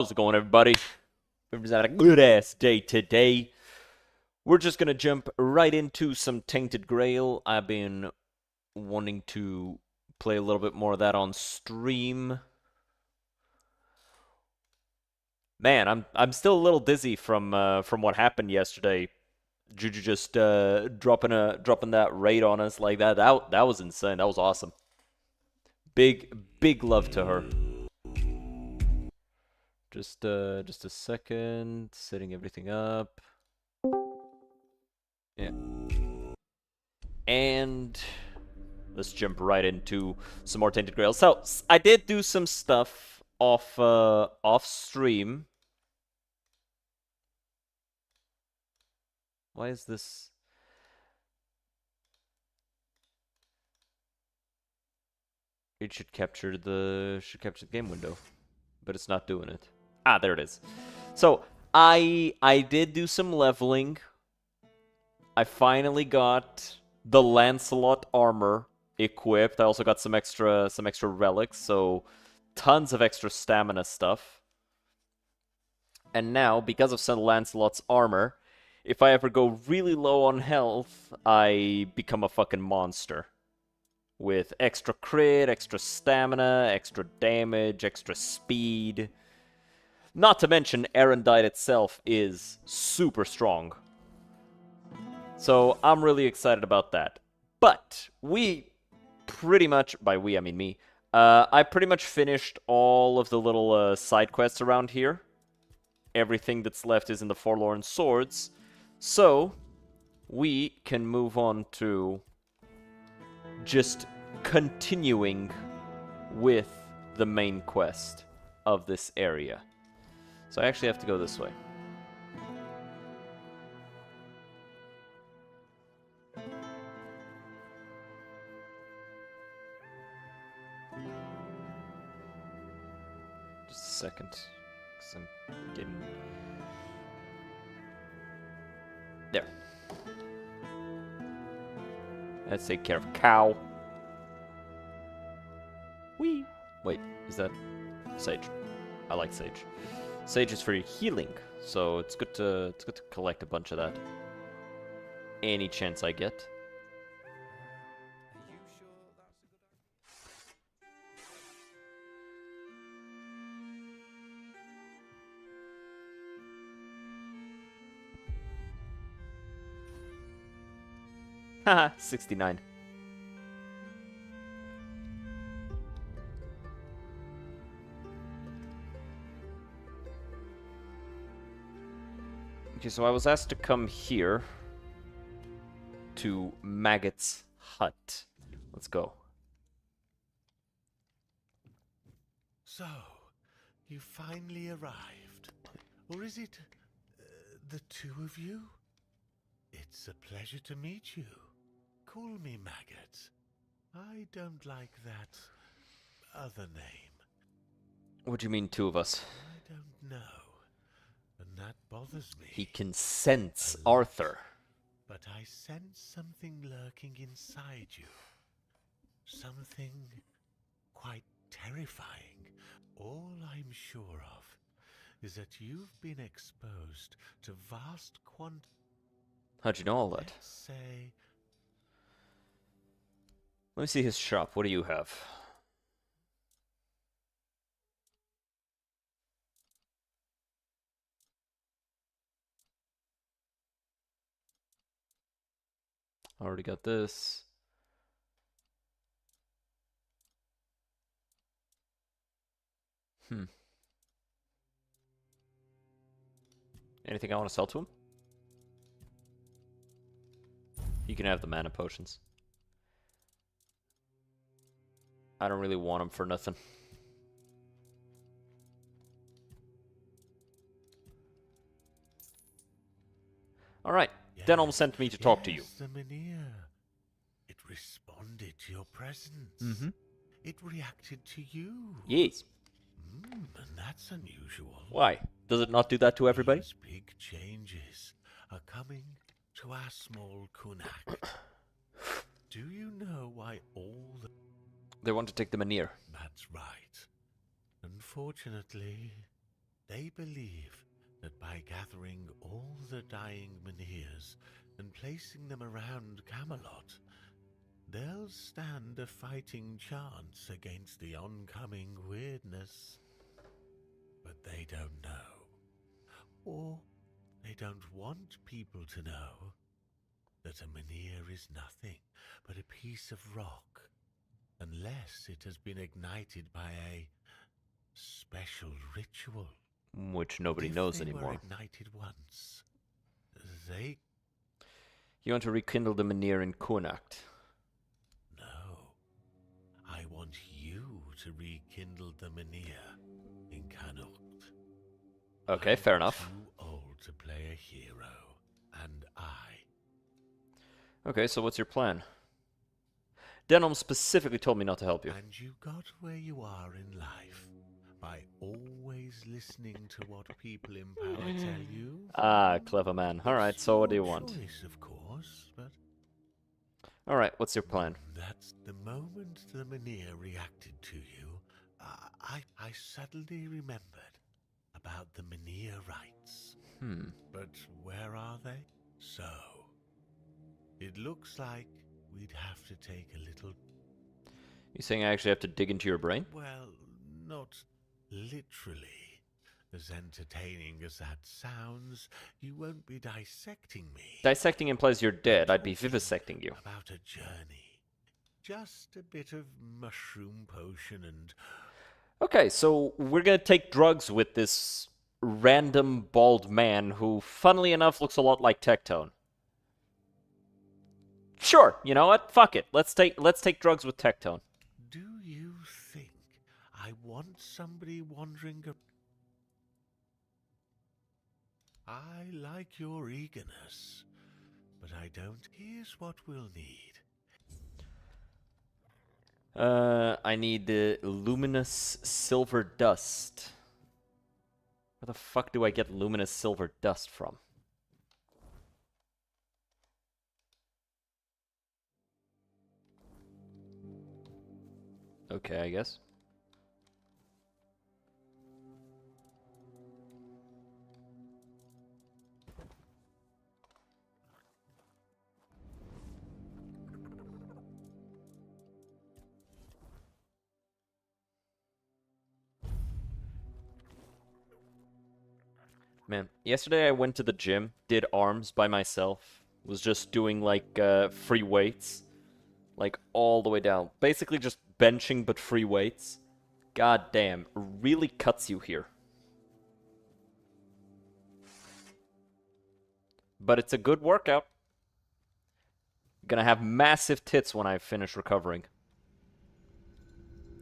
How's it going, everybody? Everybody's having a good-ass day today. We're just gonna jump right into some Tainted Grail. I've been wanting to play a little bit more of that on stream. Man, I'm still a little dizzy from what happened yesterday. Juju just dropping that raid on us like that. That was insane. That was awesome. Big love to her. Just a second, setting everything up. Yeah. And let's jump right into some more Tainted Grail. So I did do some stuff off stream. Why is this? It should capture the game window, but it's not doing it. Ah, there it is. So I did do some leveling. I finally got the Lancelot armor equipped. I also got some extra relics, so tons of extra stamina stuff. And now, because of St. Lancelot's armor, if I ever go really low on health, I become a fucking monster. With extra crit, extra stamina, extra damage, extra speed. Not to mention, Erendite itself is super strong. So I'm really excited about that. But we pretty much, by we I mean me, I pretty much finished all of the little side quests around here. Everything that's left is in the Forlorn Swords. So we can move on to just continuing with the main quest of this area. So I actually have to go this way. Just a second, because I'm getting... There. Let's take care of cow. Whee! Wait, is that sage? I like sage. Sage is for healing, so it's good to collect a bunch of that. Any chance I get. Haha, 69. Okay, so I was asked to come here to Maggot's hut. Let's go. So, you finally arrived. Or is it the two of you? It's a pleasure to meet you. Call me Maggot. I don't like that other name. What do you mean, two of us? I don't know. And that bothers me. He can sense Arthur. But I sense something lurking inside you. Something quite terrifying. All I'm sure of is that you've been exposed to vast How'd you know all that? Let's say... Let me see his shop. What do you have? Already got this. Anything I want to sell to him? You can have the mana potions. I don't really want them for nothing. Alright, Denholm sent me to talk to you. The Menhir. It responded to your presence. Mm-hmm. It reacted to you. Yes. And that's unusual. Why? Does it not do that to everybody? These big changes are coming to our small Kunak. Do you know why all the... They want to take the Menhir. That's right. Unfortunately, They believe that by gathering all the dying Menhirs and placing them around Camelot, they'll stand a fighting chance against the oncoming weirdness. But they don't know. Or they don't want people to know that a Menhir is nothing but a piece of rock, unless it has been ignited by a special ritual. Which nobody If knows they anymore. were ignited once, they... You want to rekindle the Menhir in Connacht? No. I want you to rekindle the Menhir in Connacht. Okay, fair enough. I'm too old to play a hero, and Okay, so what's your plan? Denom specifically told me not to help you. And you got where you are in life by always listening to what people in power tell you. Ah, clever man. Alright, so what do you want? Choice, of course, but Alright, what's your plan? that's the moment the Menhir reacted to you. I suddenly remembered about the Menhir rites. But where are they? So, it looks like we'd have to take a little... You saying I actually have to dig into your brain? Well, not literally. As entertaining as that sounds, you won't be dissecting me. Dissecting implies you're dead. I'd be vivisecting you. About a journey. Just a bit of mushroom potion and... Okay, so we're gonna take drugs with this random bald man who, funnily enough, looks a lot like Tectone. Sure, you know what? Fuck it. Let's take drugs with Tectone. Do you think I want somebody wandering up? I like your eagerness, but I don't. Here's what we'll need. I need the luminous silver dust. Where the fuck do I get luminous silver dust from? Okay, I guess. Man, yesterday I went to the gym, did arms by myself, was just doing like free weights, like all the way down. Basically just benching but free weights. God damn, really cuts you here. But it's a good workout. Gonna have massive tits when I finish recovering.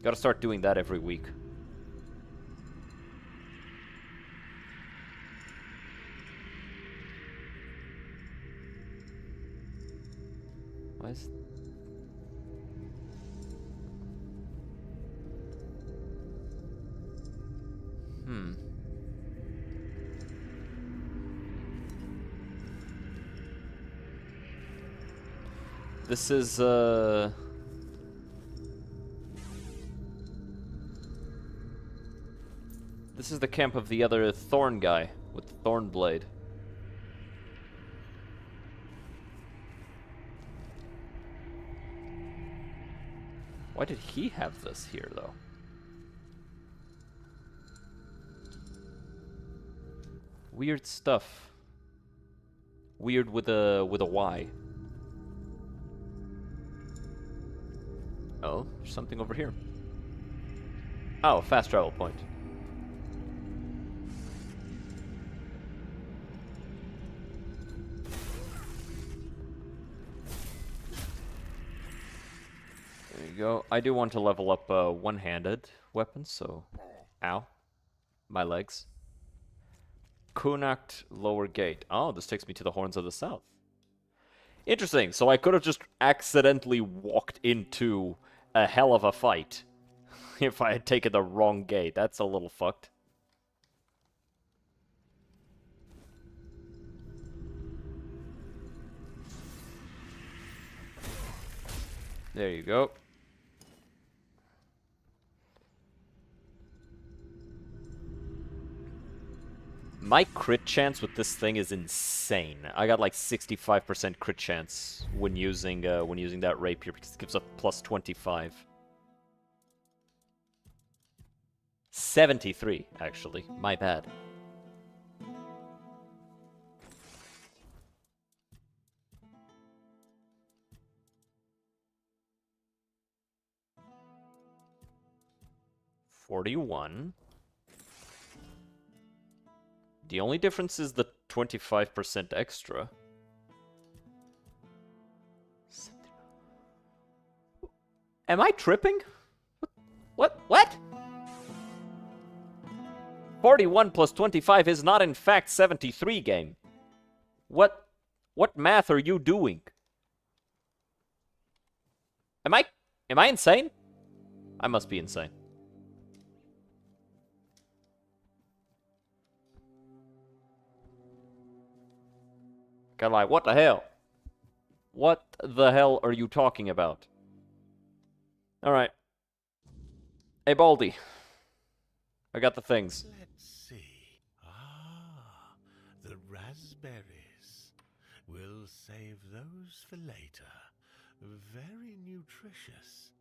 Gotta start doing that every week. Why is... This is, This is the camp of the other Thorn guy with the Thorn Blade. Why did he have this here, though? Weird stuff. Weird with a Y. Oh, there's something over here. Oh, fast travel point. There you go. I do want to level up one-handed weapons, so... Ow. My legs. Connacht Lower Gate. Oh, this takes me to the Horns of the South. Interesting. So I could have just accidentally walked into a hell of a fight if I had taken the wrong gate. That's a little fucked. There you go. My crit chance with this thing is insane. I got like 65% crit chance when using that rapier because it gives a plus 25. 73, actually. My bad. $41. The only difference is the 25% extra. Am I tripping? What? 41 plus 25 is not in fact 73, game. What math are you doing? Am I insane? I must be insane. Kinda like, what the hell? What the hell are you talking about? Alright. Hey, Baldy. I got the things. Let's see. Ah, the raspberries. We'll save those for later. Very nutritious.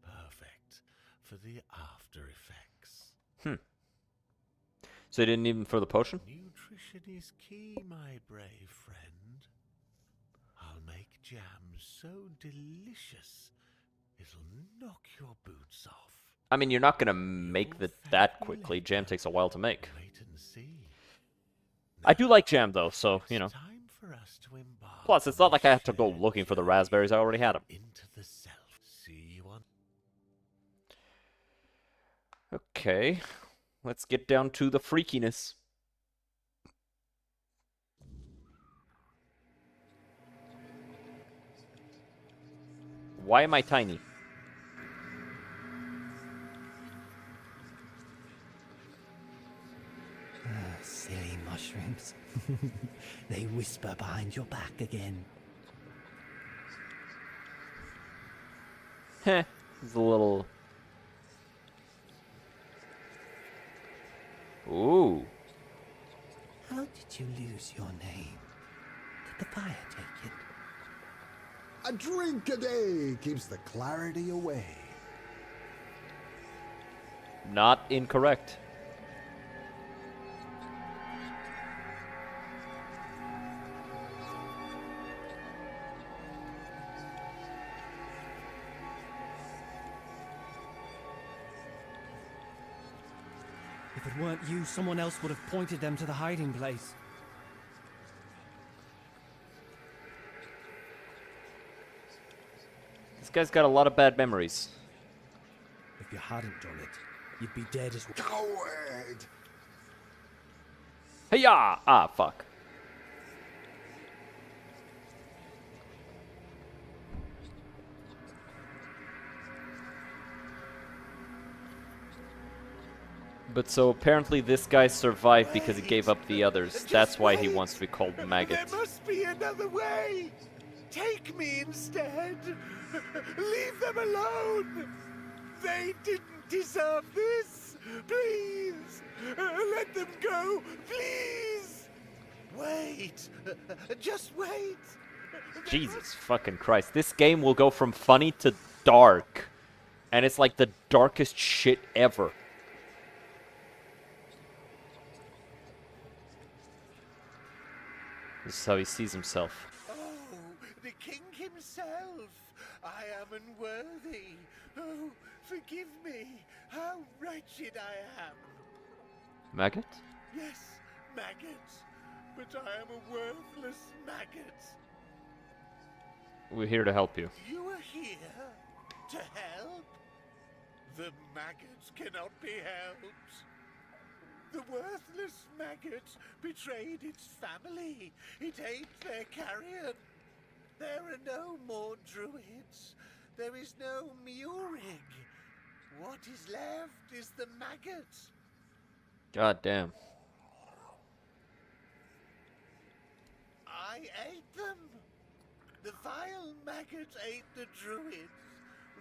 Perfect for the after effects. So you didn't even for the potion? Nutrition is key, my brave friend. I'll make jam so delicious it'll knock your boots off. I mean, you're not gonna make that quickly. Jam takes a while to make. Wait and see. I do like jam, though, so, you know. Time for us to embark Plus, it's not on like I have to go shared looking for the journey raspberries. I already had them. into the self. See you on. Okay. Let's get down to the freakiness. Why am I tiny? Silly mushrooms. They whisper behind your back again. Heh. It's a little... Ooh. How did you lose your name? Did the fire take it? A drink a day keeps the clarity away. Not incorrect. If it weren't you, someone else would have pointed them to the hiding place. This guy's got a lot of bad memories. If you hadn't done it, you'd be dead as well. Coward! Hey-ya! Ah, fuck. But so apparently this guy survived because he gave up the others. That's why he wants to be called Maggot. There must be another way. Take me instead. Leave them alone. They didn't deserve this. Please, let them go. Please. Wait. Just wait. Jesus fucking Christ. This game will go from funny to dark. And it's like the darkest shit ever. This is how he sees himself. Oh, the king himself. I am unworthy. Oh, forgive me. How wretched I am. Maggot? Yes, maggot. But I am a worthless maggot. We're here to help you. You are here to help? The maggot cannot be helped. The worthless maggot betrayed its family. It ate their carrion. There are no more druids. There is no Murig. What is left is the maggot. God damn. I ate them. The vile maggot ate the druids,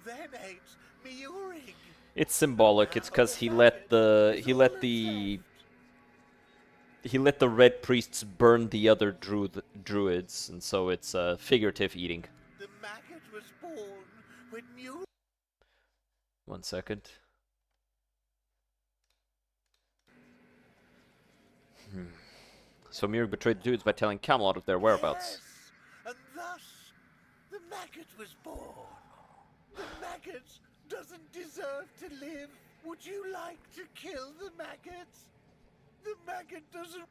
then ate Murig. It's symbolic. It's because he let the he let the red priests burn the other druids, and so it's figurative eating. The maggot was born when Murik... 1 second. So Murik betrayed the druids by telling Camelot of their whereabouts. Yes, and thus the maggot was born. The maggot doesn't deserve to live. Would you like to kill the maggot? The maggot doesn't...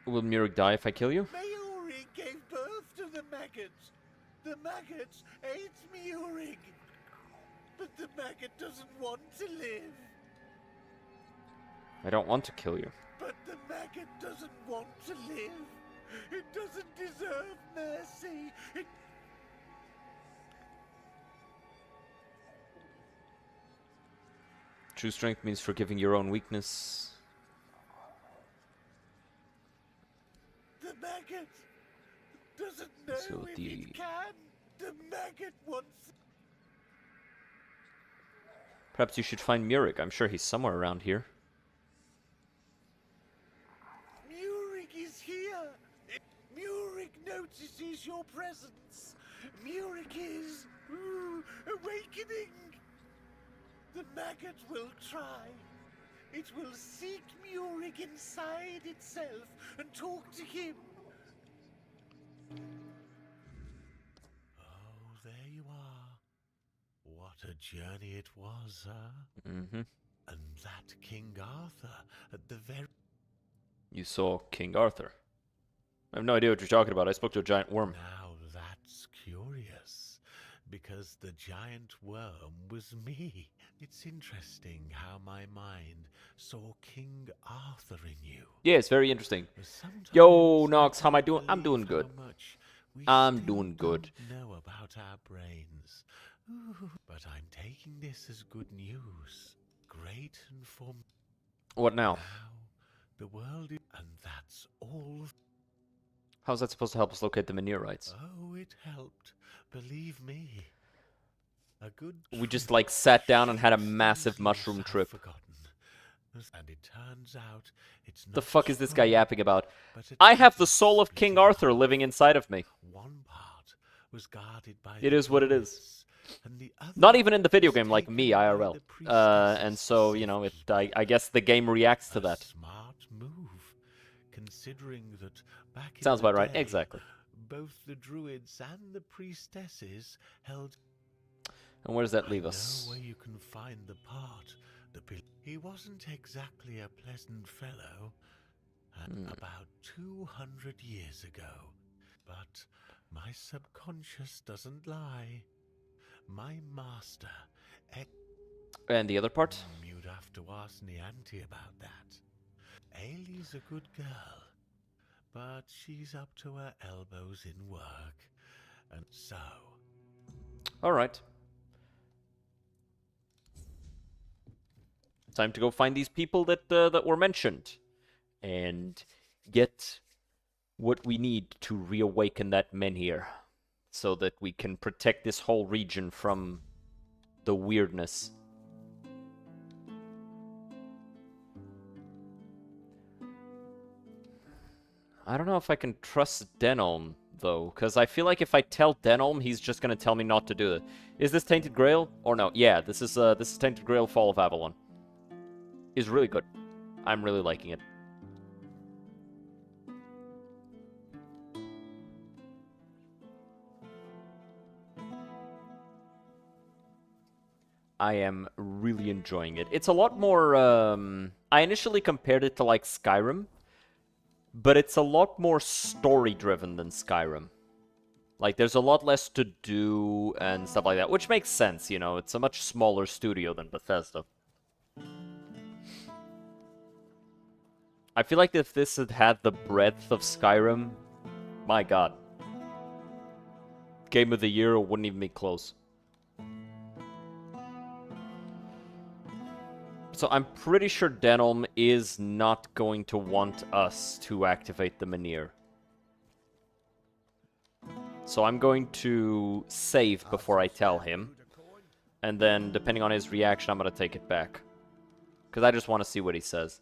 Will Murik die if I kill you? Murik gave birth to the maggot. The maggot ate Murik. But the maggot doesn't want to live. I don't want to kill you. But the maggot doesn't want to live. It doesn't deserve mercy. True strength means forgiving your own weakness. The maggot doesn't know So if the- it can. The maggot wants... Perhaps you should find Murik. I'm sure he's somewhere around here. Murik is here. Murik notices your presence. Murik is awakening. The maggot will try. It will seek Murik inside itself and talk to him. Oh, there you are. What a journey it was, huh? Mm-hmm. And that King Arthur at the very... You saw King Arthur. I have no idea what you're talking about. I spoke to a giant worm. Now that's curious, because the giant worm was me. It's interesting how my mind saw King Arthur in you. Yeah, it's very interesting. Sometimes Yo, I Nox, how am I can't doing? I'm doing believe good. how much we I'm still doing good. don't know about our brains. Ooh, but I'm taking this as good news. Great and for What now? now. The world is... And that's all. How's that supposed to help us locate the Minerites? Oh, it helped. Believe me. A good We just, trip like, sat down and had a seems massive loose mushroom I've trip. forgotten. And it turns out it's The not fuck is this guy strong, yapping about? but a I have the teeny soul of King little Arthur part. living inside of me. One part was guarded by It the is what it is. druids, and the other Not even in the video was game, like taken me, by IRL. the And priestesses so, for you know, safekeeping. I guess the game reacts to A that. smart move, considering that back in Sounds the about right. day, Exactly. both the druids and the priestesses held... And where does that I leave know us? where you can find the part. He wasn't exactly a pleasant fellow. About 200 years ago. But my subconscious doesn't lie. My master... And the other part? You'd have to ask Nianti about that. Ailey's a good girl. But she's up to her elbows in work. And so... Alright. Time to go find these people that were mentioned. And get what we need to reawaken that menhir. So that we can protect this whole region from the weirdness. I don't know if I can trust Denholm, though, because I feel like if I tell Denholm, he's just gonna tell me not to do it. Is this Tainted Grail? Or no? Yeah, this is Tainted Grail Fall of Avalon. Is really good. I'm really liking it. I am really enjoying it. It's a lot more, I initially compared it to, like, Skyrim, but it's a lot more story-driven than Skyrim. Like, there's a lot less to do and stuff like that, which makes sense, you know? It's a much smaller studio than Bethesda. I feel like if this had had the breadth of Skyrim, my god. Game of the Year wouldn't even be close. So I'm pretty sure Denholm is not going to want us to activate the Menhir. So I'm going to save before I tell him. And then, depending on his reaction, I'm going to take it back. Because I just want to see what he says.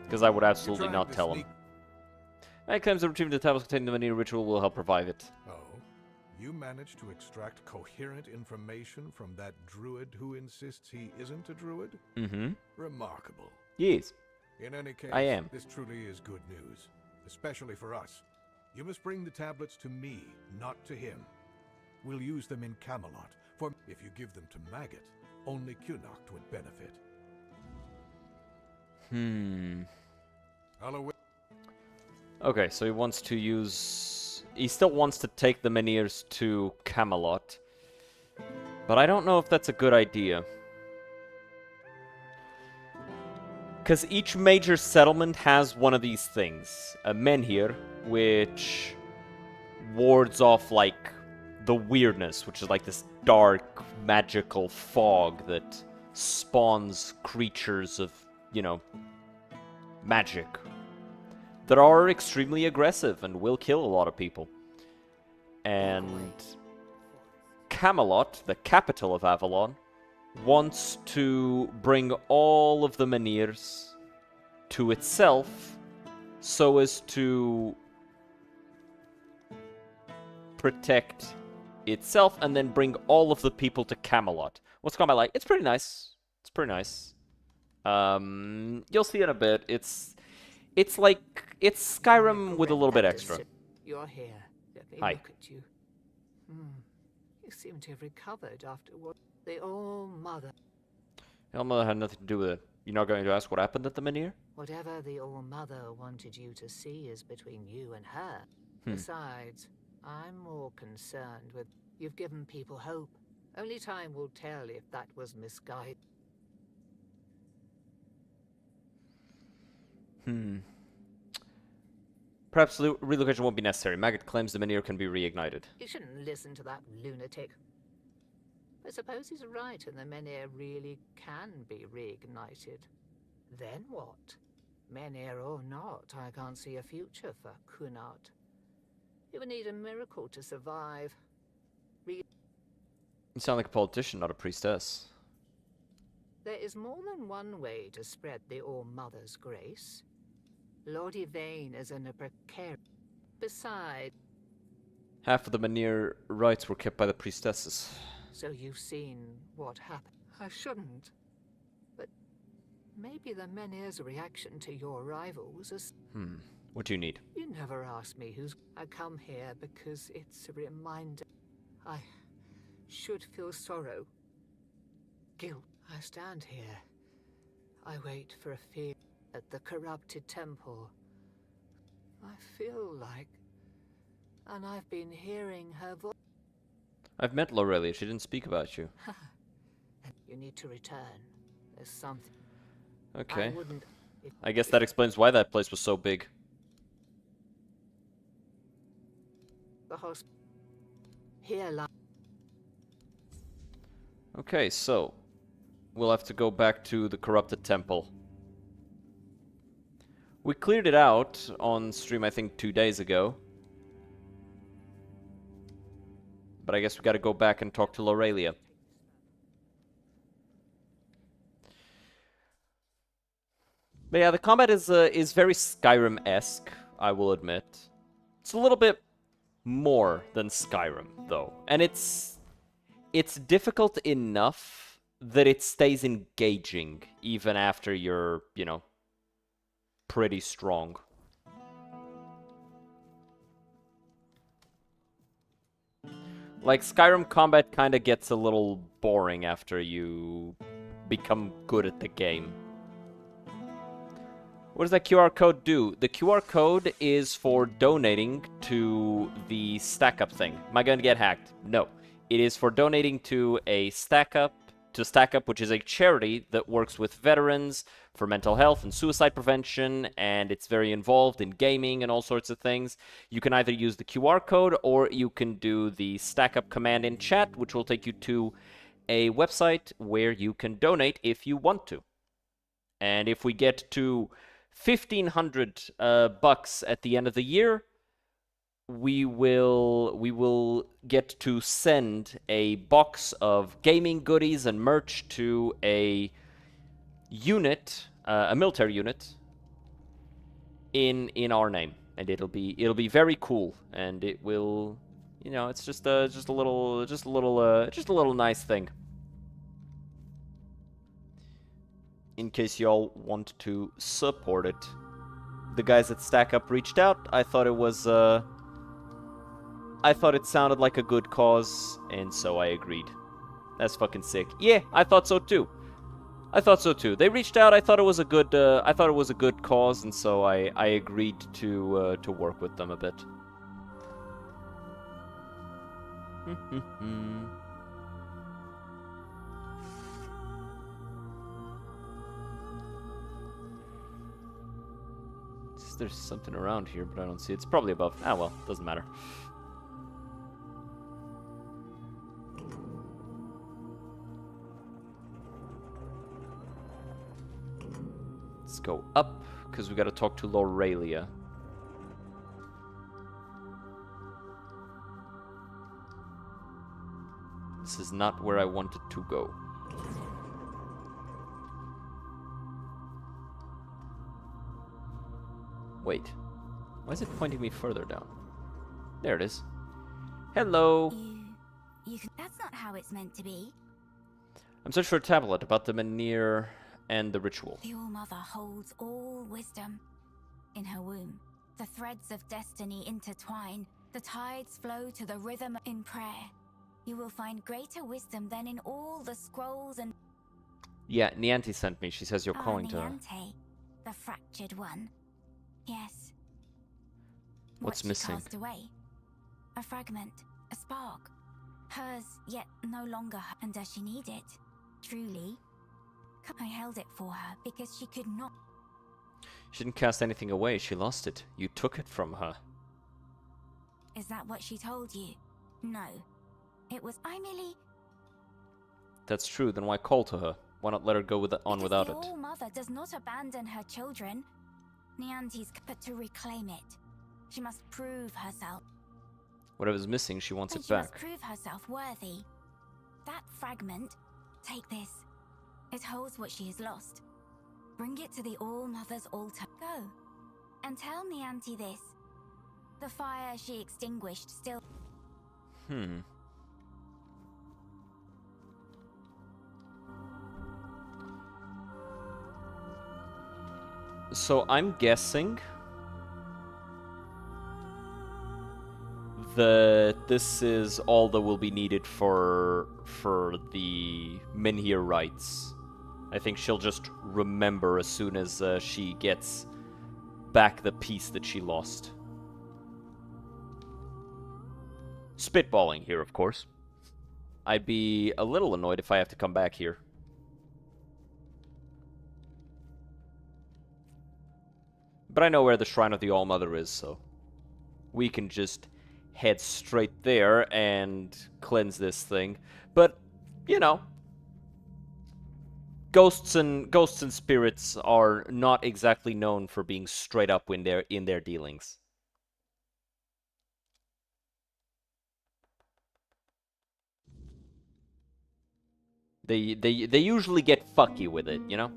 Because I would absolutely You're not trying to tell him. sneak- Man claims that retrieving the tablets containing the Vanir ritual will help revive it. Oh, you managed to extract coherent information from that druid who insists he isn't a druid? Mm-hmm. Remarkable. Yes. In any case, I am. this truly is good news, especially for us. You must bring the tablets to me, not to him. We'll use them in Camelot, for if you give them to Maggot, only Cunoct would benefit. I'll await. Okay, so he wants to use... He still wants to take the Menirs to Camelot. But I don't know if that's a good idea. Because each major settlement has one of these things. A menhir, which wards off, like, the weirdness, which is like this dark, magical fog that spawns creatures of, you know, magic that are extremely aggressive and will kill a lot of people. And Camelot, the capital of Avalon, wants to bring all of the Menirs to itself so as to protect itself and then bring all of the people to Camelot. What's combat like? It's pretty nice. It's pretty nice. You'll see in a bit. It's Skyrim with a little bit extra. You're here. Let me Hi. look at you. You seem to have recovered after what the All-Mother. Elma had nothing to do with it. You're not going to ask what happened at the Menhir? Whatever the All-Mother wanted you to see is between you and her. Besides, I'm more concerned with you've given people hope. Only time will tell if that was misguided. Perhaps relocation won't be necessary. Maggot claims the Menhir can be reignited. You shouldn't listen to that lunatic. I suppose he's right and the Menhir really can be reignited. Then what? Menhir or not, I can't see a future for Kunart. He would need a miracle to survive. You sound like a politician, not a priestess. There is more than one way to spread the All-Mother's grace. Lord Yvain is in a precarious... Besides... Half of the Menhir rights were kept by the priestesses. So you've seen what happened. I shouldn't. But maybe the Menhir's reaction to your arrival was a... What do you need? You never asked me who's... I come here because it's a reminder. I should feel sorrow. Guilt. I stand here. I wait for a fear at the corrupted temple. I feel like... And I've been hearing her voice. I've met Lorelia. She didn't speak about you. You need to return. There's something... Okay. I wouldn't... If I guess that explains why that place was so big. the hospital... Here lies... Okay, so we'll have to go back to the corrupted temple. We cleared it out on stream, I think, 2 days ago. But I guess we gotta go back and talk to Lorelia. But yeah, the combat is very Skyrim-esque, I will admit. It's a little bit more than Skyrim, though. And it's difficult enough that it stays engaging even after you're, you know, pretty strong. Like, Skyrim combat kind of gets a little boring after you become good at the game. What does that QR code do? The QR code is for donating to the Stack Up thing. Am I going to get hacked? No. It is for donating to a Stack Up, which is a charity that works with veterans for mental health and suicide prevention, and it's very involved in gaming and all sorts of things. You can either use the QR code or you can do the Stack Up command in chat, which will take you to a website where you can donate if you want to. And if we get to $1,500 bucks at the end of the year, we will get to send a box of gaming goodies and merch to a unit, a military unit, in our name, and it'll be very cool, and it will, you know, it's just a little nice thing. In case y'all want to support it. The guys at Stack Up reached out. I thought it sounded like a good cause, and so I agreed. That's fucking sick. Yeah, I thought so too. They reached out. I thought it was a good cause, and so I agreed to work with them a bit. There's something around here, but I don't see it. It's probably above. Ah, well, doesn't matter. Let's go up, because we gotta talk to Lorelia. This is not where I wanted to go. Wait. Why is it pointing me further down? There it is. Hello. That's not how it's meant to be. I'm searching for a tablet about the Menhir and the ritual. The All-Mother holds all wisdom in her womb. The threads of destiny intertwine. The tides flow to the rhythm in prayer. You will find greater wisdom than in all the scrolls and... Yeah, Nianti sent me. She says you're calling to her. Nianti, the fractured one. Yes. What's what missing? She cast away. A fragment, a spark. Hers, yet no longer her. And does she need it? Truly? I held it for her because she could not. She didn't cast anything away. She lost it. You took it from her. Is that what she told you? No. It was I merely... That's true. Then why call to her? Why not let her go on without the it? All-Mother does not abandon her children. Nianti's but to reclaim it. She must prove herself. Whatever's missing, she wants And it she back. must prove herself worthy. That fragment, take this. It holds what she has lost. Bring it to the All-Mother's altar. Go. And tell Nianti this. The fire she extinguished still... So I'm guessing that this is all that will be needed for the Menhir rites. I think she'll just remember as soon as she gets back the piece that she lost. Spitballing here, of course. I'd be a little annoyed if I have to come back here. But I know where the Shrine of the All-Mother is, so we can just head straight there and cleanse this thing. But, you know, ghosts and spirits are not exactly known for being straight up when they're in their dealings. They usually get fucky with it, you know?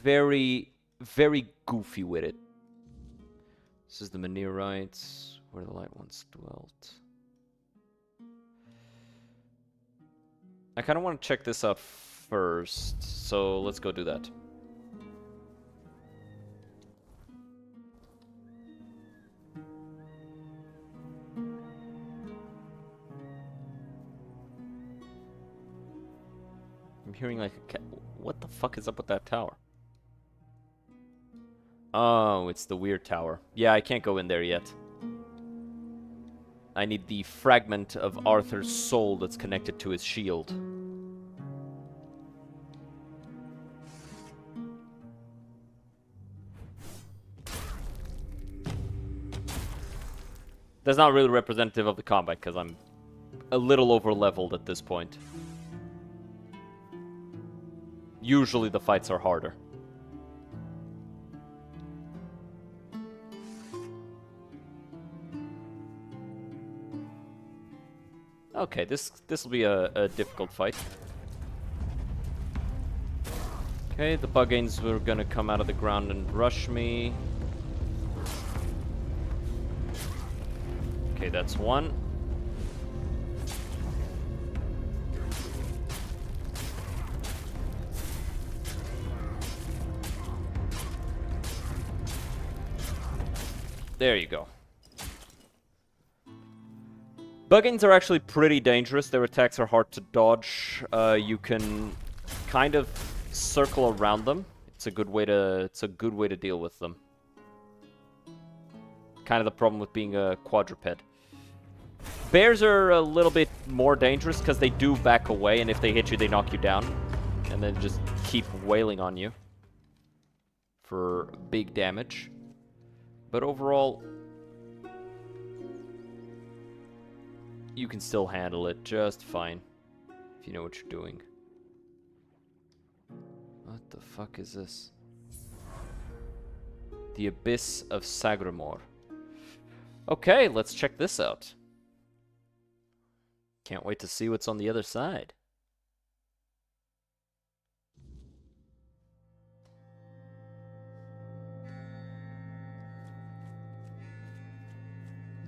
Very, very goofy with it. This is the Menhirites, where the Light Ones dwelt. I kind of want to check this out first, so let's go do that. I'm hearing like a cat. What the fuck is up with that tower? Oh, it's the weird tower. Yeah, I can't go in there yet. I need the fragment of Arthur's soul that's connected to his shield. That's not really representative of the combat, because I'm a little over-leveled at this point. Usually the fights are harder. Okay, this will be a difficult fight. Okay, the Buggins were gonna come out of the ground and rush me. Okay, that's one. There you go. Buggins are actually pretty dangerous. Their attacks are hard to dodge. You can kind of circle around them. It's a good way to deal with them. Kind of the problem with being a quadruped. Bears are a little bit more dangerous because they do back away, and if they hit you, they knock you down. And then just keep wailing on you for big damage. But overall, you can still handle it just fine if you know what you're doing. What the fuck is this? The Abyss of Sagramor. Okay, let's check this out. Can't wait to see what's on the other side.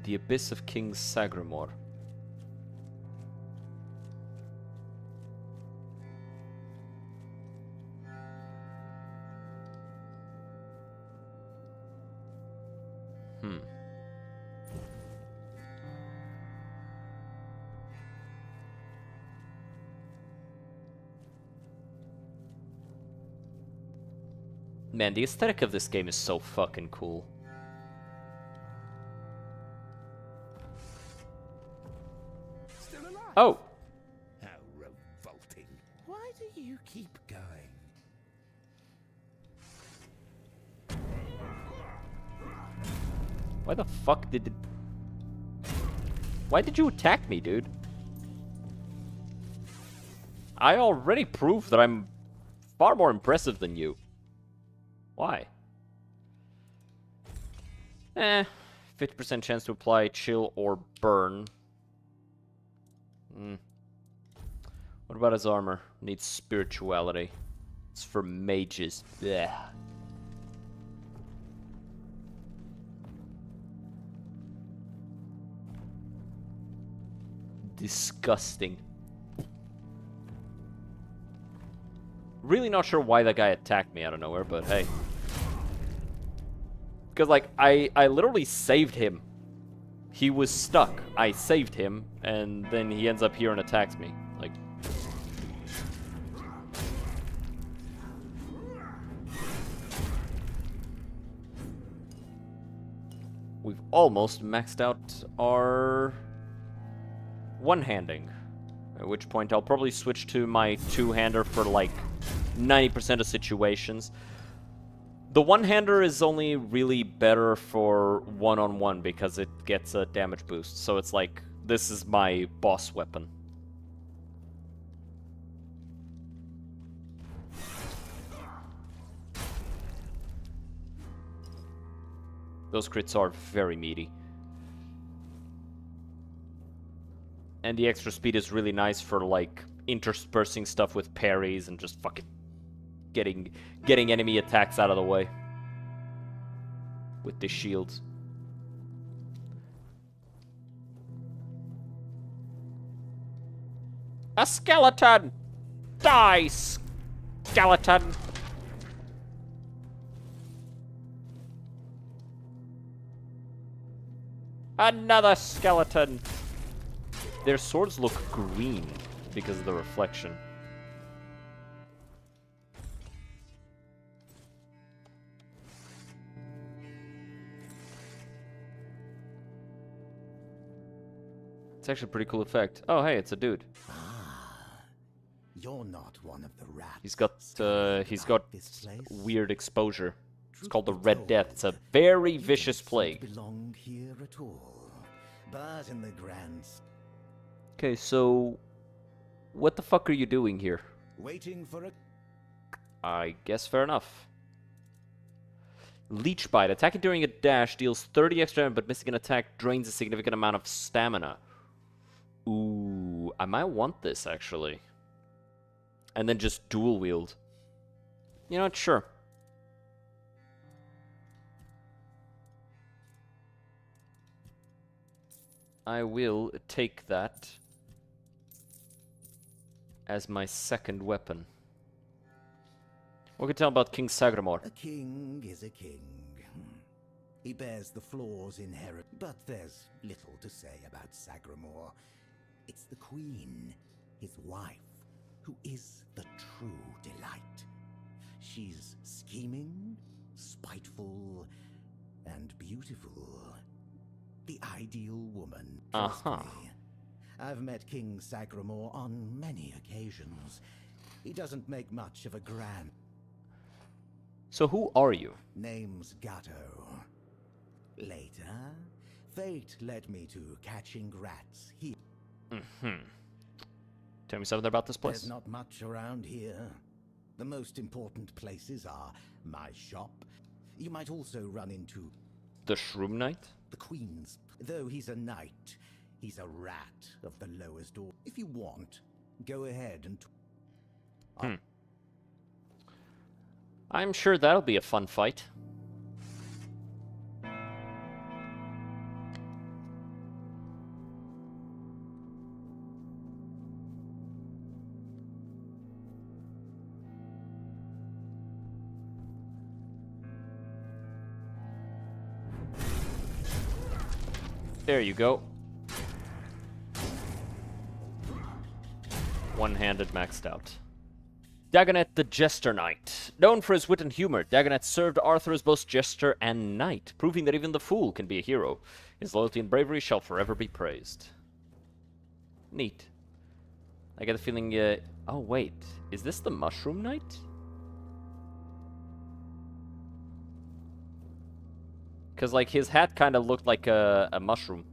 The Abyss of King Sagramor. Man, the aesthetic of this game is so fucking cool. Still alive? Oh! How revolting. Why do you keep going? Why the fuck did it... Why did you attack me, dude? I already proved that I'm far more impressive than you. Why? 50% chance to apply chill or burn. What about his armor? Needs spirituality. It's for mages. Blech. Disgusting. Really not sure why that guy attacked me out of nowhere, but hey. Because, like, I literally saved him. He was stuck. I saved him, and then he ends up here and attacks me. Like... We've almost maxed out our one-handing. At which point I'll probably switch to my two-hander for, like, 90% of situations. The one-hander is only really better for one-on-one because it gets a damage boost. So it's like, this is my boss weapon. Those crits are very meaty. And the extra speed is really nice for, like, interspersing stuff with parries and just fucking getting enemy attacks out of the way with the shields. A skeleton! Die, skeleton! Another skeleton! Their swords look green because of the reflection. It's actually a pretty cool effect. Oh, hey, it's a dude. You're not one of the rats. He's got this place. weird exposure. It's called the Red Death. It's a very vicious plague. Belong here at all, but in the grand. Okay, so what the fuck are you doing here? Waiting for a. I guess fair enough. Leech Bite. Attacking during a dash deals 30 extra damage, but missing an attack drains a significant amount of stamina. Ooh, I might want this, actually. And then just dual wield. You know what? Sure. I will take that as my second weapon. What can you tell about King Sagramor? A king is a king. He bears the flaws inherent, but there's little to say about Sagramor. It's the queen, his wife, who is the true delight. She's scheming, spiteful, and beautiful. The ideal woman. Trust me. I've met King Sagramor on many occasions. He doesn't make much of a grand. So who are you? Name's Gatto. Later, fate led me to catching rats here. Tell me something about this place. There's not much around here. The most important places are my shop. You might also run into The Shroom Knight? the Queen's. Though he's a knight, he's a rat of the lowest order. If you want, go ahead and... I'm sure that'll be a fun fight. There you go. One-handed maxed out. Dagonet the Jester Knight. Known for his wit and humor, Dagonet served Arthur as both jester and knight, proving that even the fool can be a hero. His loyalty and bravery shall forever be praised. Neat. I get the feeling, oh wait, is this the Mushroom Knight? Because, like, his hat kind of looked like a mushroom.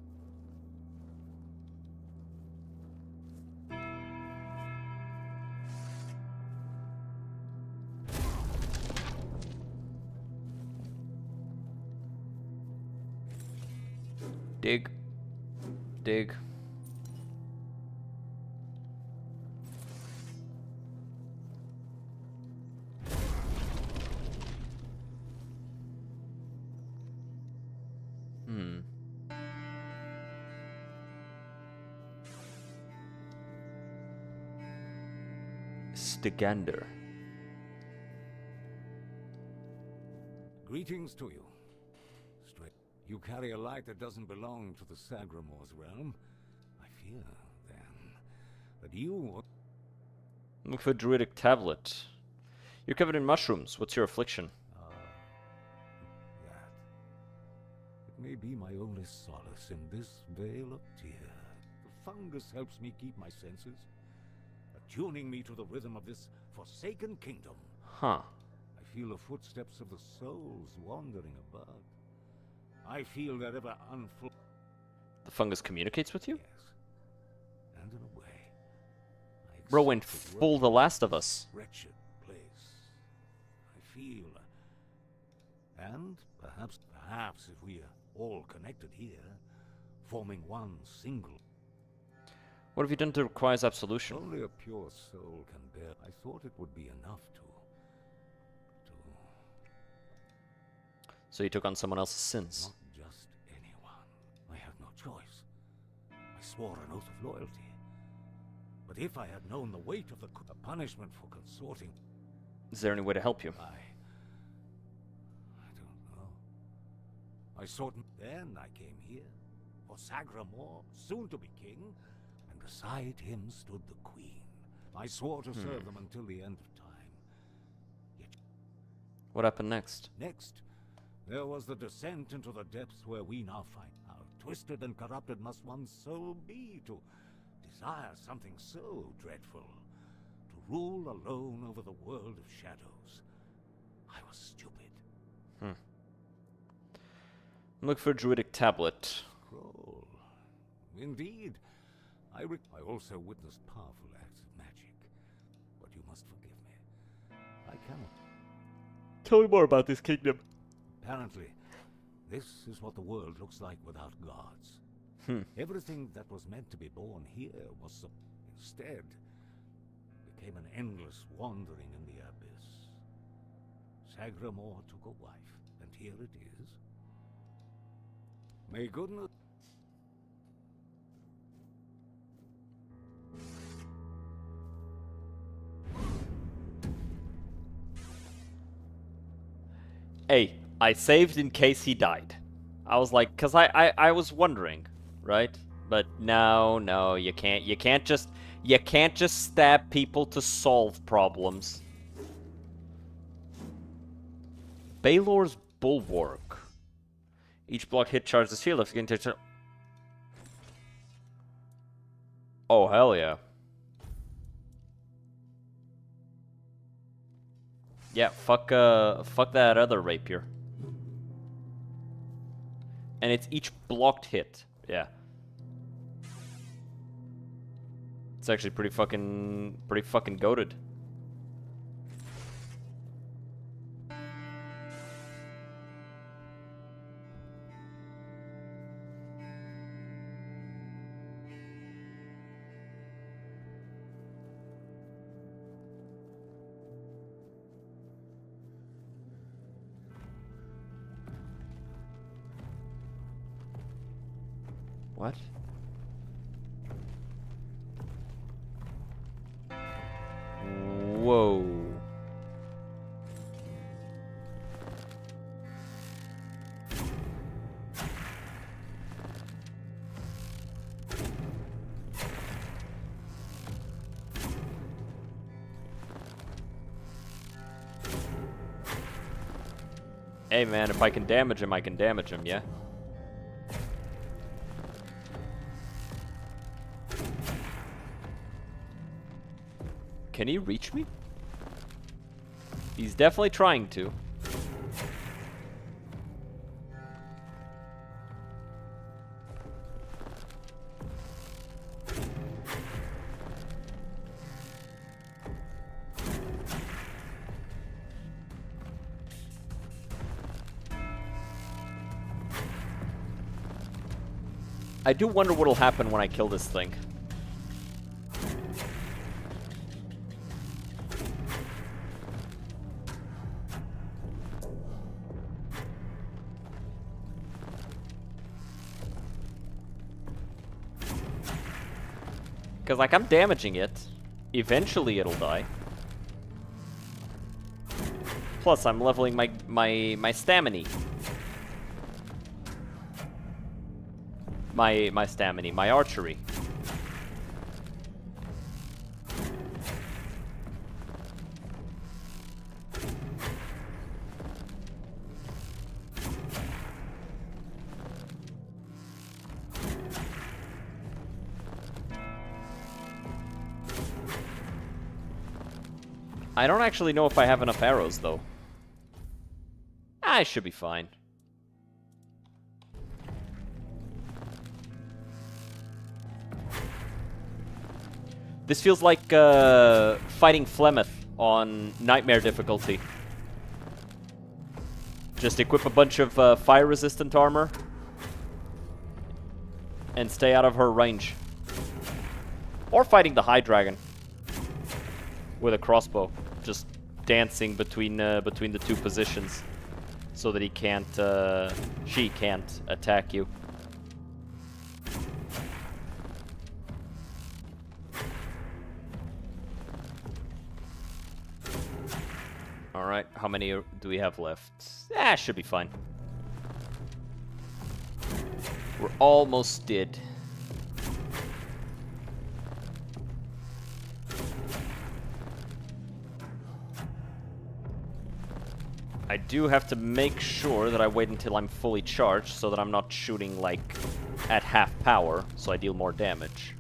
Dig. Dig. Stegander. Greetings to you. You carry a light that doesn't belong to the Sagramor's realm. I fear, then, that you... Look for a druidic tablet. You're covered in mushrooms. What's your affliction? That. It may be my only solace in this vale of tears. The fungus helps me keep my senses, attuning me to the rhythm of this forsaken kingdom. Huh. I feel the footsteps of the souls wandering about. I feel their ever unful... The fungus communicates with you? Yes. And in a way, I Bro went accept the full work The of Last of this Us. wretched place. I feel... And perhaps if we are all connected here, forming one single... What have you done to require absolution? Only a pure soul can bear. I thought it would be enough to... So you took on someone else's sins. Not just anyone. I had no choice. I swore an oath of loyalty. But if I had known the weight of the punishment for consorting... Is there any way to help you? I don't know. I sought... Then I came here, for Sagramor, soon to be king, and beside him stood the queen. I swore to serve them until the end of time. Yet What happened next? next, there was the descent into the depths where we now find. How twisted and corrupted must one's soul be to desire something so dreadful, to rule alone over the world of shadows. I was stupid. Look for a druidic tablet. Scroll. Indeed. I also witnessed powerful acts of magic. But you must forgive me. I cannot. Tell me more about this kingdom. Apparently, this is what the world looks like without gods. Everything that was meant to be born here was instead became an endless wandering in the abyss. Sagramore took a wife, and here it is. May goodness... Hey, I saved in case he died. I was like, cause I was wondering, right? But no, you can't just stab people to solve problems. Baylor's Bulwark. Each block hit charges shield if you can touch it. Oh hell yeah. Yeah, fuck that other rapier. And it's each blocked hit. Yeah. It's actually pretty fucking goated. What? Whoa. Hey man, if I can damage him, I can damage him, yeah? Can he reach me? He's definitely trying to. I do wonder what'll happen when I kill this thing. Because, like, I'm damaging it. Eventually it'll die. Plus, I'm leveling my stamina. My stamina, my archery. I don't actually know if I have enough arrows, though. I should be fine. This feels like fighting Flemeth on Nightmare difficulty. Just equip a bunch of fire-resistant armor and stay out of her range. Or fighting the High Dragon with a crossbow, just dancing between the two positions so that he can't, she can't attack you. Alright, how many do we have left? Should be fine. We're almost dead. I do have to make sure that I wait until I'm fully charged so that I'm not shooting, like, at half power, so I deal more damage.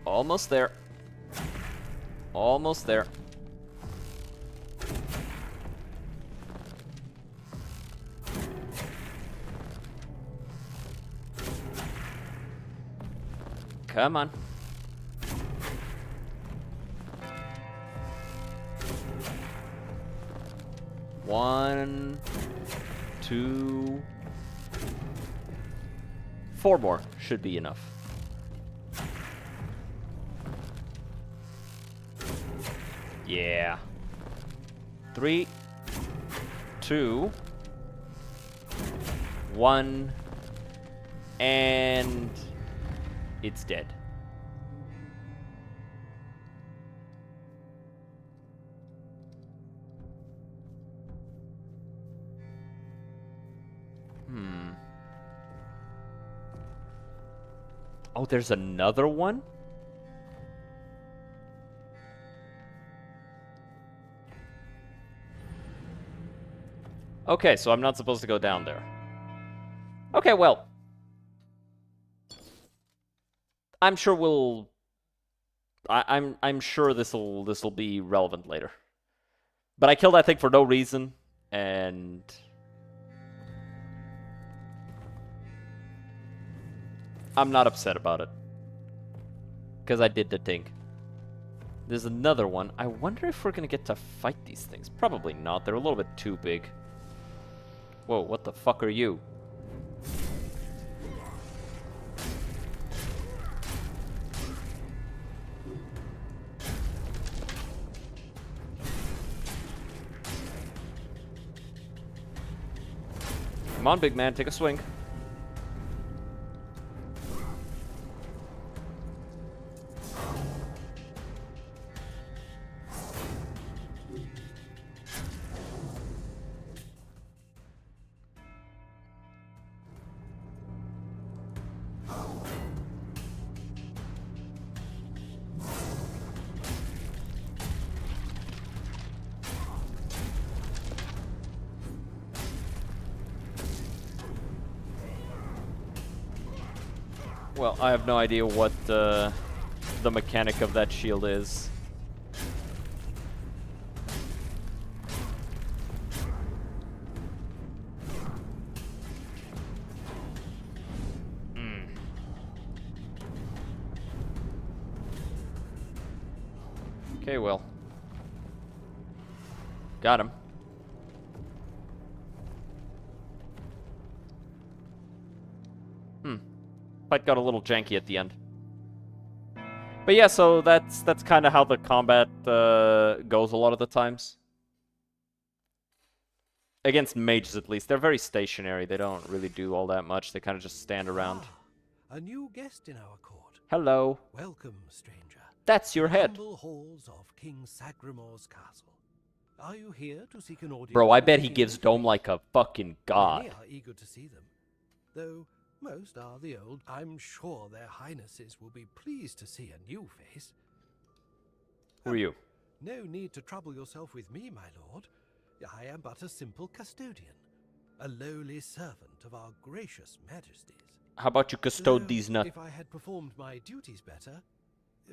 Almost there. Almost there. Come on. One, 2, 4 more should be enough. Yeah. 3, 2, 1, and it's dead. Oh, there's another one? Okay, so I'm not supposed to go down there. Okay, well. I'm sure we'll... I'm sure this'll be relevant later. But I killed that thing for no reason, and... I'm not upset about it. Because I did the thing. There's another one. I wonder if we're gonna get to fight these things. Probably not. They're a little bit too big. Whoa, what the fuck are you? Come on, big man, take a swing. Well, I have no idea what the mechanic of that shield is. Okay, well. Got him. Fight got a little janky at the end. But yeah, so that's kind of how the combat goes a lot of the times. Against mages, at least. They're very stationary. They don't really do all that much. They kind of just stand around. A new guest in our court. Hello. Welcome, stranger. That's your head. Humble halls of King Sagramor's castle. Are you here to seek an audience? Bro, I bet he gives Dome like a fucking god. Many are eager to see them, though most are the old. I'm sure their highnesses will be pleased to see a new face. Who are you? No need to trouble yourself with me, my lord. I am but a simple custodian, a lowly servant of our gracious majesties. How about you custode Though, these nuts? If I had performed my duties better,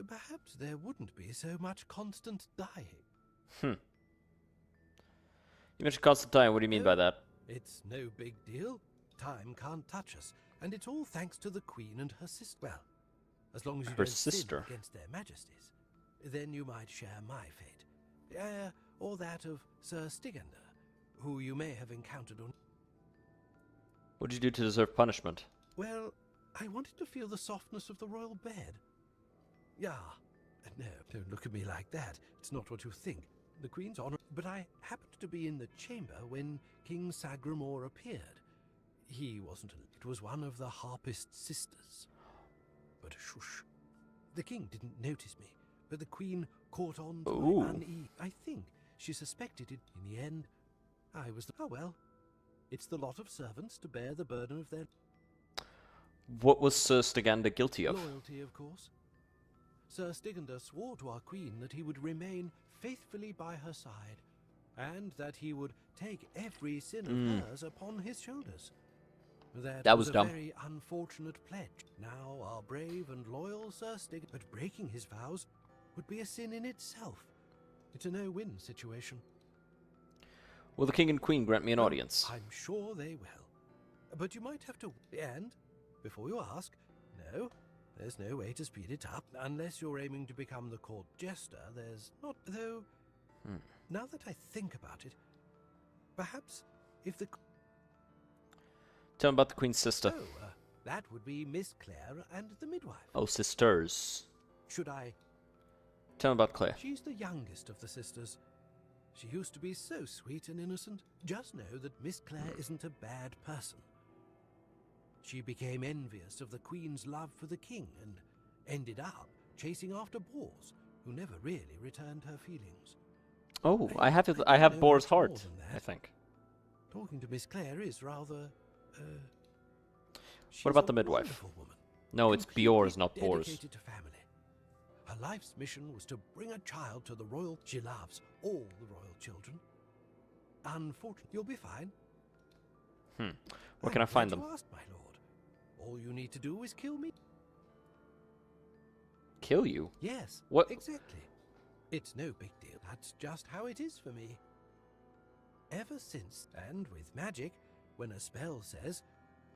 perhaps there wouldn't be so much constant dying. You mentioned Constantine. What do you mean by that? It's no big deal. Time can't touch us, and it's all thanks to the Queen and her sister. Well, as long as you Her don't sister? sin against their majesties, then you might share my fate. Or that of Sir Stygander, who you may have encountered on... What did you do to deserve punishment? Well, I wanted to feel the softness of the royal bed. Yeah. No, don't look at me like that. It's not what you think. The Queen's honor... But I happened to be in the chamber when King Sagramor appeared. He wasn't... It was one of the Harpist sisters. But shush. The King didn't notice me, but the Queen caught on to my unease. I think she suspected it. In the end, I was the... Oh well. It's the lot of servants to bear the burden of their... What was Sir Stygander guilty of? Loyalty, of course. Sir Stygander swore to our Queen that he would remain faithfully by her side, and that he would take every sin of hers upon his shoulders. That was a dumb. very unfortunate pledge. Now our brave and loyal Sir Stygander, but breaking his vows would be a sin in itself. It's a no-win situation. Will the King and Queen grant me an audience? I'm sure they will. But you might have to... And, before you ask, no, there's no way to speed it up. Unless you're aiming to become the court jester, there's not... Though, now that I think about it, perhaps if the... Tell me about the Queen's sister. Oh, That would be Miss Claire and the midwife. Oh, sisters. Should I? Tell me about Claire. She's the youngest of the sisters. She used to be so sweet and innocent. Just know that Miss Claire isn't a bad person. She became envious of the Queen's love for the king and ended up chasing after boars who never really returned her feelings. Oh, I have Boar's heart, I think. Talking to Miss Claire is rather, What about the midwife? wonderful woman. No, it's Bjor's, not Boar's. Dedicated to family. Her life's mission was to bring a child to the royal. She loves all the royal children. Unfortunately, you'll be fine. Where can I find them? I'm glad you asked, my lord. All you need to do is kill me. Kill you? Yes. What? Exactly. It's no big deal. That's just how it is for me. Ever since, and with magic, when a spell says,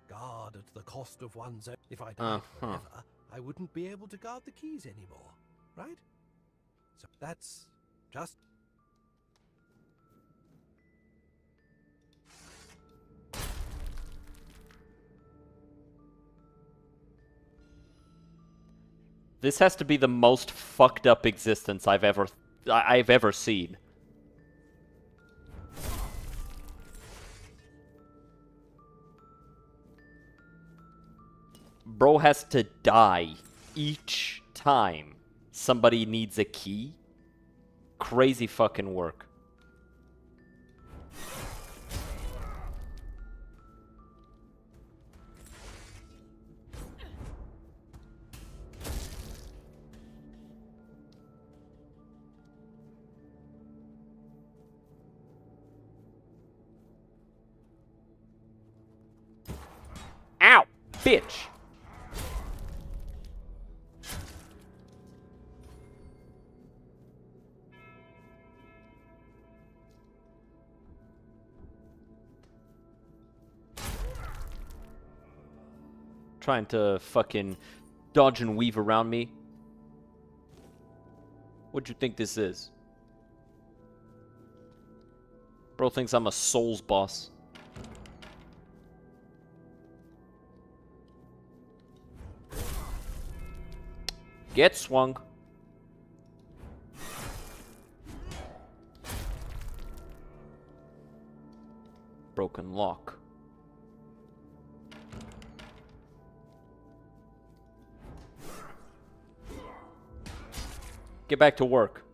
guard at the cost of one's own. If I died forever, I wouldn't be able to guard the keys anymore, right? So that's just... This has to be the most fucked up existence I've ever seen. Bro has to die each time somebody needs a key. Crazy fucking work. Ow! Bitch! Trying to fucking dodge and weave around me. What'd you think this is? Bro thinks I'm a Souls boss. Get swung. Broken lock. Get back to work.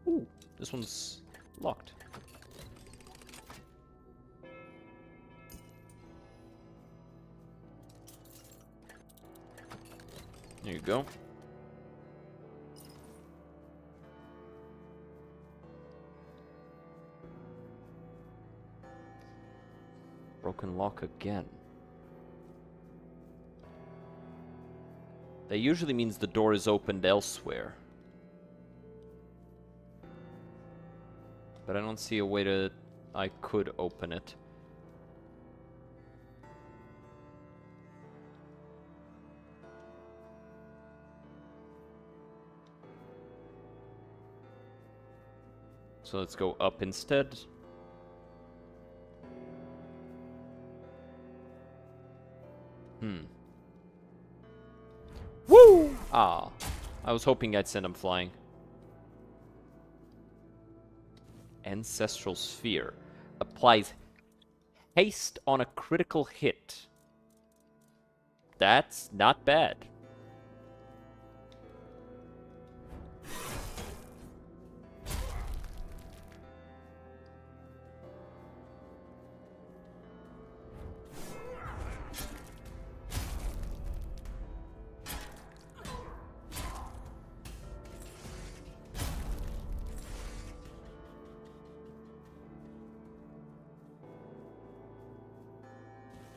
Ooh, this one's locked. There you go. Broken lock again. That usually means the door is opened elsewhere. But I don't see a way to... I could open it. So let's go up instead. Woo! Ah, I was hoping I'd send him flying. Ancestral Sphere. Applies haste on a critical hit. That's not bad.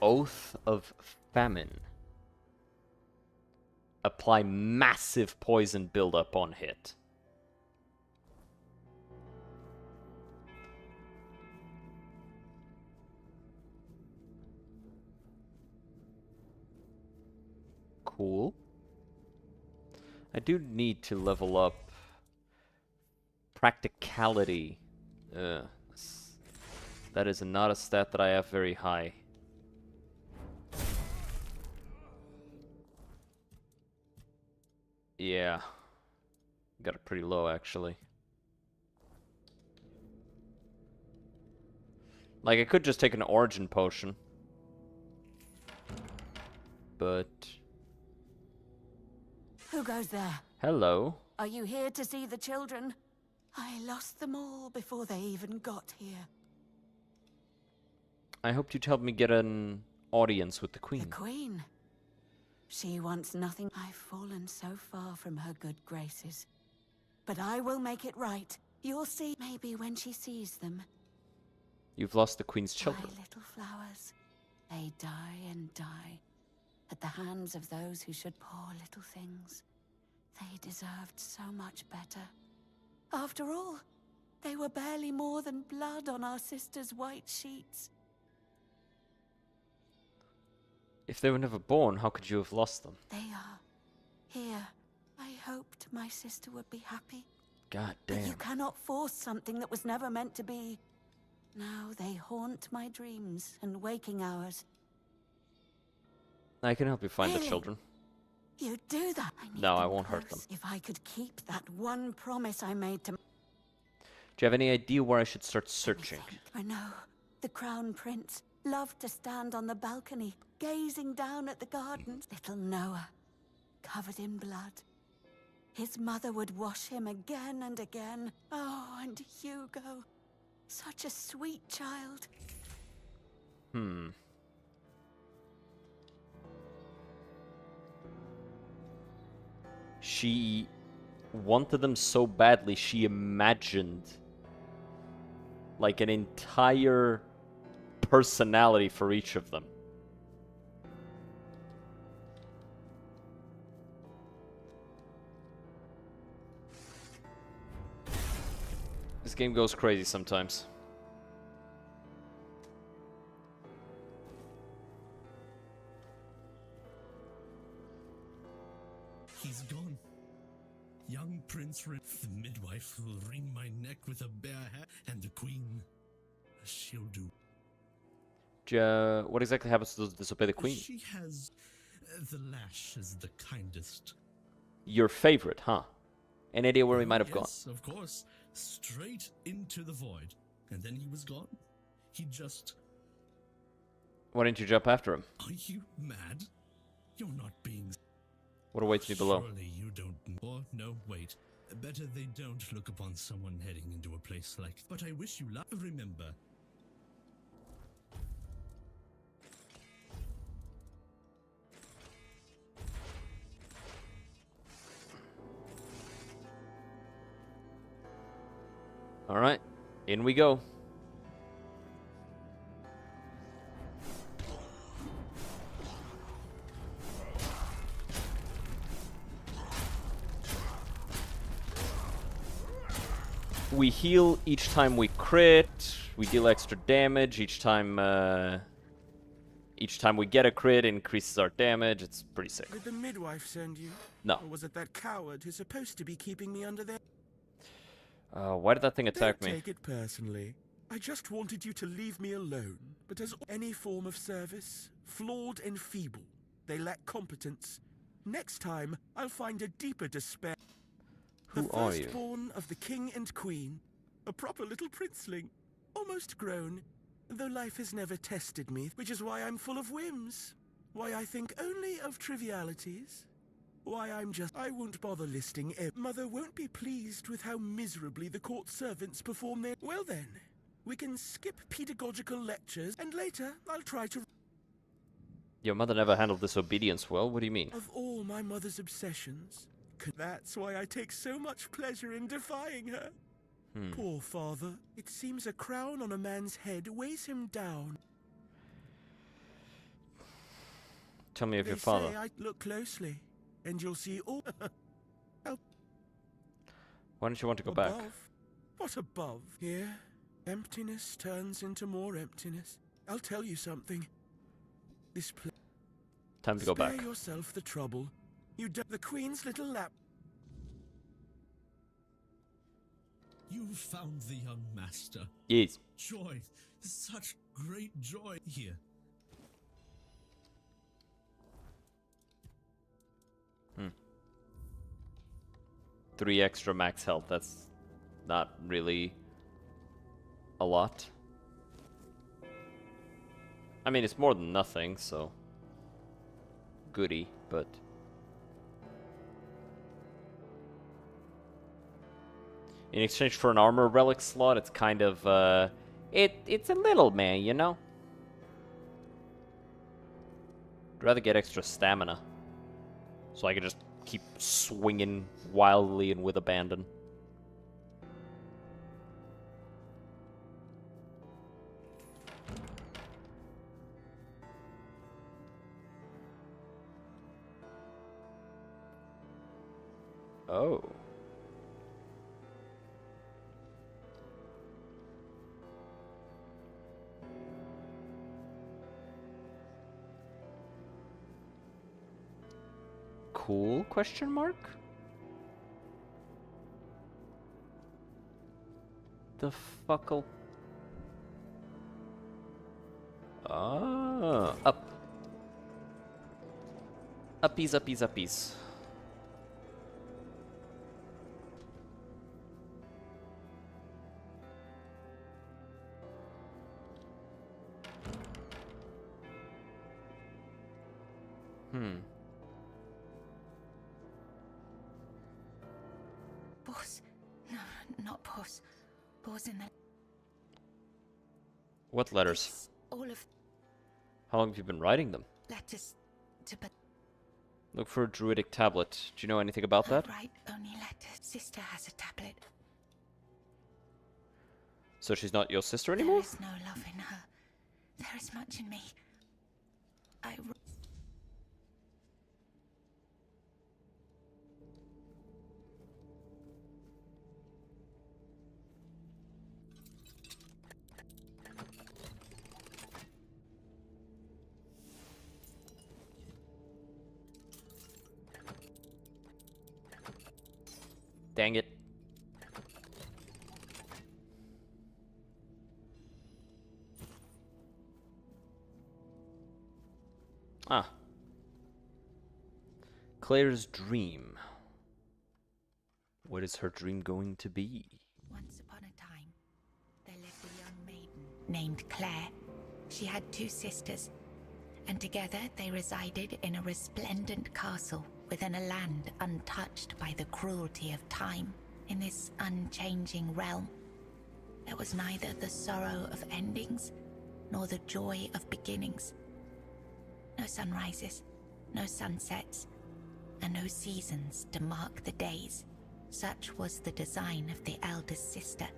Oath of Famine. Apply massive poison buildup on hit. Cool. I do need to level up practicality. That is not a stat that I have very high. Yeah. Got it pretty low, actually. Like, I could just take an origin potion. But... Who goes there? Hello. Are you here to see the children? I lost them all before they even got here. I hoped you'd help me get an audience with the The Queen. Queen? She wants nothing. I've fallen so far from her good graces. But I will make it right. You'll see. Maybe when she sees them. You've lost the Queen's children. My little flowers. They die and die. At the hands of those who should. Poor little things. They deserved so much better. After all, they were barely more than blood on our sister's white sheets. If they were never born, how could you have lost them? They are here. I hoped my sister would be happy. God But you damn. cannot force something that was never meant to be. Now they haunt my dreams and waking hours. I can help you find the Really? children. You do that. I need No, I them won't hurt close. them. If I could keep that one promise I made to. Do you have any idea where I should start Let me searching? think. I know. The Crown Prince loved to stand on the balcony, gazing down at the gardens. Little Noah, covered in blood. His mother would wash him again and again. Oh, and Hugo. Such a sweet child. She wanted them so badly, she imagined like an entire personality for each of them. This game goes crazy sometimes. He's gone. Young Prince the midwife will wring my neck with a bare hand, and the queen, she'll do. What exactly happens to disobey the Queen? She has the lash is the kindest. Your favorite, huh? Any idea where we might have Yes, of course. Straight into the void. And then he was gone. He just... gone? Why didn't you jump after him? Are you mad? You're not being... What awaits me below? Surely you don't... Or, no, wait. Better they don't look upon someone heading into a place like... But I wish you luck. Remember... Alright, in we go. We heal each time we crit, we deal extra damage each time we get a crit, increases our damage. It's pretty sick. Did the midwife send you? No. Or was it that coward who's supposed to be keeping me under there? Why did that thing attack Don't me? take it personally. I just wanted you to leave me alone. But as any form of service, flawed and feeble, they lack competence. Next time, I'll find a deeper despair. Who The are you? firstborn of the king and queen, a proper little princeling, almost grown, though life has never tested me, which is why I'm full of whims, why I think only of trivialities, why I won't bother listing Mother won't be pleased with how miserably the court servants perform their... Well then, we can skip pedagogical lectures, and later I'll try to... Your mother never handled disobedience well? What do you mean? Of all my mother's obsessions, that's why I take so much pleasure in defying her. Poor father. It seems a crown on a man's head weighs him down. Tell me of They your father. say I look closely, and you'll see all... Why don't you want to go above. back? What above? Here, emptiness turns into more emptiness. I'll tell you something. This place... Time to go back. Spare yourself the trouble. You the Queen's little lap... You found the young master. Yes. Joy. Such great joy here. 3 extra max health. That's not really a lot. I mean, it's more than nothing, so goody, but in exchange for an armor relic slot, it's kind of it's a little meh, you know? I'd rather get extra stamina so I can just keep swinging wildly and with abandon. Oh. Cool, question mark? The fuckle. Ah, up. Uppies, uppies, uppies. Boss. No, not boss. Boss in the... What letters? It's all of How long have you been writing them? letters to... But Look for a druidic tablet. Do you know anything about I that? write only letters. Sister has a tablet. So she's not your sister There anymore? is no love in her. There is much in me. Dang it. Ah. Claire's dream. What is her dream going to be? Once upon a time, there lived a young maiden named Claire. She had 2 sisters, and together they resided in a resplendent castle within a land untouched by the cruelty of time. In this unchanging realm, there was neither the sorrow of endings nor the joy of beginnings. No sunrises, no sunsets, and no seasons to mark the days. Such was the design of the eldest sister,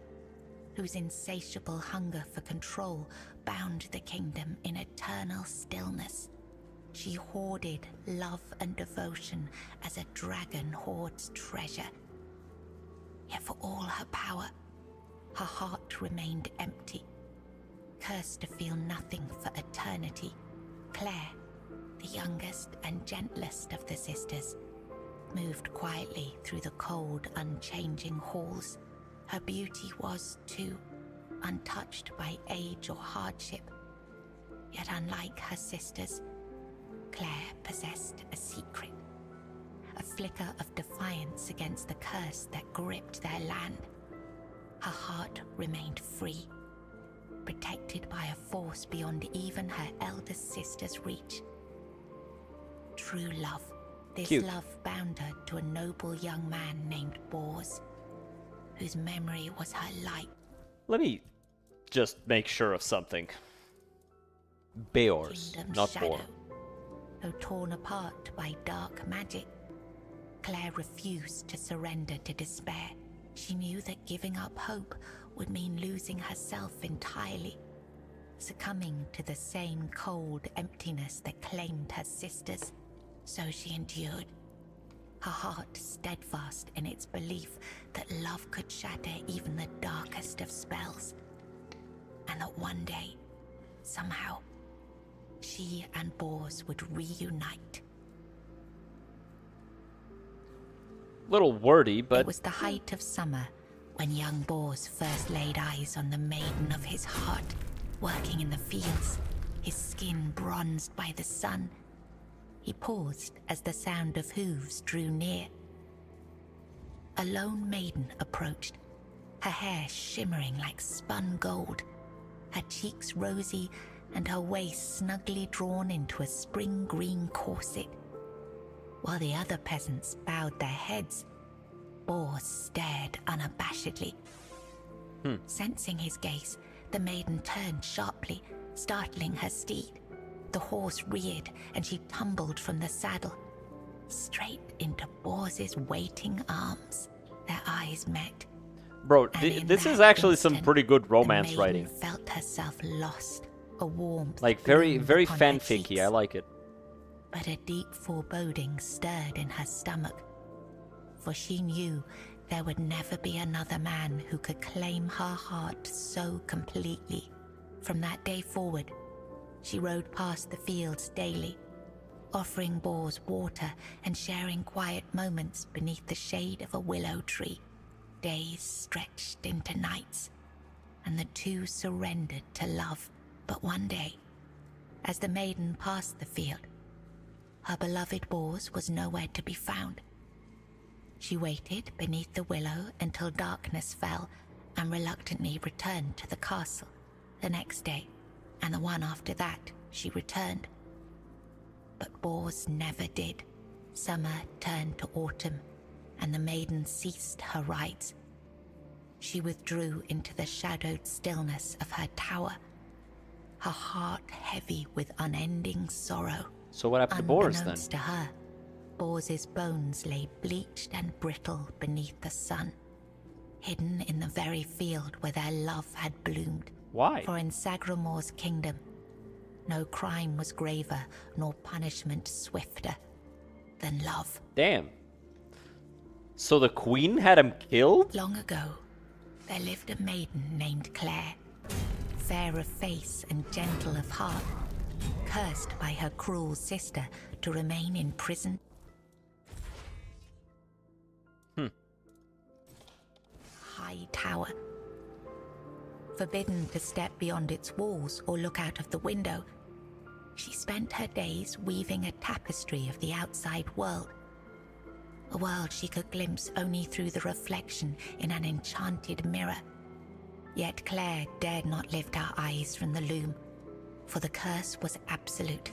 whose insatiable hunger for control bound the kingdom in eternal stillness. She hoarded love and devotion as a dragon hoards treasure. Yet for all her power, her heart remained empty, cursed to feel nothing for eternity. Claire, the youngest and gentlest of the sisters, moved quietly through the cold, unchanging halls. Her beauty was, too, untouched by age or hardship. Yet unlike her sisters, Claire possessed a secret, a flicker of defiance against the curse that gripped their land. Her heart remained free, protected by a force beyond even her eldest sister's reach. True love. This Cute. love bound her to a noble young man named Bors, whose memory was her light. Let me just make sure of something. Beors, Kingdom's not shadow. Boar. Though torn apart by dark magic, Claire refused to surrender to despair. She knew that giving up hope would mean losing herself entirely, succumbing to the same cold emptiness that claimed her sisters. So she endured, her heart steadfast in its belief that love could shatter even the darkest of spells, and that one day, somehow, she and Bors would reunite. Little wordy, It but was the height of summer when young Bors first laid eyes on the maiden of his heart, working in the fields, his skin bronzed by the sun. He paused as the sound of hooves drew near. a lone maiden approached, her hair shimmering like spun gold, her cheeks rosy and her waist snugly drawn into a spring green corset. While the other peasants bowed their heads, Bors stared unabashedly. Sensing his gaze, the maiden turned sharply, startling her steed. The horse reared and she tumbled from the saddle, straight into Bors's waiting arms. Their eyes met. Bro, this is actually some pretty good romance writing. Felt herself lost, a warmth like very bloomed upon her fanficky. cheeks. I like it. But a deep foreboding stirred in her stomach, for she knew there would never be another man who could claim her heart so completely. From that day forward, she rode past the fields daily, offering Bors water and sharing quiet moments beneath the shade of a willow tree. Days stretched into nights, and the two surrendered to love. But one day, as the maiden passed the field, her beloved Bors was nowhere to be found. She waited beneath the willow until darkness fell and reluctantly returned to the castle. The next day, and the one after that, she returned. But Bors never did. Summer turned to autumn, and the maiden ceased her rides. She withdrew into the shadowed stillness of her tower, her heart heavy with unending sorrow. So what happened to Bors then? Unbeknownst to her, Bors's bones lay bleached and brittle beneath the sun, hidden in the very field where their love had bloomed. Why? For in Sagramor's kingdom, no crime was graver nor punishment swifter than love. Damn. So the queen had him killed? Long ago, there lived a maiden named Claire, fair of face and gentle of heart, cursed by her cruel sister to remain in prison. High tower. Forbidden to step beyond its walls or look out of the window, she spent her days weaving a tapestry of the outside world. A world she could glimpse only through the reflection in an enchanted mirror. Yet Claire dared not lift her eyes from the loom, for the curse was absolute.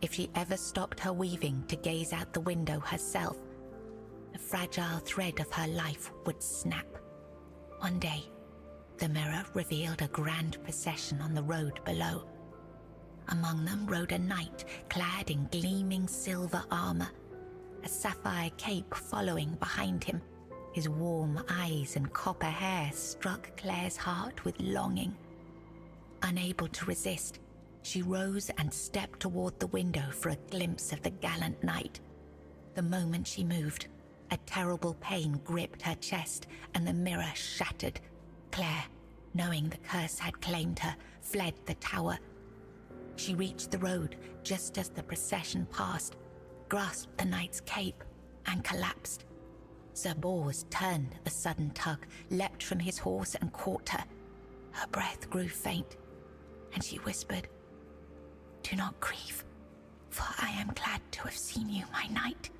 If she ever stopped her weaving to gaze out the window herself, the fragile thread of her life would snap. One day, the mirror revealed a grand procession on the road below. Among them rode a knight clad in gleaming silver armor, a sapphire cape following behind him. His warm eyes and copper hair struck Claire's heart with longing. Unable to resist, she rose and stepped toward the window for a glimpse of the gallant knight. The moment she moved, a terrible pain gripped her chest and the mirror shattered. Claire, knowing the curse had claimed her, fled the tower. She reached the road just as the procession passed, grasped the knight's cape, and collapsed. Sir Bors turned a sudden tug, leapt from his horse and caught her. Her breath grew faint, and she whispered, "Do not grieve, for I am glad to have seen you, my knight."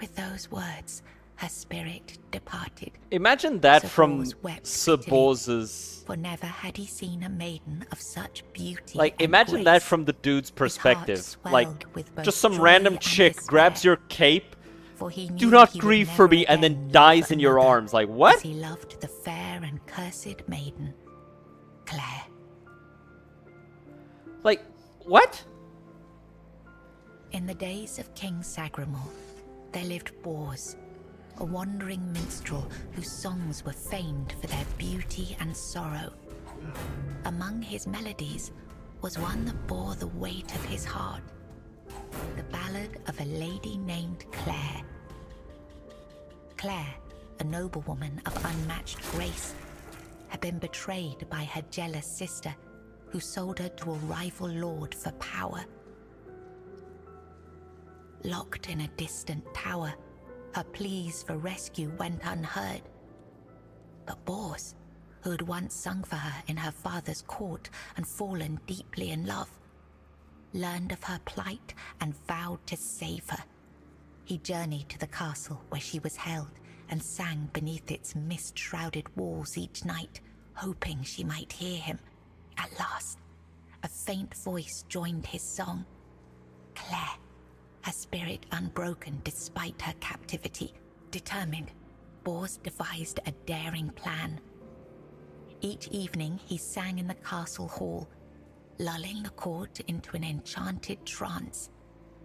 With those words, her spirit departed. Imagine that Sir from Bors wept Sir bitterly, Bors's... for never had he seen a maiden of such beauty. Like, and imagine grace. that from the dude's His heart perspective. swelled Like, with both just some joy random and chick despair, grabs your cape, for he "Do knew not he would grieve for never me," and again then love dies in your another, arms. Like, what? as he loved the fair and cursed maiden, Claire. Like, what? In the days of King Sagramor, there lived Bors, a wandering minstrel whose songs were famed for their beauty and sorrow. Among his melodies was one that bore the weight of his heart, the ballad of a lady named Claire. Claire, a noblewoman of unmatched grace, had been betrayed by her jealous sister, who sold her to a rival lord for power. Locked in a distant tower, her pleas for rescue went unheard. But Bors, who had once sung for her in her father's court and fallen deeply in love, learned of her plight and vowed to save her. He journeyed to the castle where she was held and sang beneath its mist-shrouded walls each night, hoping she might hear him. At last, a faint voice joined his song. Claire, her spirit unbroken despite her captivity, determined, Bors devised a daring plan. Each evening he sang in the castle hall, lulling the court into an enchanted trance.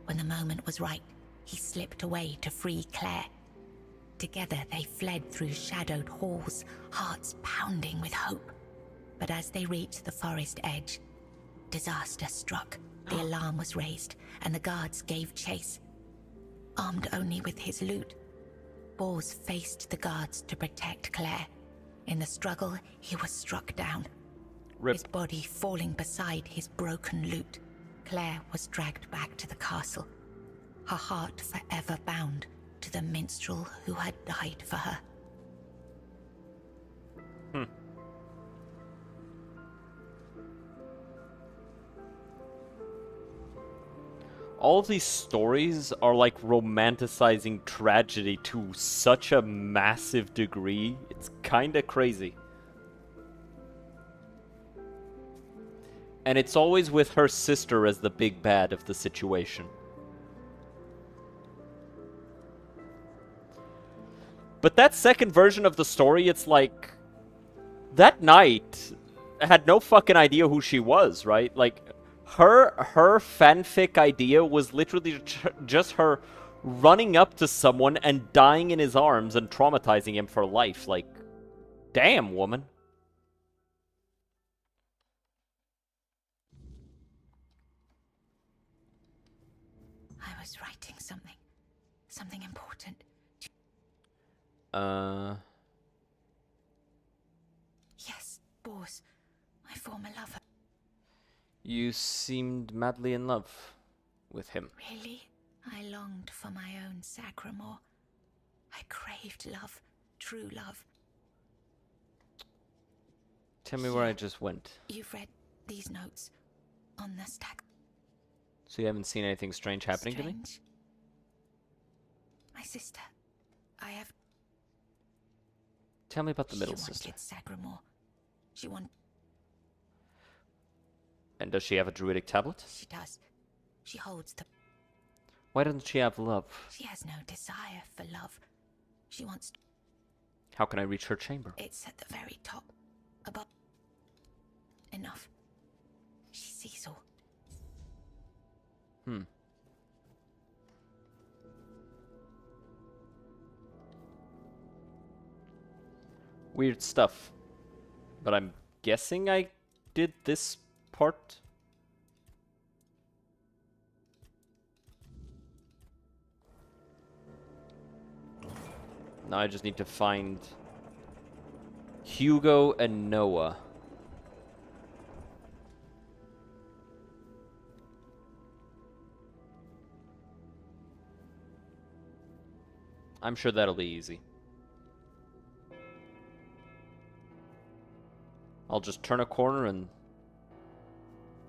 When the moment was right, he slipped away to free Claire. Together they fled through shadowed halls, hearts pounding with hope. But as they reached the forest edge, disaster struck. The alarm was raised, and the guards gave chase. Armed only with his lute, Bors faced the guards to protect Claire. In the struggle, he was struck down, his body falling beside his broken lute. Claire was dragged back to the castle, her heart forever bound to the minstrel who had died for her. All of these stories are like romanticizing tragedy to such a massive degree. It's kinda crazy. And it's always with her sister as the big bad of the situation. But that second version of the story, it's like... that knight had no fucking idea who she was, right? Like... Her fanfic idea was literally just her running up to someone and dying in his arms and traumatizing him for life. Like, damn, woman. I was writing something important. Yes, Bors, my former lover. You seemed madly in love with him. Really? I longed for my own Sagramore. I craved love, true love. Tell me where I just went. You've read these notes on the stack. So you haven't seen anything strange happening to me? My sister. I have... Tell me about the middle sister. She wanted Sagramore. She wanted... And does she have a druidic tablet? She does. She holds the... Why doesn't she have love? She has no desire for love. She wants... How can I reach her chamber? It's at the very top. Above. Enough. She sees all. Weird stuff. But I'm guessing I did this part. Now I just need to find Hugo and Noah. I'm sure that'll be easy. I'll just turn a corner and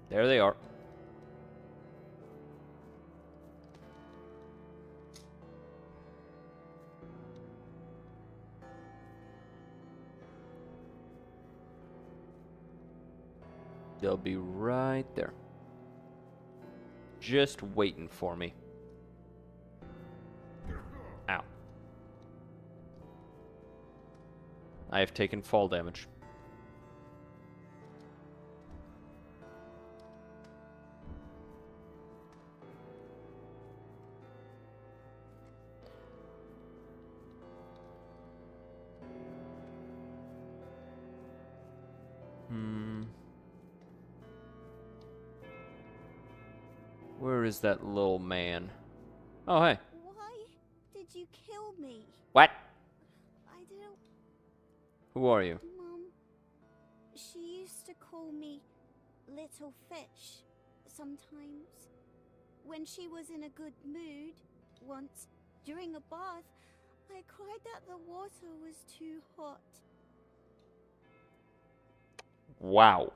there they are. They'll be right there. Just waiting for me. Ow. I have taken fall damage. Where is that little man? Oh, hey. Why did you kill me? What? I don't... Who are you? Mum, she used to call me Little Fish sometimes. When she was in a good mood, once, during a bath, I cried that the water was too hot. Wow.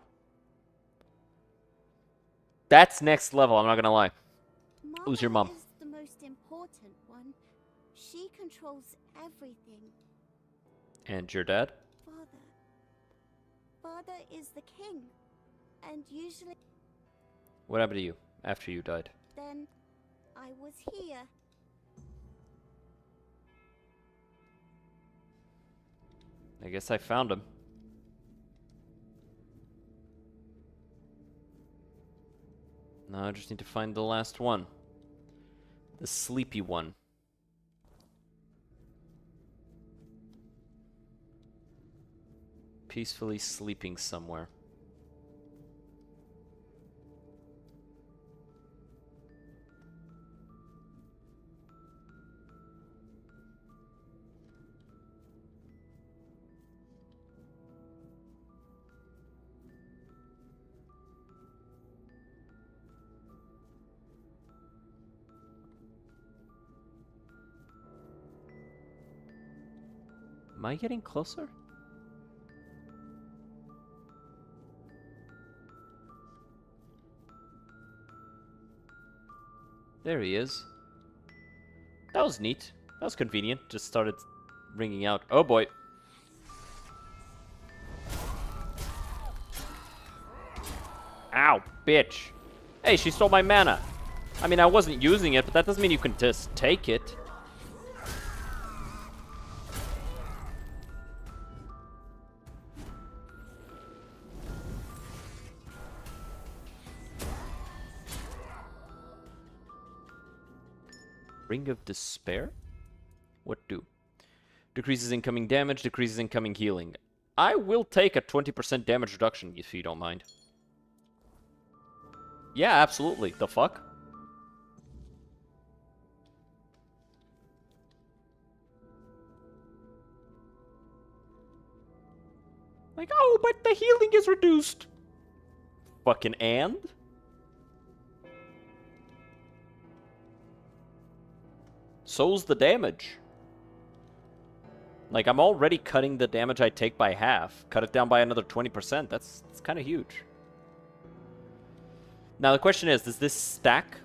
That's next level, I'm not gonna lie. Who's your mom? Is the most important one. She controls everything. And your dad? Father. Father is the king. And usually... What happened to you after you died? Then I was here. I guess I found him. Now I just need to find the last one. The sleepy one. Peacefully sleeping somewhere. Am I getting closer? There he is. That was neat. That was convenient. Just started ringing out. Oh boy. Ow, bitch. Hey, she stole my mana. I mean, I wasn't using it, but that doesn't mean you can just take it. Ring of Despair? What do? Decreases incoming damage, decreases incoming healing. I will take a 20% damage reduction if you don't mind. Yeah, absolutely. The fuck? Like, oh, but the healing is reduced. Fucking and? So's the damage. Like, I'm already cutting the damage I take by half. Cut it down by another 20%. That's kind of huge. Now, the question is, does this stack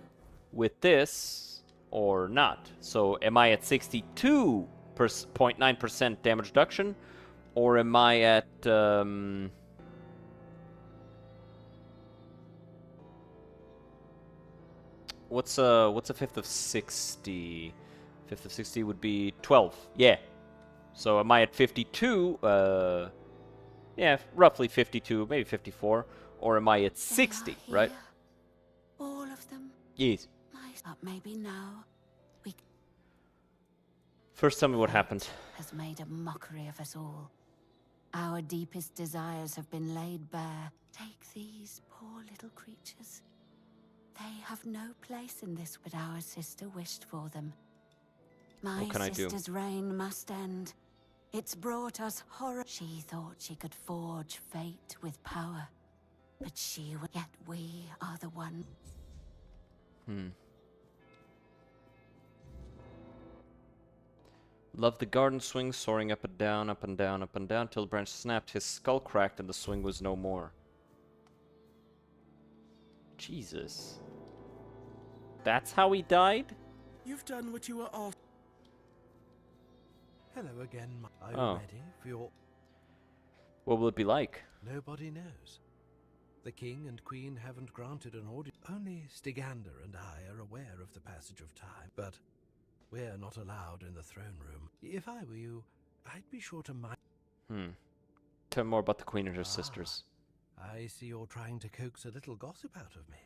with this or not? So, am I at 62.9% damage reduction? Or am I at... What's a fifth of 60? Fifth of 60 would be 12. Yeah. So am I at 52? Yeah, roughly 52, maybe 54. Or am I at 60, right? All of them. Yes. But maybe now we... First, tell me what happened. Has made a mockery of us all. Our deepest desires have been laid bare. Take these poor little creatures. They have no place in this, but our sister wished for them. My sister's reign must end. It's brought us horror. She thought she could forge fate with power, but yet we are the one. Loved the garden swing, soaring up and down, up and down, up and down, till the branch snapped, his skull cracked, and the swing was no more. Jesus. That's how he died? You've done what you were asked. Hello again. Are you ready for your... What will it be like? Nobody knows. The king and queen haven't granted an order. Only Stygander and I are aware of the passage of time, but we're not allowed in the throne room. If I were you, I'd be sure to mind... Tell me more about the queen and her sisters. I see you're trying to coax a little gossip out of me.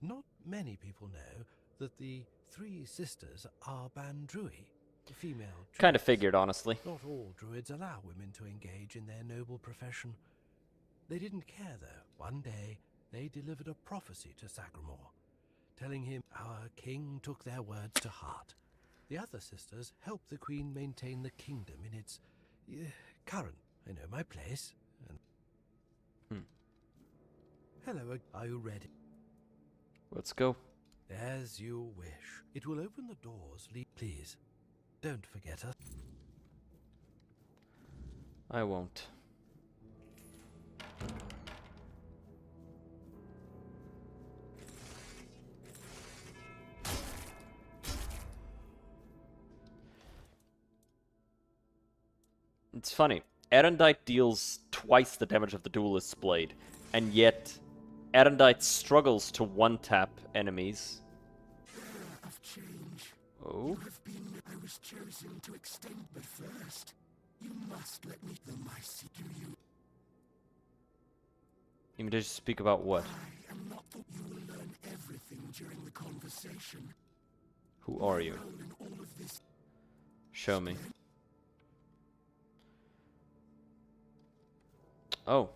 Not many people know that the three sisters are Bandrui, female druids. Kind of figured, honestly. Not all druids allow women to engage in their noble profession. They didn't care, though. One day, they delivered a prophecy to Sagramore, telling him our king took their words to heart. The other sisters helped the queen maintain the kingdom in its current. I know my place. And hello, are you ready? Let's go. As you wish. It will open the doors. Please, don't forget us. I won't. It's funny. Erendite deals twice the damage of the Duelist's Blade, and yet Erendite struggles to one-tap enemies. Of change. Oh? You have been. I was chosen to extend, but first, you must let me know my secret. You mean to speak about what? I am not the. You will learn everything during the conversation. Who are you? All of this. Show me. Oh,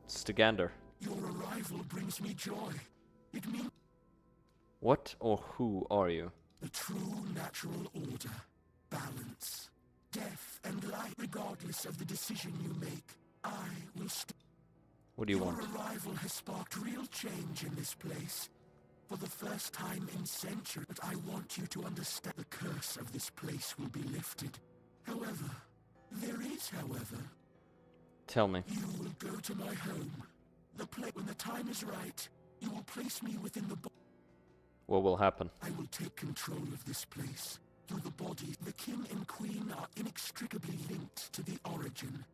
Stagander. Your arrival brings me joy. It means What or who are you? the true natural order, balance, death and life, regardless of the decision you make. I will What do you want? Your arrival has sparked real change in this place. For the first time in centuries, but I want you to understand the curse of this place will be lifted. However, there is, however. Tell me. You will go to my home. When the time is right, you will place me within the What will happen? I will take control of this place. Through the bodies, the king and queen are inextricably linked to the origin.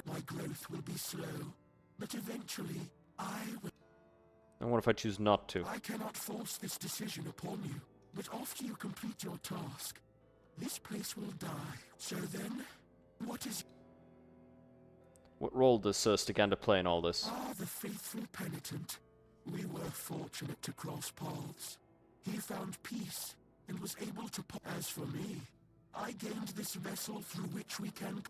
My growth will be slow, but eventually, I will... And what if I choose not to? I cannot force this decision upon you, but after you complete your task, this place will die. So then, what is... What role does Sir Stagander play in all this? Ah, the faithful penitent. We were fortunate to cross paths. He found peace and was able to... As for me, I gained this vessel through which we can...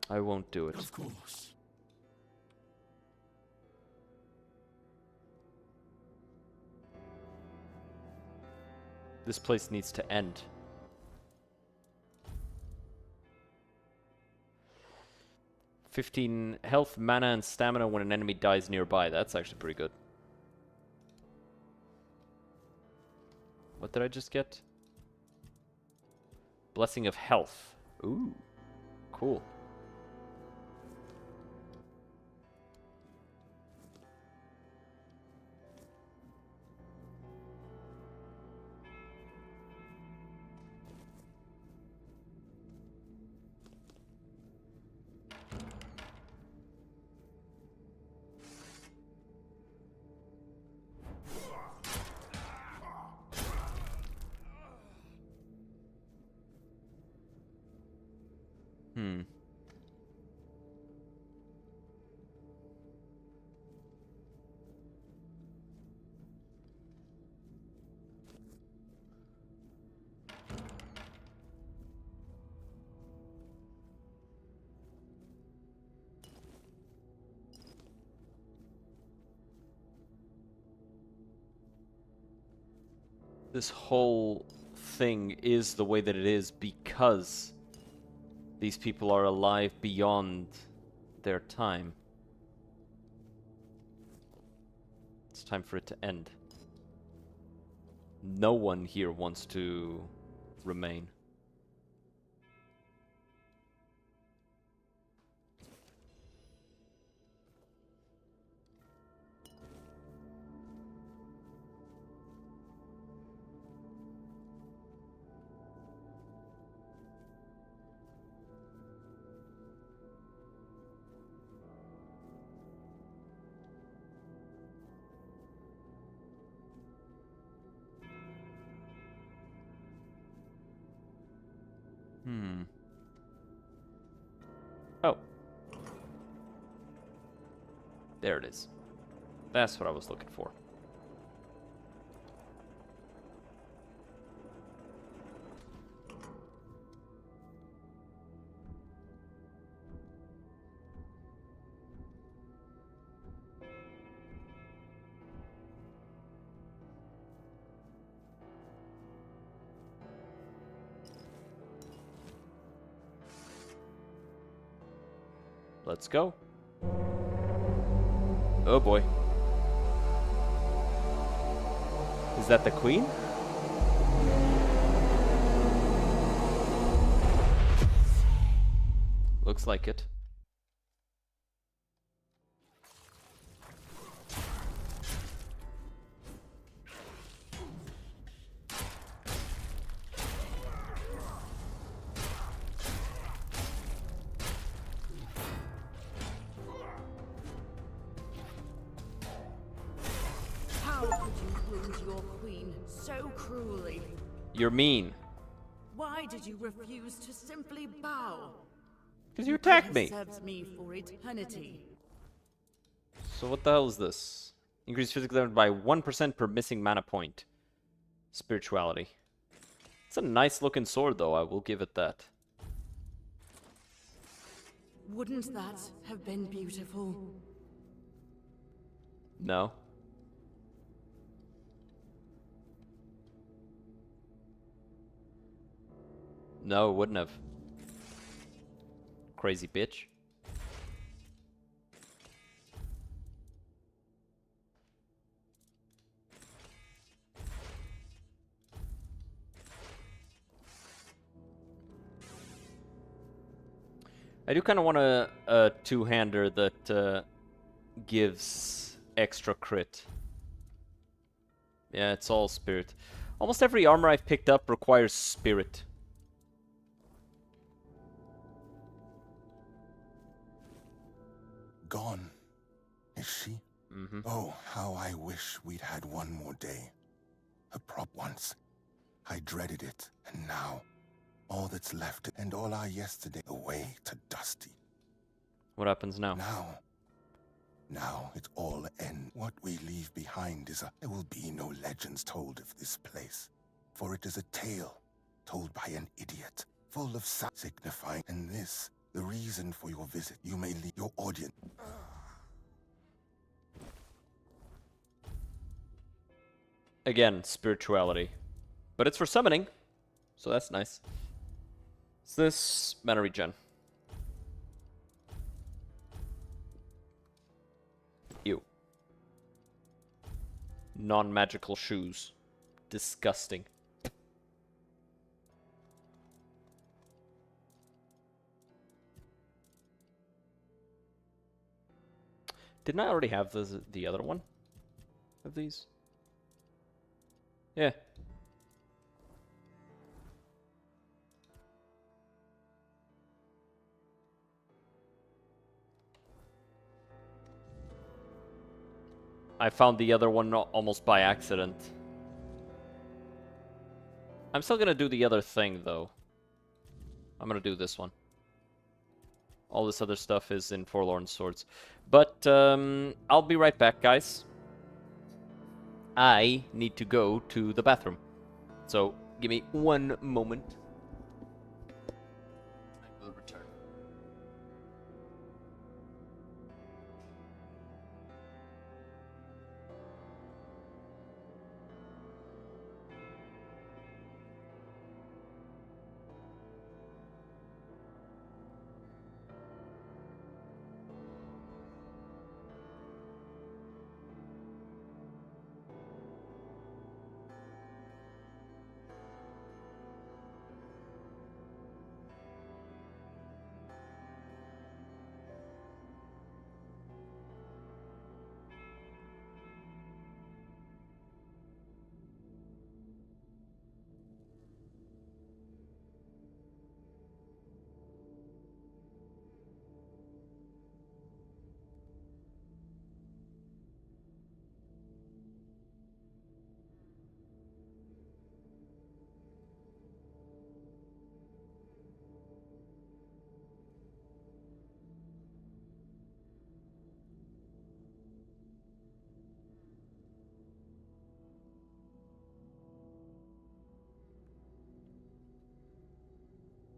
I won't do it. Of course. This place needs to end. "15 health, mana, and stamina when an enemy dies nearby." That's actually pretty good. What did I just get? Blessing of Health. Ooh. Cool. This whole thing is the way that it is because these people are alive beyond their time. It's time for it to end. No one here wants to remain. Oh. There it is. That's what I was looking for. Let's go. Oh boy. Is that the queen? Looks like it. you wound your queen so cruelly? You're mean. Why did you refuse to simply bow? Because you attacked me. Served me for eternity. So what the hell is this? Increase physical damage by 1% per missing mana point. Spirituality. It's a nice looking sword though, I will give it that. Wouldn't that have been beautiful? No. No, it wouldn't have. Crazy bitch. I do kind of want a two-hander that gives extra crit. Yeah, it's all spirit. Almost every armor I've picked up requires spirit. Gone, is she? Mm-hmm. Oh, how I wish we'd had one more day. A prop once. I dreaded it, and now, all that's left, and all our yesterday, away to Dusty. What happens now? Now it's all end. What we leave behind is there will be no legends told of this place, for it is a tale told by an idiot, full of signifying, and this, the reason for your visit. You may leave your audience. Again, spirituality. But it's for summoning, so that's nice. Is this mana regen? Ew. Non-magical shoes. Disgusting. Didn't I already have the other one of these? Yeah. I found the other one almost by accident. I'm still gonna do the other thing, though. I'm gonna do this one. All this other stuff is in Forlorn Swords. But, I'll be right back, guys. I need to go to the bathroom. So, give me one moment. I will return.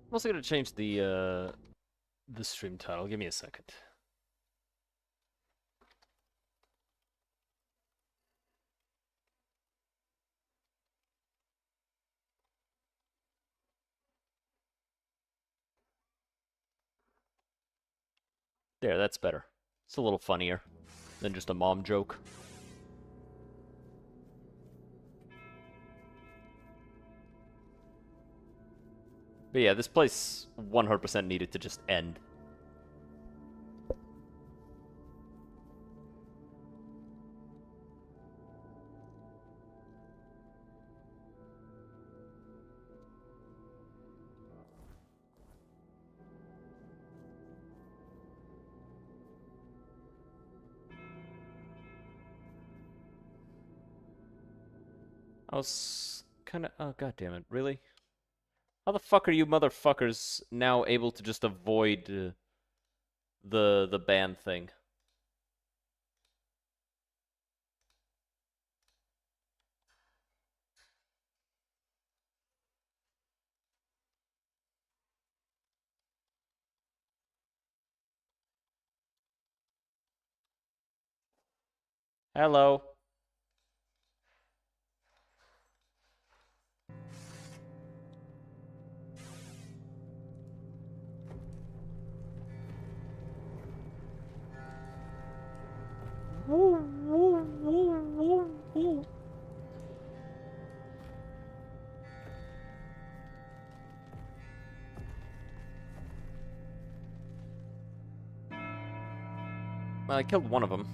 I'm also gonna change the stream title. Give me a second. There, that's better. It's a little funnier than just a mom joke. But yeah, this place 100% needed to just end. I was kinda... Oh, god damn it. Really? How the fuck are you motherfuckers now able to just avoid the ban thing? Hello. Well, I killed one of them.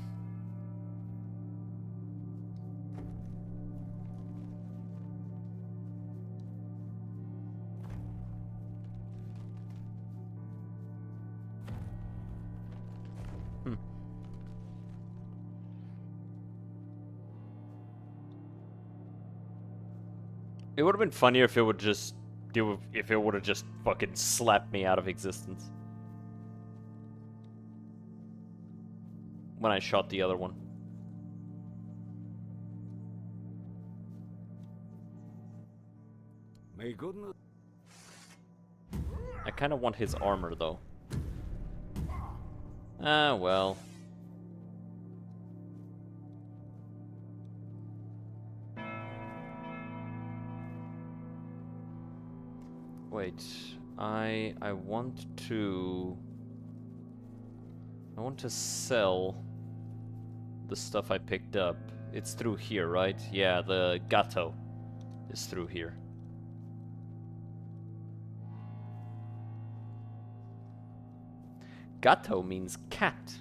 It would have been funnier if it would just if it would have just fucking slapped me out of existence when I shot the other one. May goodness. I kind of want his armor though. Ah, well. Wait, I want to sell the stuff I picked up. It's through here, right? Yeah, the gato is through here. Gato means cat.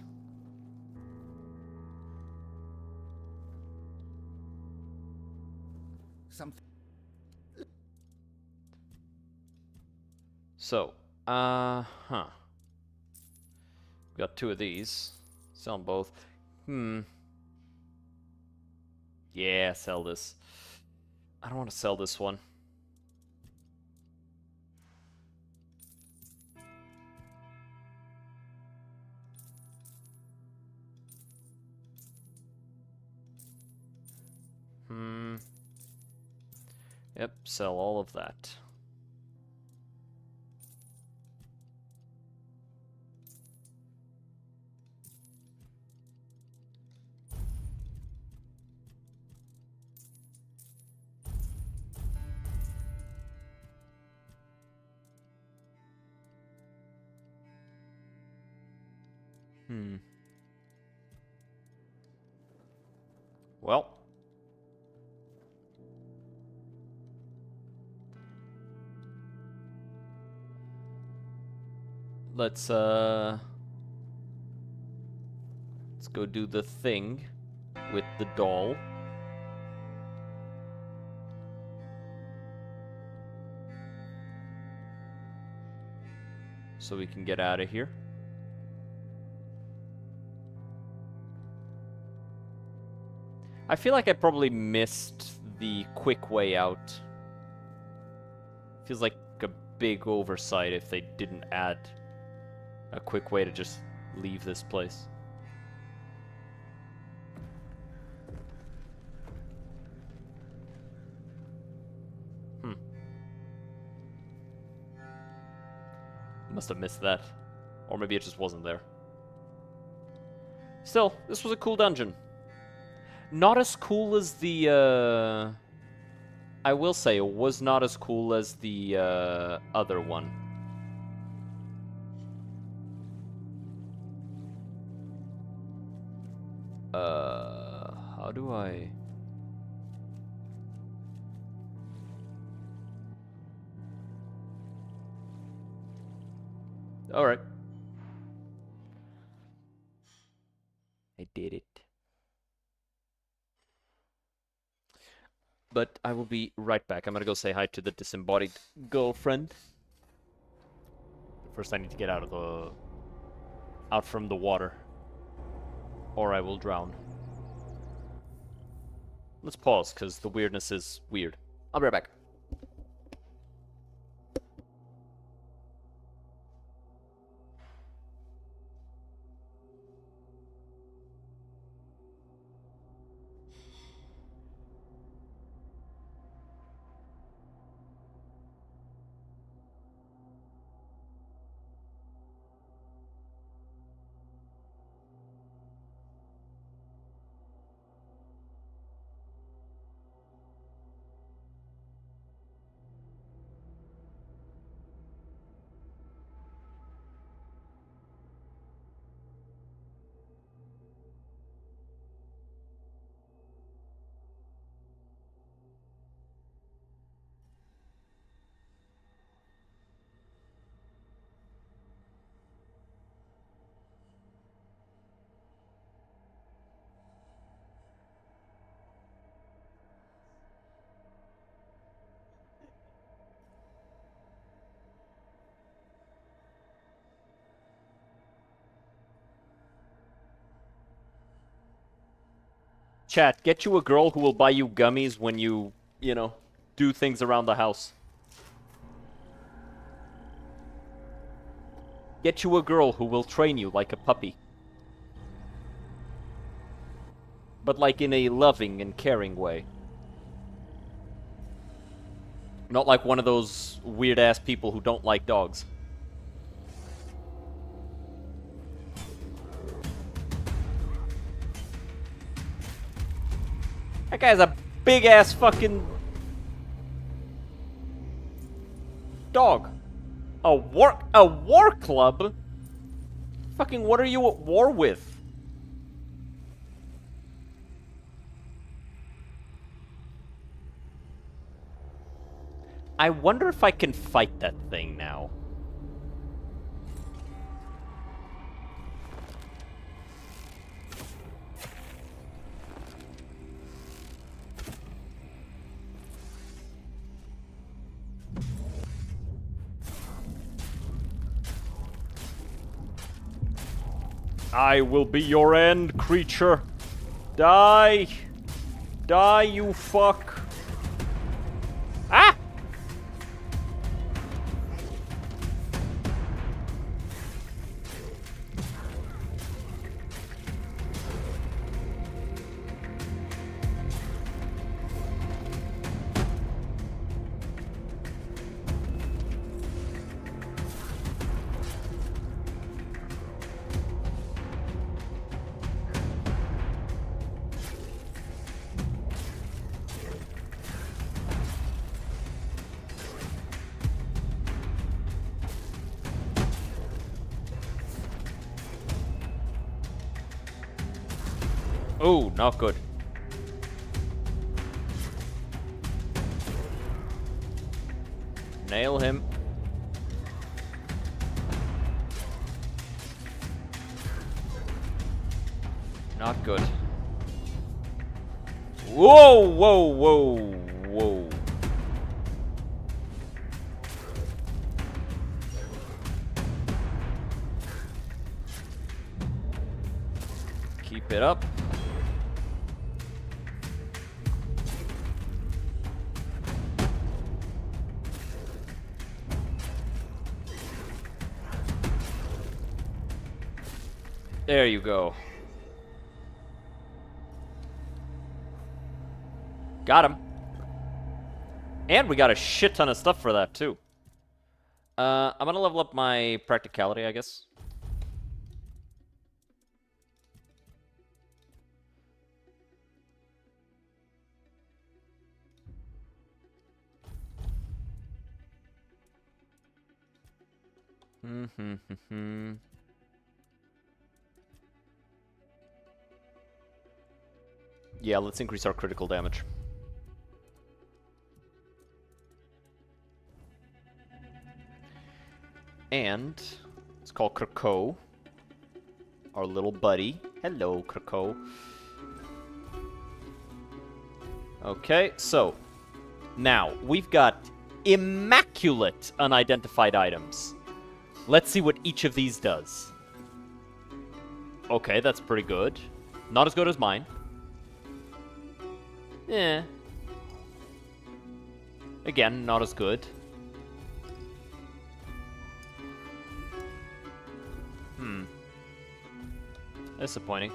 Something. So, got 2 of these. Sell them both. Yeah, sell this. I don't want to sell this one. Yep, sell all of that. Well. Let's go do the thing with the doll. So we can get out of here. I feel like I probably missed the quick way out. Feels like a big oversight if they didn't add a quick way to just leave this place. Must have missed that. Or maybe it just wasn't there. Still, this was a cool dungeon. Not as cool as the, I will say, it was not as cool as the, other one. How do I... Alright. I did it. But I will be right back. I'm gonna go say hi to the disembodied girlfriend. First I need to get out from the water. Or I will drown. Let's pause, because the weirdness is weird. I'll be right back. Chat, get you a girl who will buy you gummies when you know, do things around the house. Get you a girl who will train you like a puppy. But like in a loving and caring way. Not like one of those weird-ass people who don't like dogs. That guy's a big-ass fucking dog. A war club? Fucking what are you at war with? I wonder if I can fight that thing now. I will be your end, creature. Die. Die, you fuck. Ah! Oh, not good. Nail him. Not good. Whoa, whoa, whoa, whoa. Keep it up. There you go. Got him. And we got a shit ton of stuff for that, too. I'm gonna level up my practicality, I guess. Yeah, let's increase our critical damage. And let's call Krakow our little buddy. Hello, Krakow. Okay, so now we've got immaculate unidentified items. Let's see what each of these does. Okay, that's pretty good. Not as good as mine. Eh. Again, not as good. Disappointing.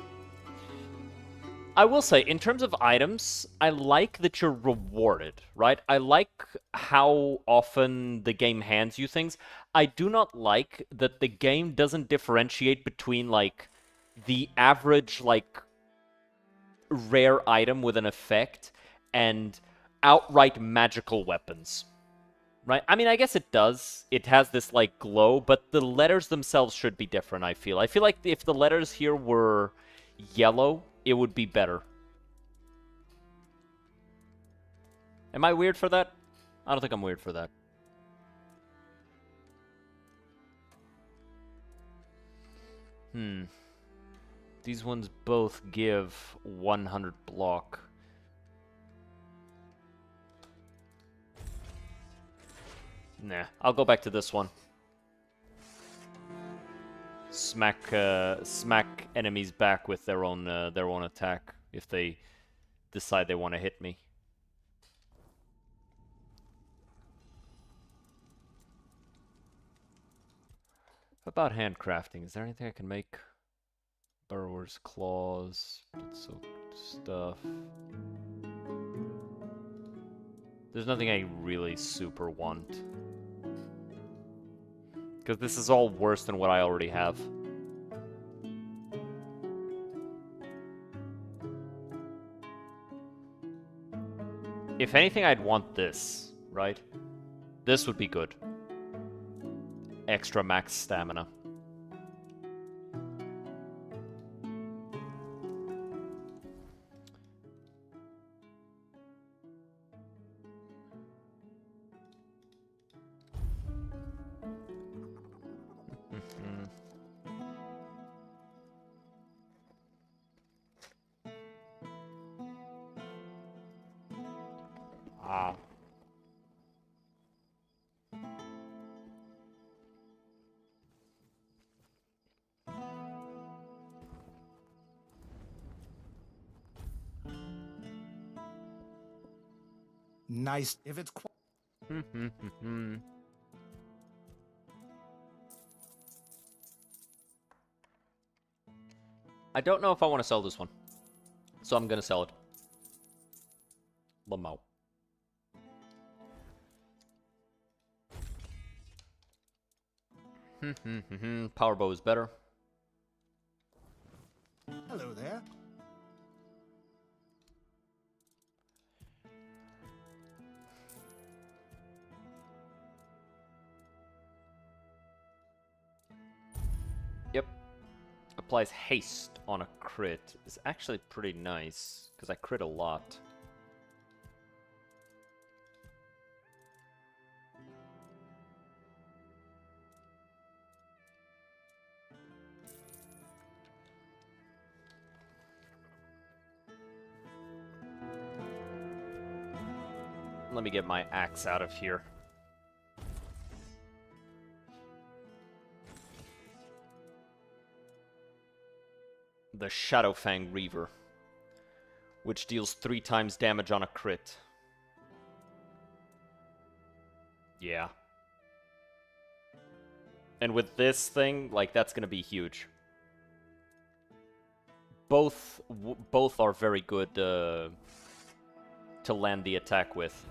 I will say, in terms of items, I like that you're rewarded, right? I like how often the game hands you things. I do not like that the game doesn't differentiate between, like, the average, like, rare item with an effect and outright magical weapons. Right? I mean, I guess it does. It has this, like, glow, but the letters themselves should be different, I feel. I feel like if the letters here were yellow, it would be better. Am I weird for that? I don't think I'm weird for that. These ones both give 100 block. Nah, I'll go back to this one. Smack enemies back with their own attack if they decide they want to hit me. What about handcrafting? Is there anything I can make? Burrower's claws, soaked stuff. There's nothing I really super want. Because this is all worse than what I already have. If anything, I'd want this, right? This would be good. Extra max stamina. Nice if it's I don't know if I want to sell this one, so I'm gonna sell it. Lamau. Power bow is better. Hello there. Yep. Applies haste on a crit. Is actually pretty nice, because I crit a lot. Let me get my axe out of here. The Shadowfang Reaver, which deals 3 times damage on a crit. Yeah. And with this thing, like, that's gonna be huge. Both are very good to land the attack with.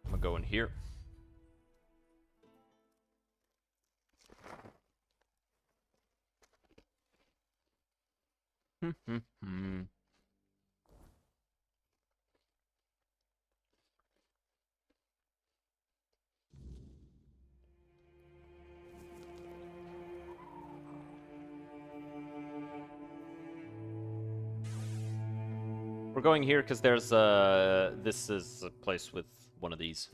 I'm gonna go in here. We're going here because there's this is a place with one of these.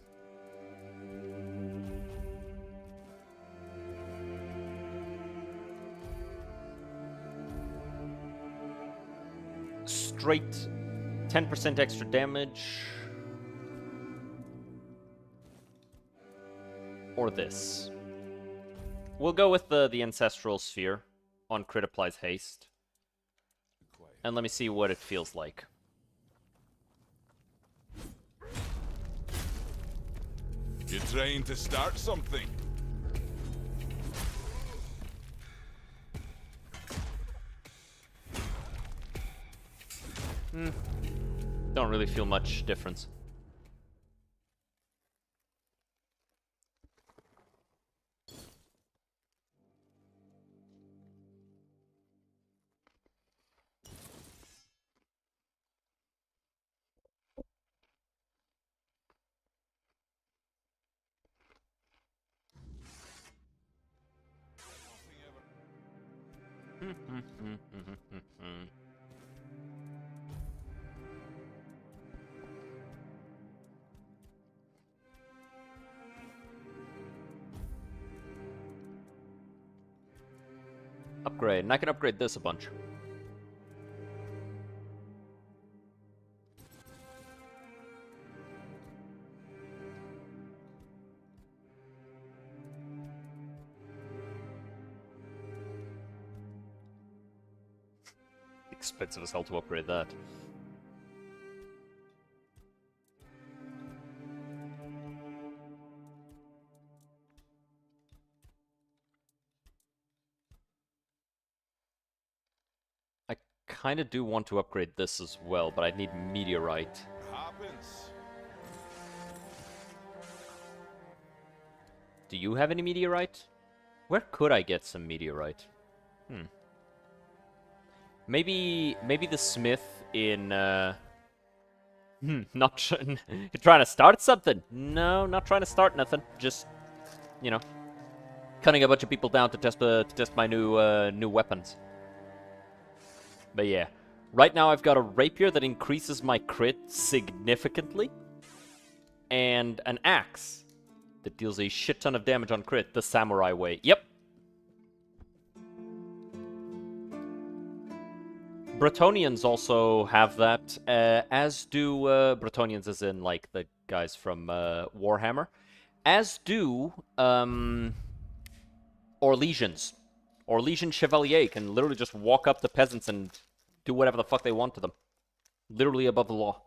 Straight 10% extra damage. Or this. We'll go with the Ancestral Sphere on crit applies haste. And let me see what it feels like. You're trying to start something. Don't really feel much difference. Upgrade, and I can upgrade this a bunch. Expensive as hell to upgrade that. I kind of do want to upgrade this as well, but I need meteorite. Happens. Do you have any meteorite? Where could I get some meteorite? Maybe the smith in not you're trying to start something. No, not trying to start nothing. Just, you know, cutting a bunch of people down to test my new weapons. But yeah, right now I've got a rapier that increases my crit significantly, and an axe that deals a shit ton of damage on crit, the samurai way. Yep. Bretonians also have that, as do Bretonians, as in like the guys from Warhammer, as do Orlesians. Orlesian Chevalier can literally just walk up to peasants and do whatever the fuck they want to them. Literally above the law.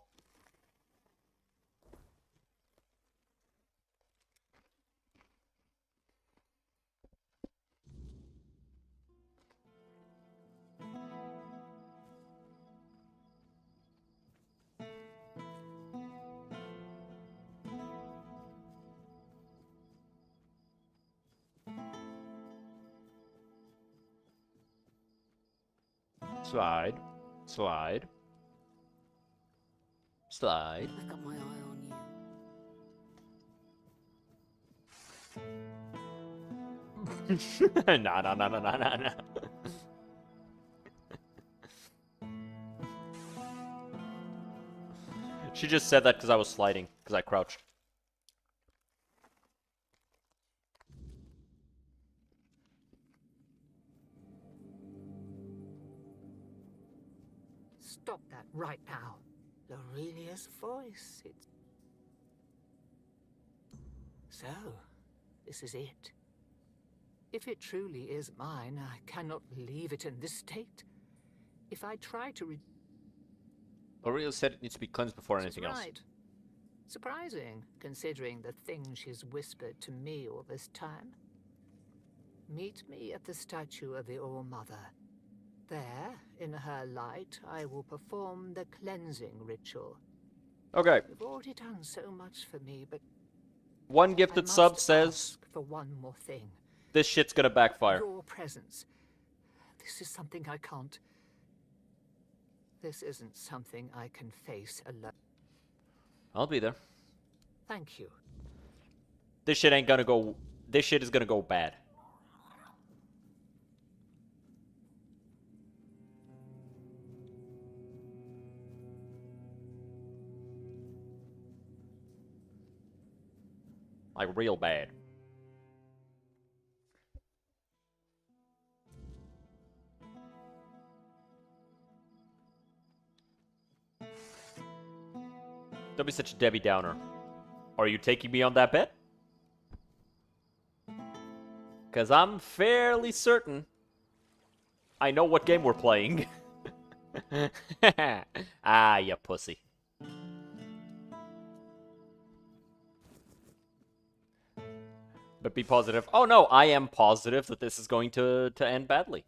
Slide. Slide. Slide. I've got my eye on you. Nah. She just said that because I was sliding, because I crouched. Stop that right now. Lorelia's voice. It's... So, this is it. If it truly is mine, I cannot leave it in this state. If I try to Aurelia said it needs to be cleansed before She's anything else. right. Surprising, considering the things she's whispered to me all this time. Meet me at the statue of the All-Mother. There, in her light, I will perform the cleansing ritual. Okay. You've already done so much for me, but One I gifted must sub says ask for one more thing. this shit's gonna backfire. Your presence. This is something I can't. This isn't something I can face alone. I'll be there. Thank you. This shit ain't gonna go. This shit is gonna go bad. Like real bad. Don't be such a Debbie Downer. Are you taking me on that bet? Because I'm fairly certain I know what game we're playing. Ah, you pussy. But be positive. Oh no, I am positive that this is going to end badly.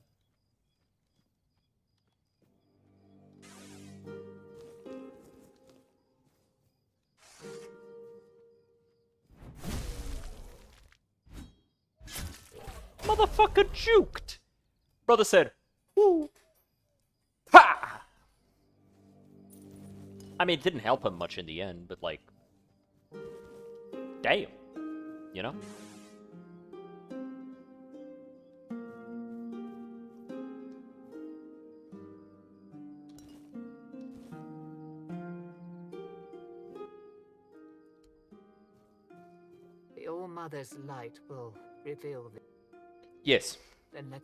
Motherfucker juked! Brother said, woo! Ha! I mean, it didn't help him much in the end, but like... Damn. You know? The All-Mother's light will reveal the... Yes. Then let...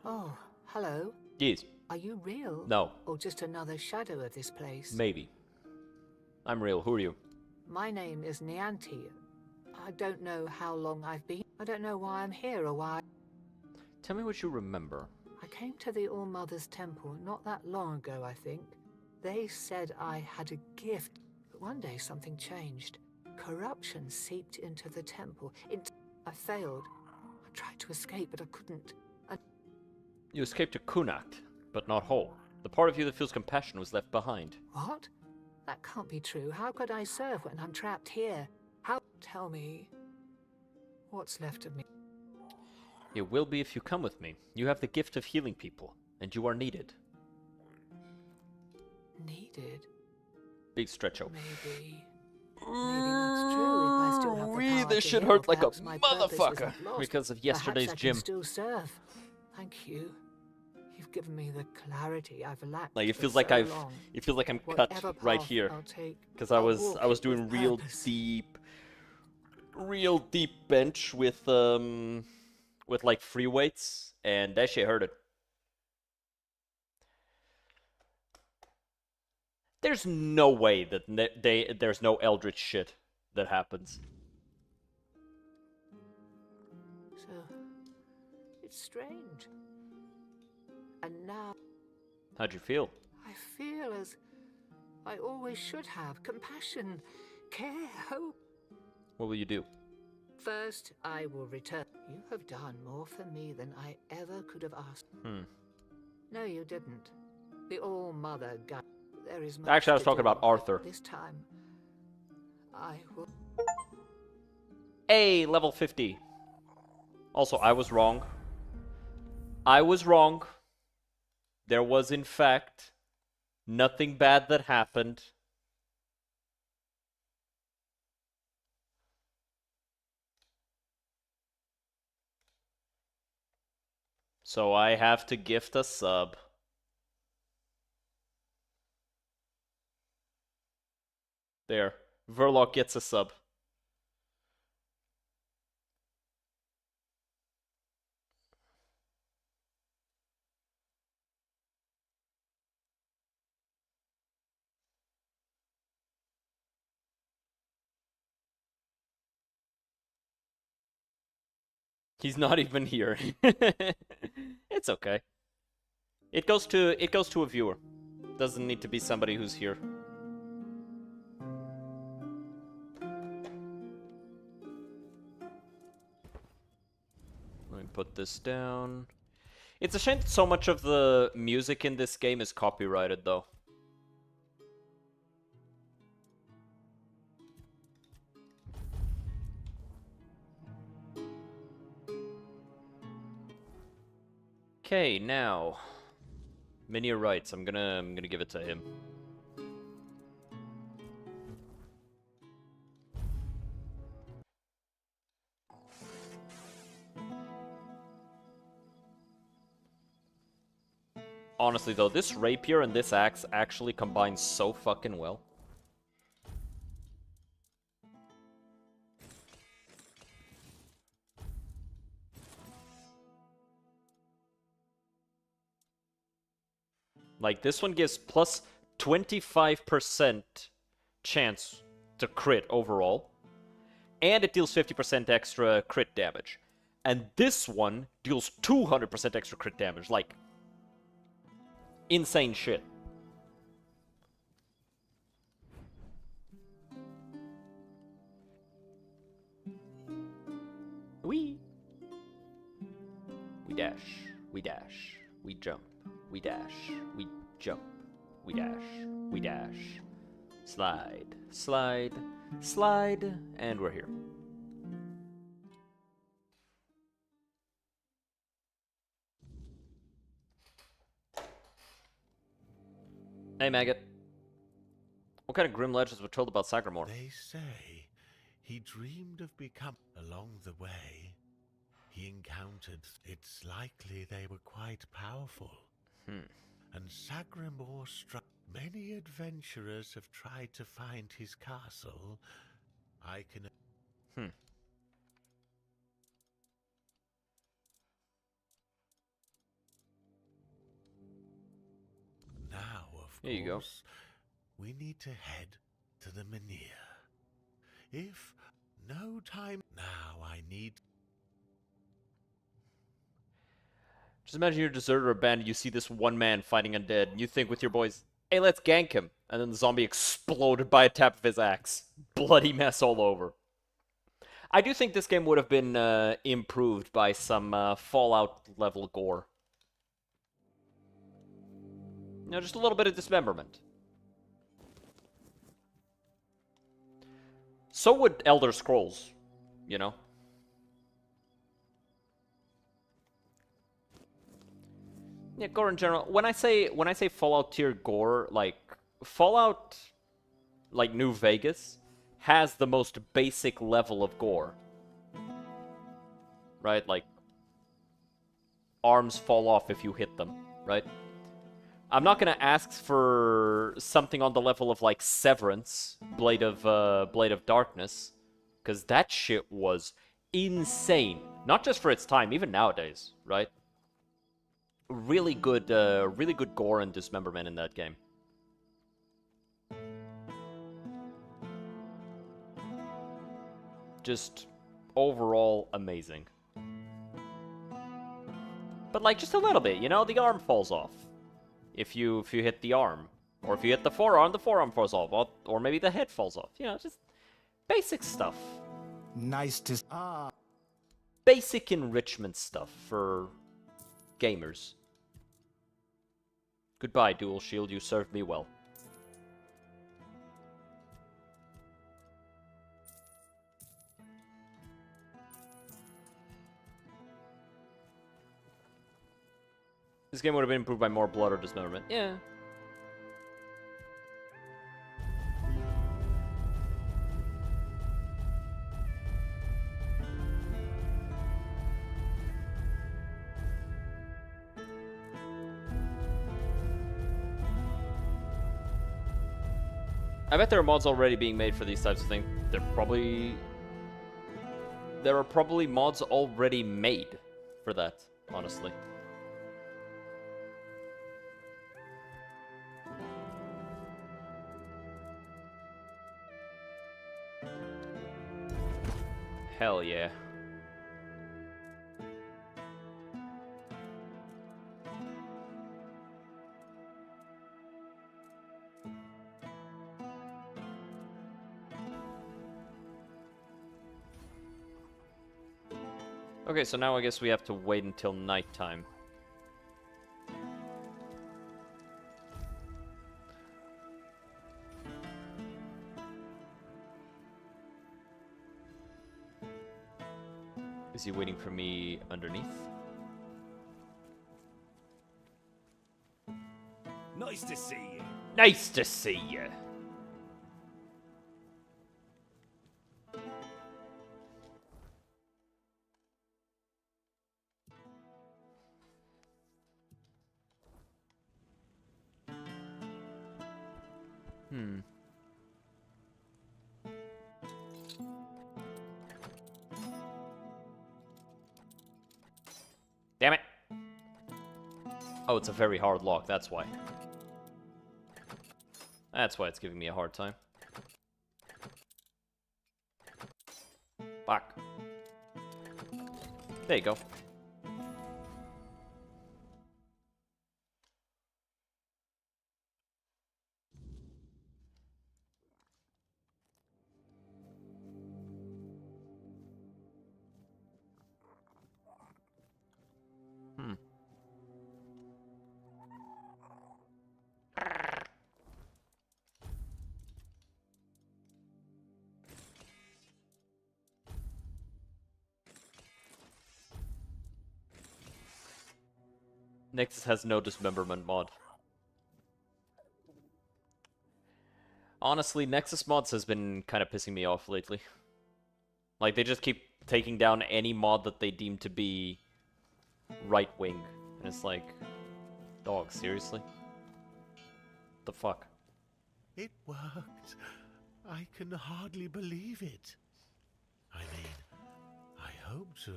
Oh, hello. Yes. Are you real? No. Or just another shadow of this place? Maybe. I'm real. Who are you? My name is Nianti. I don't know how long I've been. I don't know why I'm here or why... Tell me what you remember. I came to the All-Mother's temple not that long ago, I think. They said I had a gift, but one day something changed. Corruption seeped into the temple. I failed. I tried to escape, but I couldn't. You escaped to Kunakt, but not whole. The part of you that feels compassion was left behind. What? That can't be true. How could I serve when I'm trapped here? How? Tell me. What's left of me? It will be if you come with me. You have the gift of healing people, and you are needed. Needed? Big stretcho. Maybe that's true. If I still have the power This to shit heal, hurt like a perhaps my purpose motherfucker isn't lost. because of yesterday's Perhaps I gym. can still serve. Thank you. You've given me the clarity I've lacked. Like it for feels like so I've, long. it feels like I'm Whatever cut right path here, I'll take, because I I'll was walk it doing with real purpose. deep bench with like free weights, and that shit hurted. There's no way that there's no eldritch shit that happens. So, it's strange. And now... How'd you feel? I feel as I always should have. Compassion, care, hope. What will you do? First, I will return. You have done more for me than I ever could have asked. No, you didn't. The All-Mother guide. There is much Actually, I was to talking do, about Arthur. This time, I will... Hey, level 50. Also, I was wrong. I was wrong. There was, in fact, nothing bad that happened. So I have to gift a sub. There. Verloc gets a sub. He's not even here. It's okay. It goes to a viewer. Doesn't need to be somebody who's here. Let me put this down. It's a shame that so much of the music in this game is copyrighted, though. Okay, now Minia writes. I'm gonna give it to him. Honestly, though, this rapier and this axe actually combine so fucking well. Like, this one gives plus 25% chance to crit overall. And it deals 50% extra crit damage. And this one deals 200% extra crit damage. Like, insane shit. Wee. We dash. We dash. We jump. We dash. We jump. We dash. We dash. Slide. Slide. Slide. And we're here. Hey, Maggot. What kind of grim legends were told about Sagramore? They say he dreamed of becoming. Along the way, he encountered. It's likely they were quite powerful. And Sagramore struck. Many adventurers have tried to find his castle. I can. Now, of Here you go. course, we need to head to the Menhir. If no time now, I need. Just imagine you're a deserter or abandoned, you see this one man fighting undead, and you think with your boys, hey, let's gank him. And then the zombie exploded by a tap of his axe. Bloody mess all over. I do think this game would have been improved by some Fallout level gore. You know, just a little bit of dismemberment. So would Elder Scrolls, you know? Yeah, gore in general. When I say Fallout tier gore, like Fallout, like New Vegas, has the most basic level of gore. Right? Like arms fall off if you hit them, right? I'm not gonna ask for something on the level of like Severance, Blade of Darkness, because that shit was insane. Not just for its time, even nowadays, right? Really good gore and dismemberment in that game. Just overall amazing. But like just a little bit, you know, the arm falls off. If you hit the arm, or if you hit the forearm falls off, or maybe the head falls off. You know, just basic stuff. Nice to Basic enrichment stuff for gamers. Goodbye, Dual Shield. You served me well. This game would have been improved by more blood or dismemberment. Yeah. I bet there are mods already being made for these types of things. There are probably mods already made for that, honestly. Hell yeah. Okay, so now I guess we have to wait until nighttime. Is he waiting for me underneath? Nice to see you. Nice to see you. Damn it. Oh, it's a very hard lock, that's why. That's why it's giving me a hard time. Fuck. There you go. Nexus has no dismemberment mod. Honestly, Nexus mods has been kind of pissing me off lately. Like, they just keep taking down any mod that they deem to be right-wing. And it's like, dog, seriously? The fuck? It worked. I can hardly believe it. I mean, I hoped,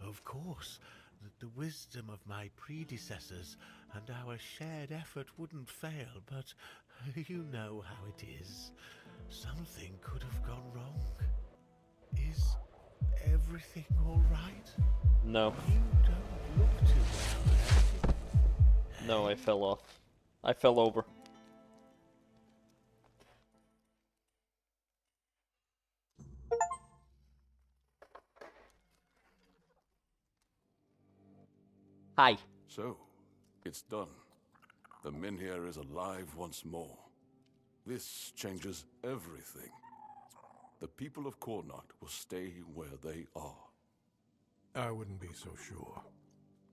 of course, that the wisdom of my predecessors and our shared effort wouldn't fail, but you know how it is. Something could have gone wrong. Is everything all right? No. You don't look too well. No, I fell off. I fell over. Hi. So, it's done. The Minhir is alive once more. This changes everything. The people of Connacht will stay where they are. I wouldn't be so sure.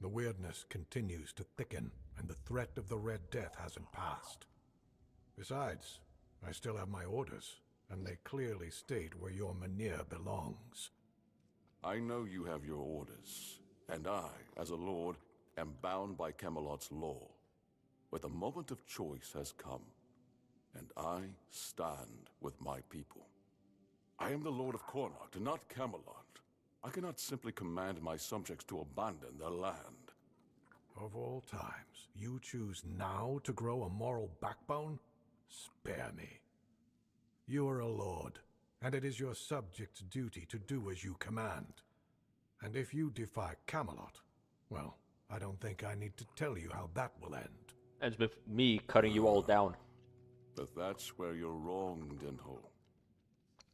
The weirdness continues to thicken, and the threat of the Red Death hasn't passed. Besides, I still have my orders, and they clearly state where your Minhir belongs. I know you have your orders, and I, as a lord, am bound by Camelot's law. But the moment of choice has come, and I stand with my people. I am the Lord of Connacht, and not Camelot. I cannot simply command my subjects to abandon their land. Of all times, you choose now to grow a moral backbone? Spare me. You are a lord, and it is your subjects' duty to do as you command. And if you defy Camelot, well, I don't think I need to tell you how that will end. Ends with me cutting you all down. But that's where you're wrong, Dinho.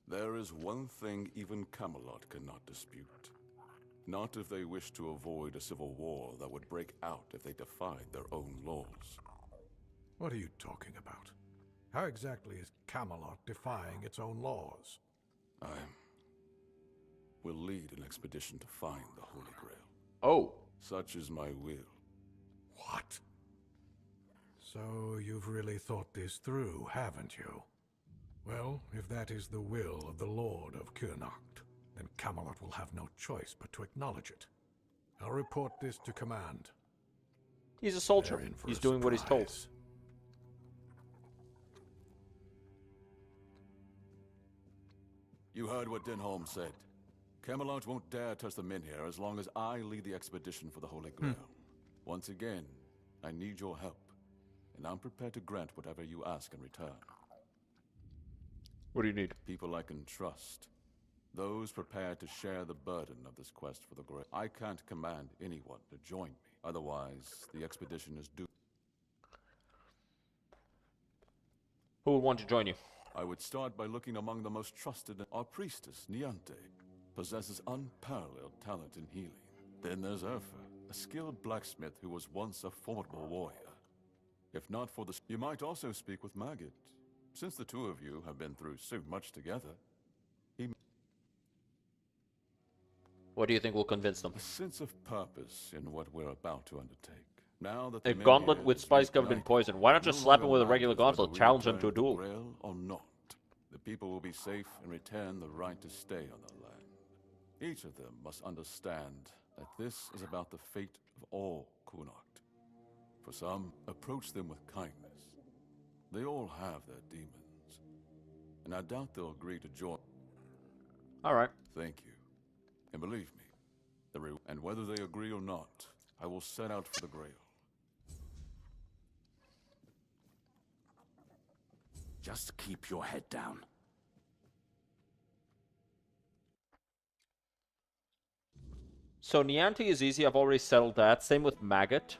There is one thing even Camelot cannot dispute. Not if they wish to avoid a civil war that would break out if they defied their own laws. What are you talking about? How exactly is Camelot defying its own laws? I will lead an expedition to find the Holy Grail. Oh. Such is my will. What? So you've really thought this through, haven't you? Well, if that is the will of the Lord of Connacht, then Camelot will have no choice but to acknowledge it. I'll report this to command. He's a soldier. He's doing what he's told. You heard what Dinholm said. Camelot won't dare touch the Minhir as long as I lead the expedition for the Holy Grail. Once again, I need your help, and I'm prepared to grant whatever you ask in return. What do you need? People I can trust. Those prepared to share the burden of this quest for the Grail. I can't command anyone to join me. Otherwise, the expedition is doomed. Who would want to join you? I would start by looking among the most trusted. Our priestess, Niante, possesses unparalleled talent in healing. Then there's Urfa, a skilled blacksmith who was once a formidable warrior. If not for the... You might also speak with Maggot. Since the two of you have been through so much together, he... What do you think will convince them? A sense of purpose in what we're about to undertake. Now that A gauntlet with spice covered in poison. Why not just slap him with a regular gauntlet? Challenge him to a duel. Grail or not, the people will be safe and retain the right to stay on their land. Each of them must understand that this is about the fate of all Connacht. For some, approach them with kindness. They all have their demons, and I doubt they'll agree to join. All right. Thank you. And believe me, and whether they agree or not, I will set out for the Grail. Just keep your head down. So Niantic is easy. I've already settled that. Same with Maggot.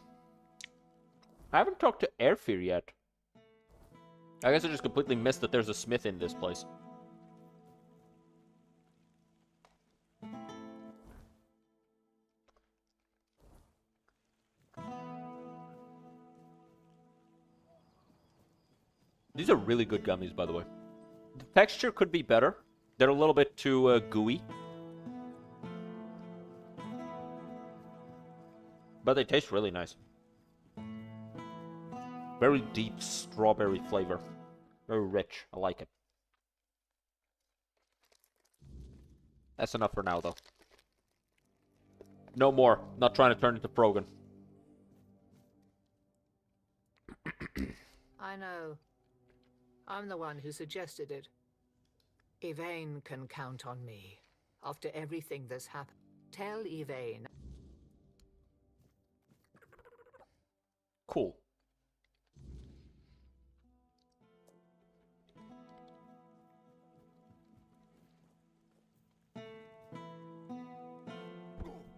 I haven't talked to Airfear yet. I guess I just completely missed that there's a smith in this place. These are really good gummies, by the way. The texture could be better. They're a little bit too gooey. But they taste really nice. Very deep strawberry flavor. Very rich. I like it. That's enough for now, though. No more. Not trying to turn into Frogan. I know. I'm the one who suggested it. Yvain can count on me. After everything that's happened, tell Yvain. Cool.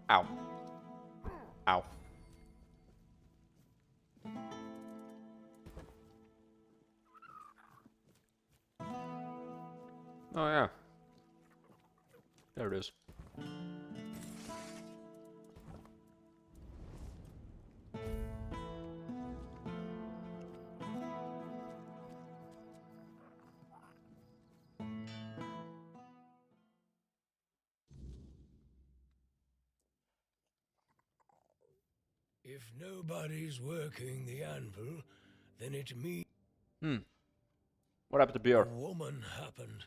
Ow. Ow. Oh, yeah. There it is. If nobody's working the anvil, then it means... What happened to Björn? A woman happened.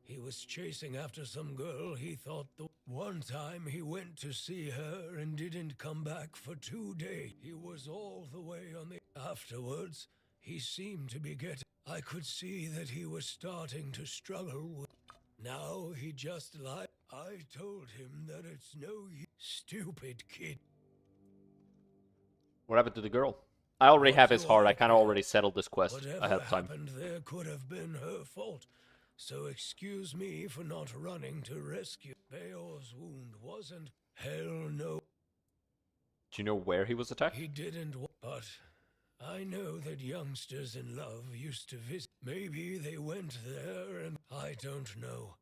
He was chasing after some girl he thought the... One time he went to see her and didn't come back for 2 days. He was all the way on the... Afterwards, he seemed to be getting... I could see that he was starting to struggle with... Now he just lied. I told him that it's no use. Stupid kid. What happened to the girl? I already have his heart. I kind of already settled this quest ahead of time. Happened there could have been her fault. So excuse me for not running to rescue. Beor's wound wasn't... Hell no. Do you know where he was attacked? He didn't, but I know that youngsters in love used to visit. Maybe they went there and... I don't know.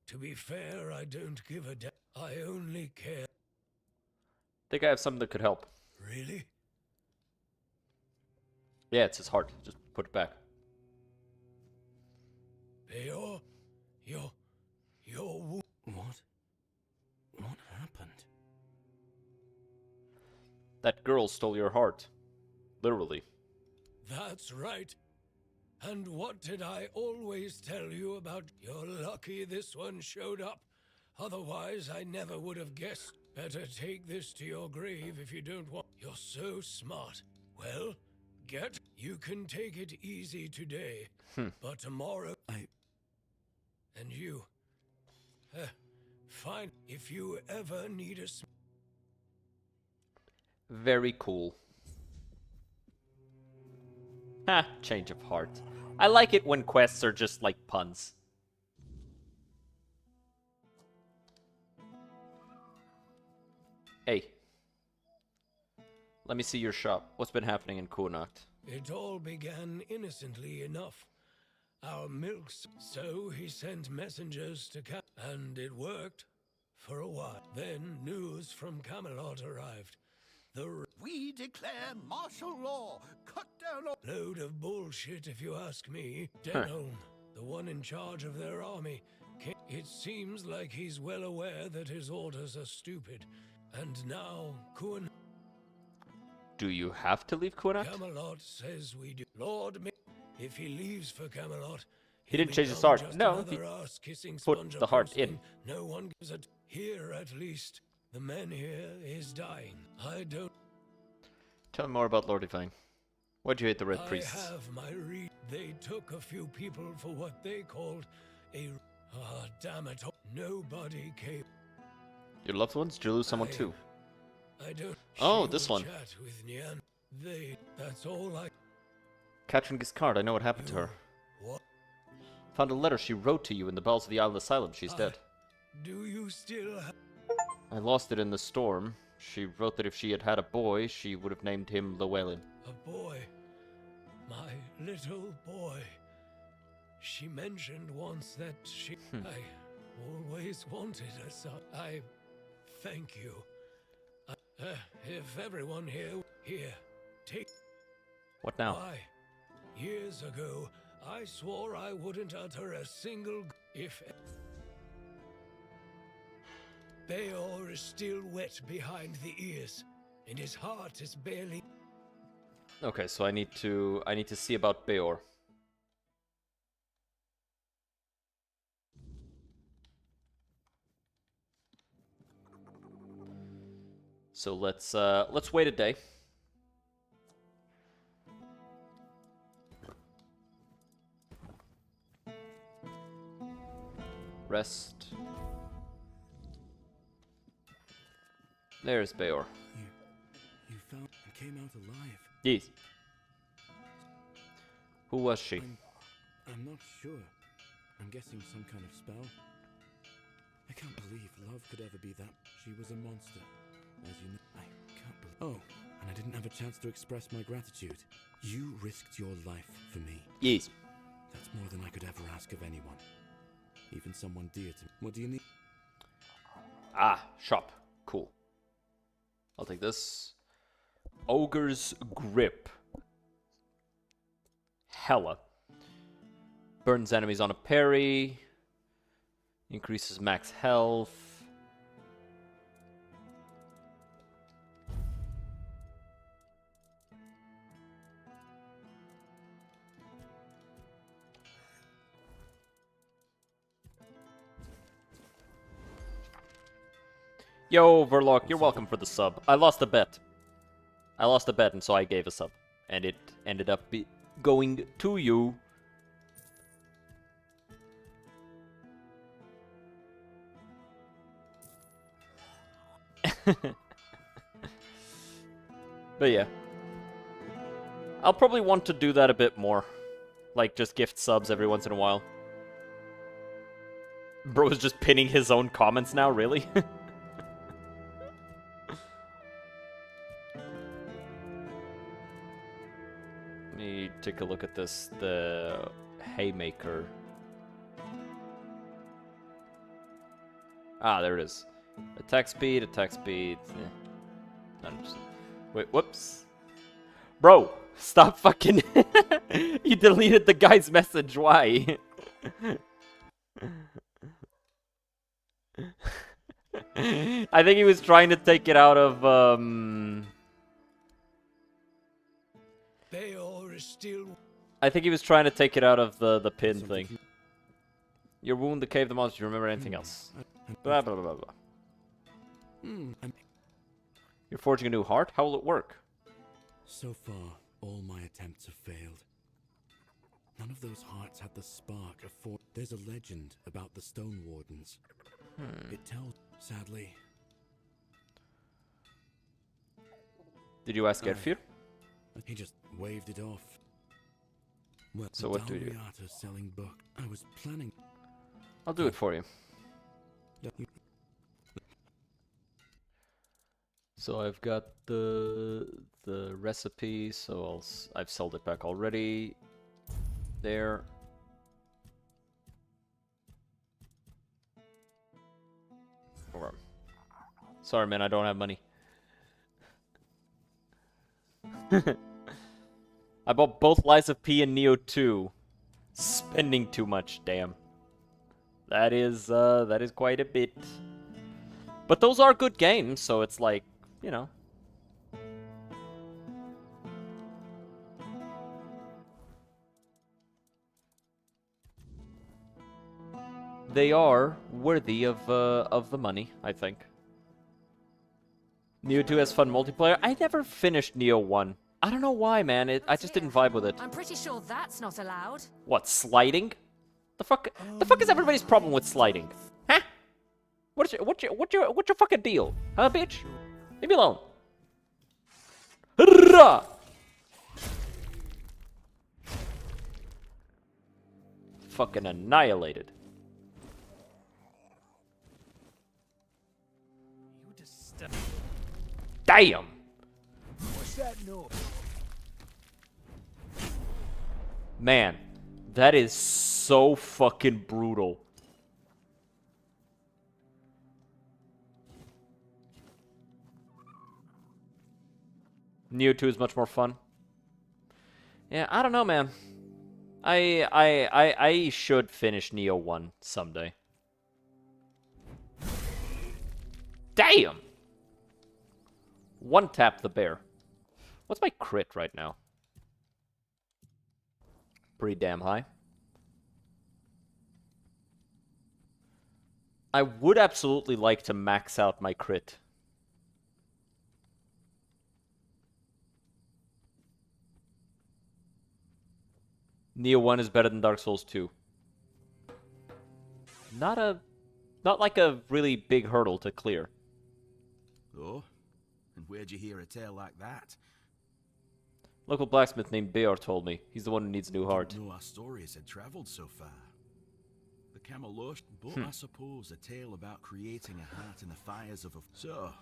To be fair, I don't give a damn. I only care. I think I have something that could help. Really? Yeah, it's his heart. Just put it back. Beor, your wound. What happened? That girl stole your heart. Literally. That's right. And what did I always tell you about? You're lucky this one showed up. Otherwise, I never would have guessed. Better take this to your grave if you don't want... You're so smart. Well, you can take it easy today. But tomorrow... And you... fine. If you ever need a... Very cool. Ha, change of heart. I like it when quests are just like puns. Hey. Let me see your shop. What's been happening in Kurnacht? It all began innocently enough. Our milks. So he sent messengers to and it worked. For a while. Then news from Camelot arrived. We declare martial law. Cut down all... Load of bullshit, if you ask me. Denon, the one in charge of their army. It seems like he's well aware that his orders are stupid. And now, Kuan... Do you have to leave Kurnacht? Camelot says we do. Lord, if he leaves for Camelot... He didn't change his heart. No, he put the heart in. No one gives it. Here, at least. The man here is dying. I don't... Tell me more about Lord Divine. Why'd you hate the Red Priests? I have my read. They took a few people for what they called a... Ah, damn it. Nobody came. Your loved ones? Did you lose someone too? I don't... Oh, this one. Chat with Nian. That's all I... Katrin Giscard, I know what happened to her. What? Found a letter she wrote to you in the bowels of the Island Asylum. She's dead. Do you still have... I lost it in the storm. She wrote that if she had had a boy, she would have named him Llewellyn. A boy. My little boy. She mentioned once that she... I always wanted a son. I thank you. If everyone here, take... What now? Why, years ago, I swore I wouldn't utter a single... If... Beor is still wet behind the ears, and his heart is barely... Okay, so I need to see about Beor. So let's wait a day. Rest. There's Beor. You found and came out alive. Yes. Who was she? I'm not sure. I'm guessing some kind of spell. I can't believe love could ever be that. She was a monster. As you know, I can't believe... Oh, and I didn't have a chance to express my gratitude. You risked your life for me. Yes. That's more than I could ever ask of anyone. Even someone dear to me. What do you need? Ah, shop. Cool. I'll take this. Ogre's Grip. Hella. Burns enemies on a parry. Increases max health. Yo, Verloc, you're welcome for the sub. I lost a bet. And so I gave a sub. And it ended up going to you. But yeah. I'll probably want to do that a bit more. Like, just gift subs every once in a while. Bro's just pinning his own comments now, really? Let me take a look at this. The Haymaker. Ah, there it is. Attack speed. Wait, whoops. Bro, stop fucking... You deleted the guy's message, why? I think he was trying to take it out of, Beor is still... I think he was trying to take it out of the pin thing. Your wound, the cave, the monster. Do you remember anything else? Blah, blah, blah, blah. You're forging a new heart? How will it work? So far, all my attempts have failed. None of those hearts had the spark of for... There's a legend about the Stone Wardens. It tells, sadly... Did you ask Edfir? He just waved it off. Well, so what do you do? Selling book. I was planning... I'll do it for you. So I've got the recipe, so I've sold it back already. There. Okay. Sorry, man, I don't have money. I bought both Lies of P and Neo 2. Spending too much, damn. That is quite a bit. But those are good games, so it's like, you know. They are worthy of the money, I think. Neo 2 has fun multiplayer. I never finished Neo 1. I don't know why, man. I just didn't vibe with it. I'm pretty sure that's not allowed. What, sliding? The fuck is everybody's problem with sliding? Huh? What's your fucking deal? Huh, bitch? Leave me alone. fucking annihilated. Damn! What's that noise? Man, that is so fucking brutal. Neo 2 is much more fun. Yeah, I don't know, man. I should finish Neo 1 someday. Damn! One tap the bear. What's my crit right now? Pretty damn high. I would absolutely like to max out my crit. Neo 1 is better than Dark Souls 2. Not like a really big hurdle to clear. Oh? And where'd you hear a tale like that? Local blacksmith named Beor told me. He's the one who needs a new heart. Didn't know our stories had traveled so far. The Camelot, but I suppose a tale about creating a heart in the fires of a... So...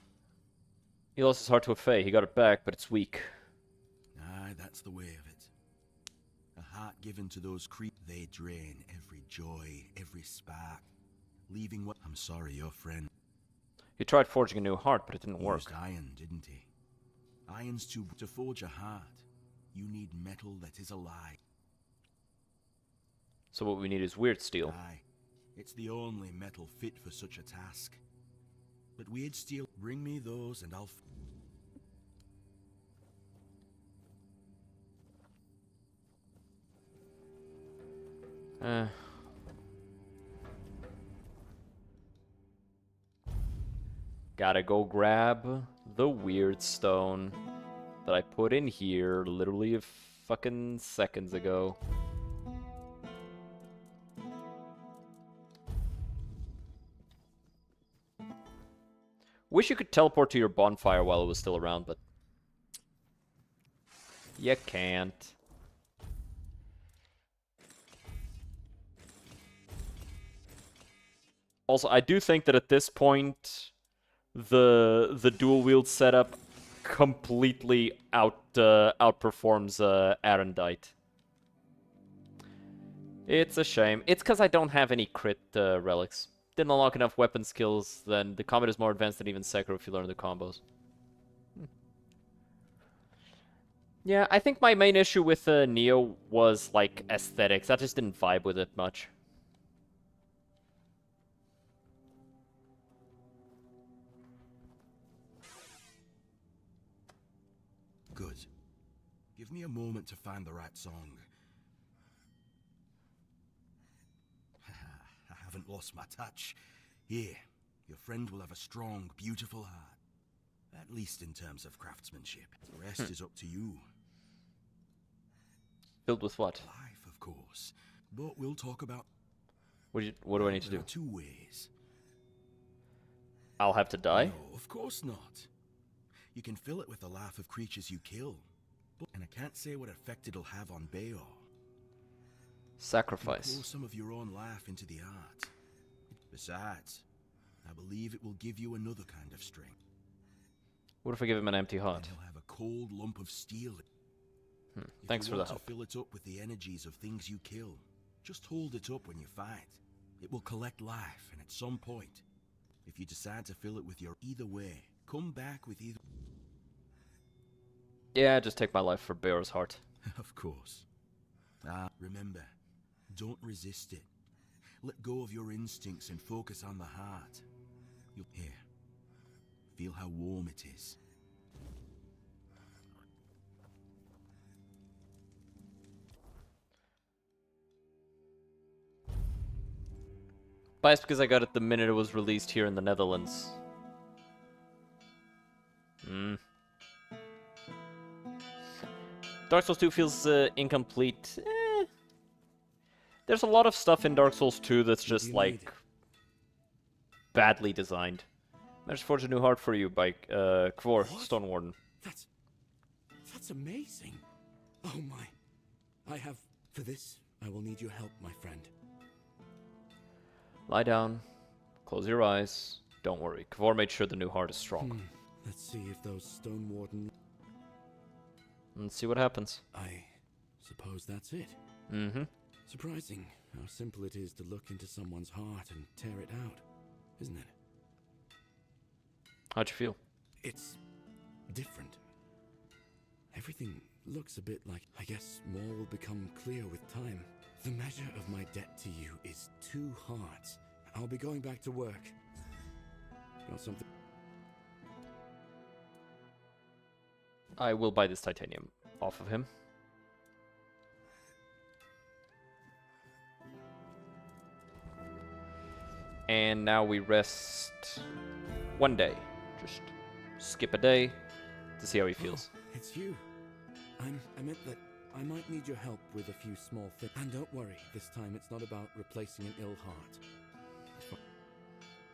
He lost his heart to a fae. He got it back, but it's weak. Aye, that's the way of it. A heart given to those they drain every joy, every spark, leaving what... I'm sorry, your friend... He tried forging a new heart, but it didn't work. Used iron, didn't he? Iron's to forge a heart. You need metal that is alive. So what we need is weird steel. Aye. It's the only metal fit for such a task. But weird steel, bring me those and I'll... Gotta go grab the weird stone that I put in here literally a fucking seconds ago. Wish you could teleport to your bonfire while it was still around, but you can't. Also, I do think that at this point, the dual wield setup completely outperforms Arendite. It's a shame. It's because I don't have any crit relics. Didn't unlock enough weapon skills, then the combat is more advanced than even Sekiro if you learn the combos. Yeah, I think my main issue with Neo was, like, aesthetics. I just didn't vibe with it much. Good. Give me a moment to find the right song. I haven't lost my touch. Here, your friend will have a strong, beautiful heart. At least in terms of craftsmanship. The rest is up to you. Filled with what? Life, of course. But we'll talk about... What do I need to do? There are two ways. I'll have to die? No, of course not. You can fill it with the laugh of creatures you kill. And I can't say what effect it'll have on Beor. Sacrifice. Pour some of your own laugh into the art. Besides, I believe it will give you another kind of strength. What if I give him an empty heart? He'll have a cold lump of steel. Thanks for the help. If you want to fill it up with the energies of things you kill, just hold it up when you fight. It will collect life, and at some point, if you decide to fill it with your either way, come back with either... Yeah, just take my life for Beor's heart. Of course. Remember, don't resist it. Let go of your instincts and focus on the heart. You'll hear. Feel how warm it is. Biased because I got it the minute it was released here in the Netherlands. Dark Souls 2 feels incomplete. There's a lot of stuff in Dark Souls 2 that's just, like, badly designed. Managed to forge a new heart for you by Kvor, Stone Warden. That's amazing. Oh my. For this, I will need your help, my friend. Lie down. Close your eyes. Don't worry. Kavor made sure the new heart is strong. Let's see if those stone warden... Let's see what happens. I suppose that's it. Mm-hmm. Surprising how simple it is to look into someone's heart and tear it out, isn't it? How'd you feel? It's different. Everything looks a bit like... I guess more will become clear with time. The measure of my debt to you is 2 hearts. I'll be going back to work. Got something? I will buy this titanium off of him. And now we rest 1 day. Just skip a day to see how he feels. Oh, it's you. I meant that I might need your help with a few small things. And don't worry, this time it's not about replacing an ill heart.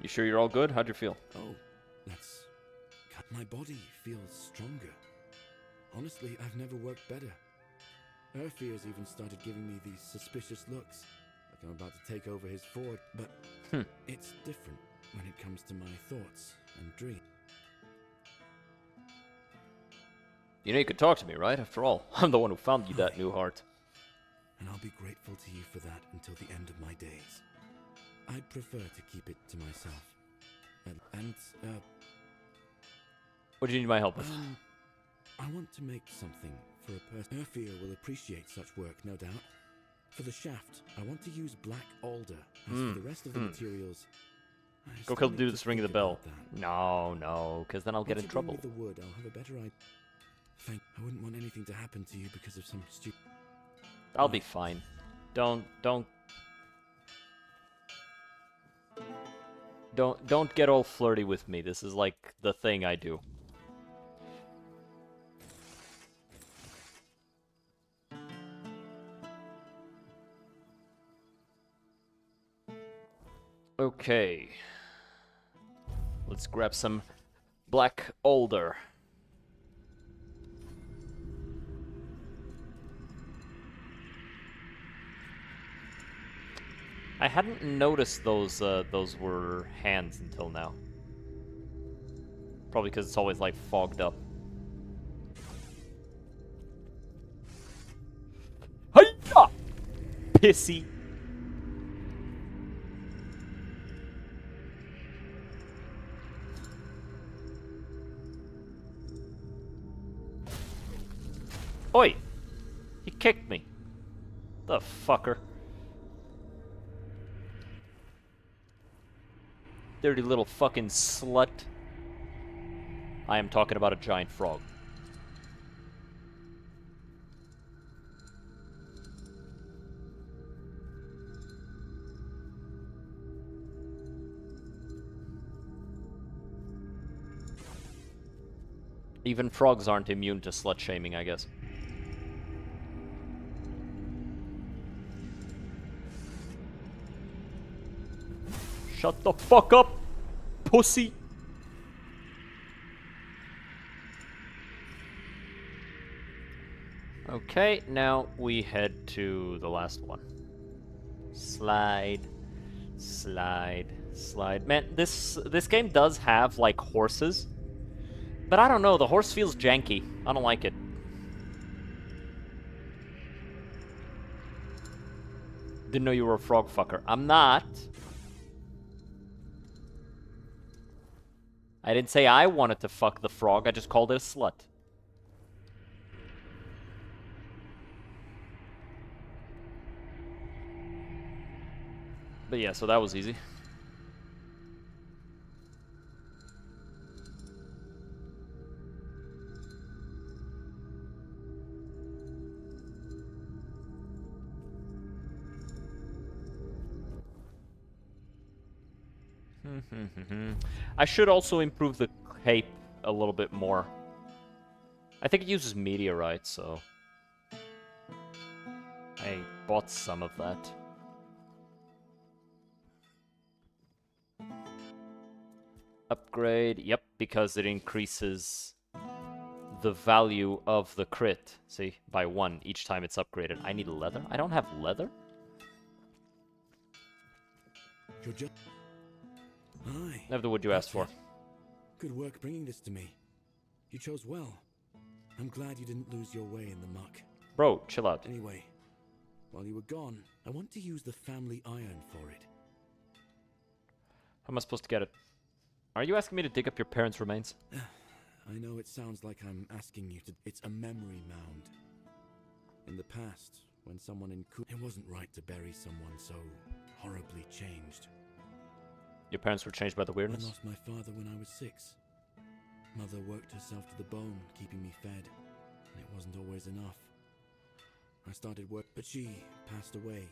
You sure you're all good? How'd you feel? Oh, that's... My body feels stronger. Honestly, I've never worked better. Erfear's even started giving me these suspicious looks, like I'm about to take over his fort, but it's different when it comes to my thoughts and dreams. You know you could talk to me, right? After all, I'm the one who found you that new heart. And I'll be grateful to you for that until the end of my days. I'd prefer to keep it to myself. What do you need my help with? I want to make something for a person. Erfear will appreciate such work, no doubt. For the shaft, I want to use black alder. As for the rest of the materials... Go kill the dude that's ringing the bell. No, because then I'll get in trouble. With the wood, I'll have a better idea. I wouldn't want anything to happen to you because of some stupid... I'll be fine. Don't get all flirty with me. This is like the thing I do. Okay. Let's grab some black alder. I hadn't noticed those were hands until now. Probably because it's always like fogged up. Hiya! Pissy. Oi! He kicked me. The fucker. Dirty little fucking slut. I am talking about a giant frog. Even frogs aren't immune to slut shaming, I guess. Shut the fuck up, pussy! Okay, now we head to the last one. Slide, slide, slide. Man, this game does have, like, horses. But I don't know, the horse feels janky. I don't like it. Didn't know you were a frog fucker. I'm not. I didn't say I wanted to fuck the frog, I just called it a slut. But yeah, so that was easy. I should also improve the cape a little bit more. I think it uses meteorite, so I bought some of that. Upgrade, yep, because it increases the value of the crit, see, by 1 each time it's upgraded. I need leather? I don't have leather? You're just... Aye. Never the wood you asked for. Good work bringing this to me. You chose well. I'm glad you didn't lose your way in the muck. Bro, chill out. Anyway, while you were gone, I want to use the family iron for it. How am I supposed to get it? Are you asking me to dig up your parents' remains? I know it sounds like I'm asking you to... It's a memory mound. In the past, when someone in it wasn't right to bury someone so horribly changed. Your parents were changed by the I weirdness? lost my father when I was 6. Mother worked herself to the bone, keeping me fed, and it wasn't always enough. I started work, but she passed away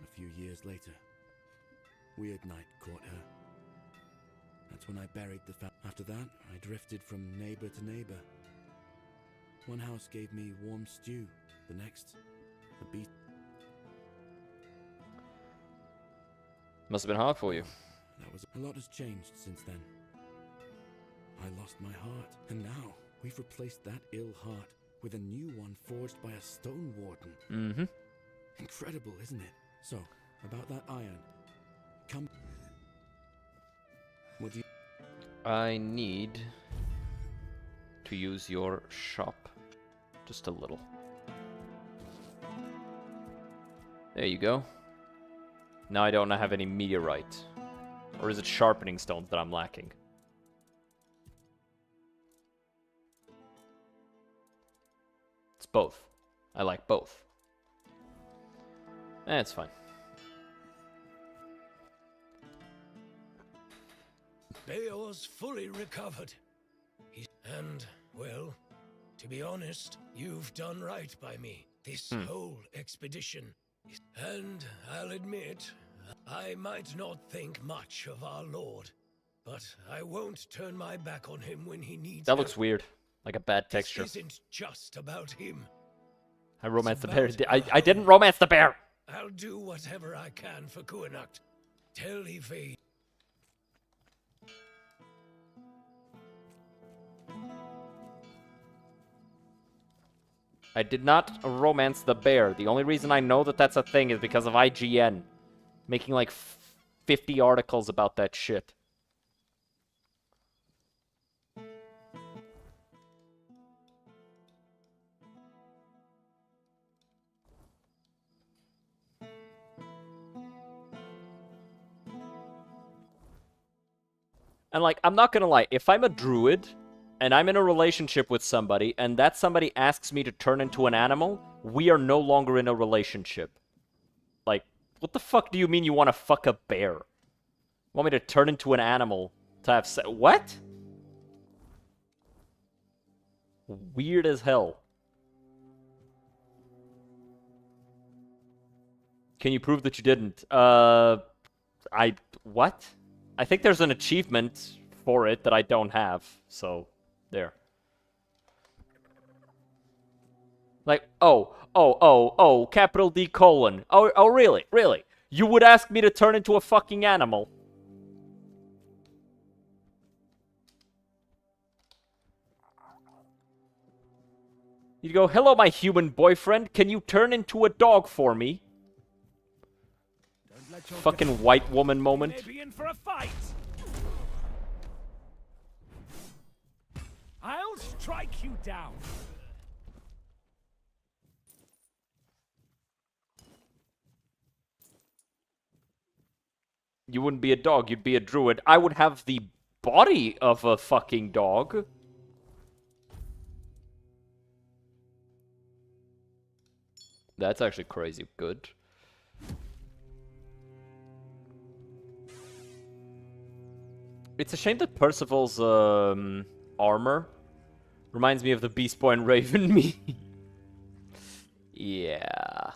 a few years later. Weird night caught her. That's when I buried the After that, I drifted from neighbor to neighbor. One house gave me warm stew, the next, a beast. Must have been hard for you. That was a lot has changed since then. I lost my heart, and now we've replaced that ill heart with a new one forged by a stone warden. Mm-hmm. Incredible, isn't it? So, about that iron. Come. What do you... I need to use your shop. Just a little. There you go. Now I don't have any meteorite. Or is it sharpening stones that I'm lacking? It's both. I like both. It's fine. Beor's fully recovered. And, well, to be honest, you've done right by me. This whole expedition. And I'll admit, I might not think much of our Lord, but I won't turn my back on him when he needs That looks weird. Like a bad texture. This isn't just about him. I romanced the bear. I didn't romance the bear! I'll do whatever I can for Kuanacht. Tell Ife. I did not romance the bear. The only reason I know that that's a thing is because of IGN. Making like 50 articles about that shit. And like, I'm not gonna lie, if I'm a druid, and I'm in a relationship with somebody, and that somebody asks me to turn into an animal, we are no longer in a relationship. Like, what the fuck do you mean you want to fuck a bear? You want me to turn into an animal to have sex? What? Weird as hell. Can you prove that you didn't? What? I think there's an achievement for it that I don't have, so... There. Like, capital D colon. Oh, really? Really? You would ask me to turn into a fucking animal? You'd go, hello, my human boyfriend. Can you turn into a dog for me? Fucking white woman moment. Maybe in for a fight. I'll strike you down. You wouldn't be a dog, you'd be a druid. I would have the body of a fucking dog. That's actually crazy good. It's a shame that Percival's armor reminds me of the Beast Boy and Raven me. Yeah.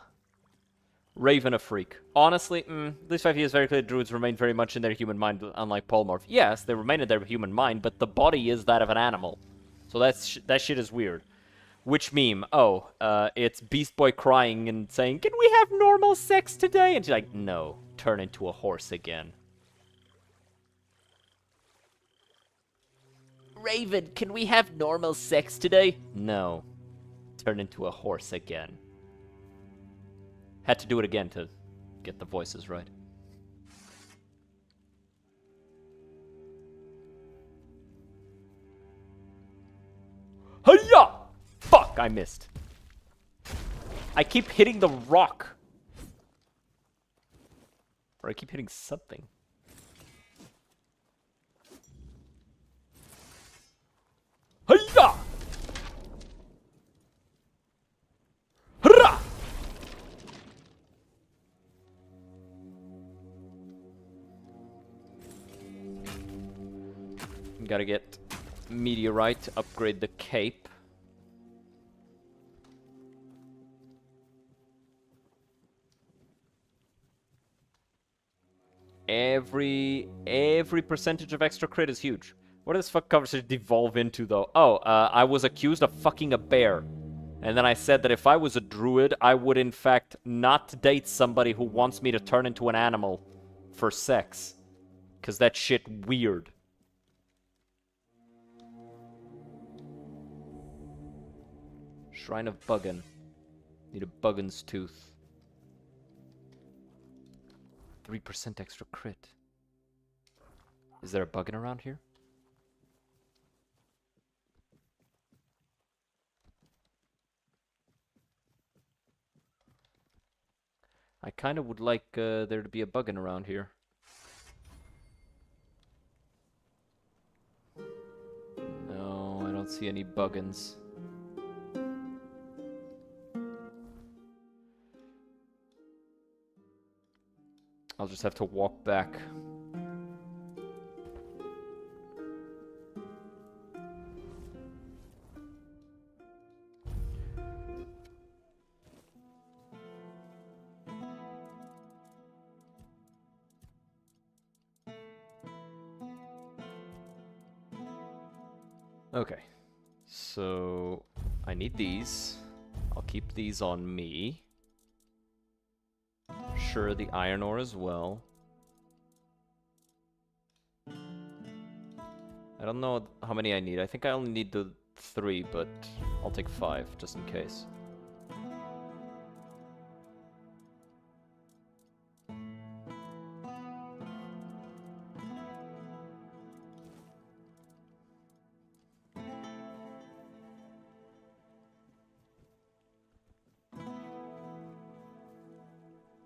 Raven a freak. Honestly, these 5 years very clear druids remain very much in their human mind, unlike polymorph. Yes, they remain in their human mind, but the body is that of an animal. So that shit is weird. Which meme? Oh, it's Beast Boy crying and saying, "Can we have normal sex today?" And she's like, "No, turn into a horse again." Raven, can we have normal sex today? No. Turn into a horse again. Had to do it again to get the voices right. Hiya! Fuck, I missed. I keep hitting the rock. Or I keep hitting something. Hiya! Hurrah! Gotta get meteorite to upgrade the cape. Every percentage of extra crit is huge. What does fuck conversation devolve into, though? Oh, I was accused of fucking a bear. And then I said that if I was a druid, I would in fact not date somebody who wants me to turn into an animal for sex. Because that shit weird. Shrine of Buggen. Need a Buggen's tooth. 3% extra crit. Is there a Buggen around here? I kind of would like there to be a Buggen around here. No, I don't see any Buggens. I'll just have to walk back. Okay, so I need these. I'll keep these on me. Sure, the iron ore as well. I don't know how many I need. I think I only need the 3, but I'll take 5 just in case.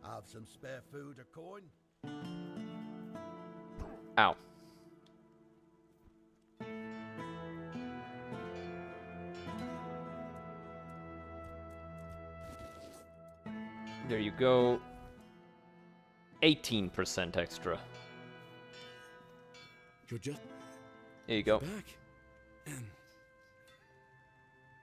Have some spare food or coin? Ow. There you go. 18% extra. You're just... There you go. Back.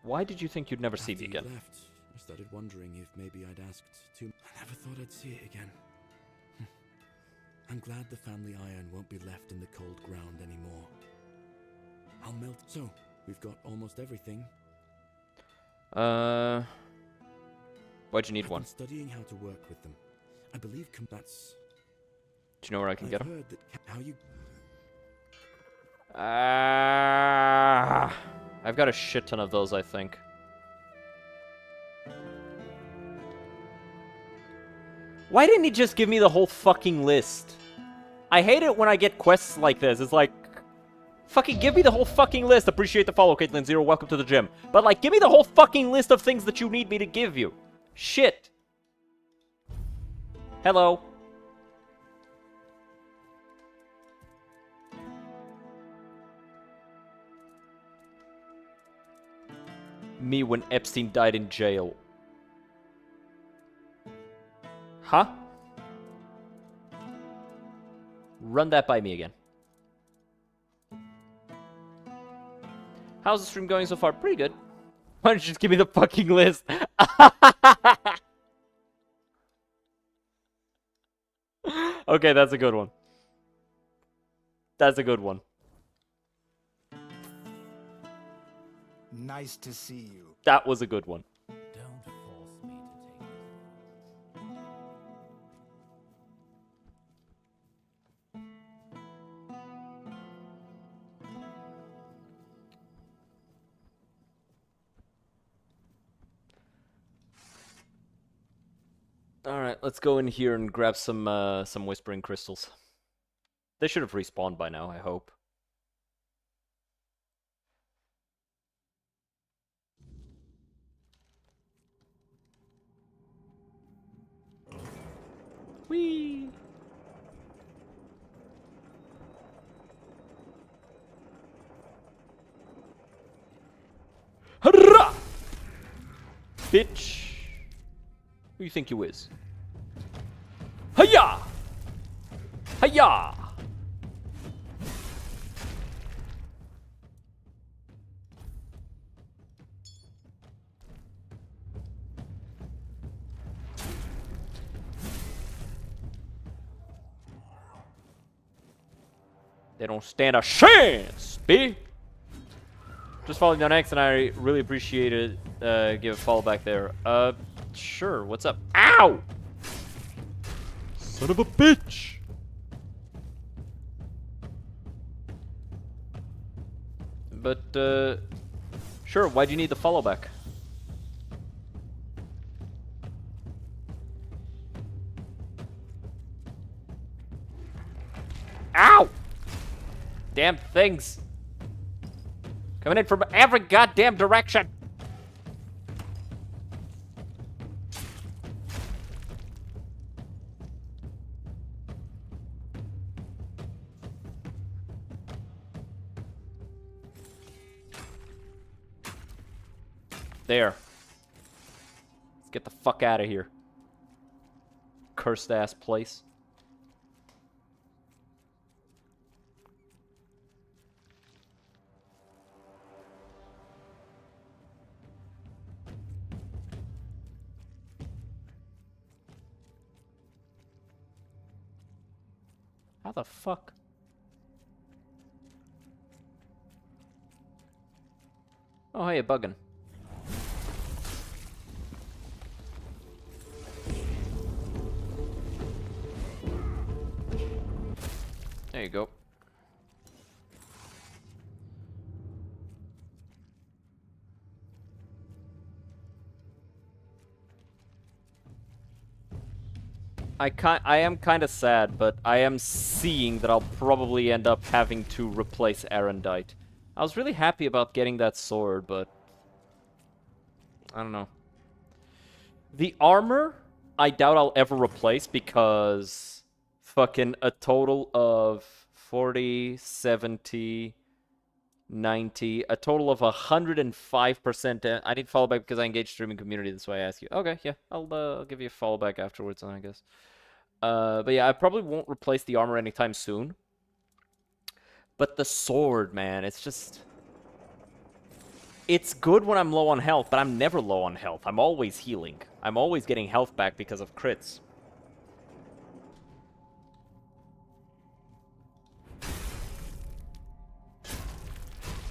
Why did you think you'd never see me again? Left, I started wondering if maybe I'd asked too. I never thought I'd see it again. I'm glad the family iron won't be left in the cold ground anymore. I'll melt. So, we've got almost everything. Why'd you need I've one? been studying how to work with them. I believe that's... Do you know where I can get them? Heard that how you... I've got a shit ton of those, I think. Why didn't he just give me the whole fucking list? I hate it when I get quests like this. It's like, fucking give me the whole fucking list. Appreciate the follow, Caitlin Zero. Welcome to the gym. But like, give me the whole fucking list of things that you need me to give you. Shit. Hello. Me when Epstein died in jail. Huh? Run that by me again. How's the stream going so far? Pretty good. Why don't you just give me the fucking list? Okay, that's a good one. That's a good one. Nice to see you. That was a good one. Don't force me to take it. All right, let's go in here and grab some whispering crystals. They should have respawned by now, I hope. Whee! Hurrah! Bitch! Who you think you is? Hiya! Hiya! They don't stand a chance, B. Just following down X, and I really appreciate it. Give a follow back there. Sure. What's up? Ow! Son of a bitch! But, sure. Why'd you need the follow back? Ow! Damn things. Coming in from every goddamn direction. There. Let's get the fuck out of here. Cursed ass place. How the fuck? Oh, hey, bugging. There you go. I am kind of sad, but I am seeing that I'll probably end up having to replace Arendite. I was really happy about getting that sword, but I don't know. The armor, I doubt I'll ever replace because fucking a total of 40, 70, 90, a total of 105%. I need follow back because I engage streaming community. That's why I ask you. Okay, yeah, I'll give you a follow back afterwards, then I guess. But yeah, I probably won't replace the armor anytime soon. But the sword, man, it's just... It's good when I'm low on health, but I'm never low on health. I'm always healing. I'm always getting health back because of crits.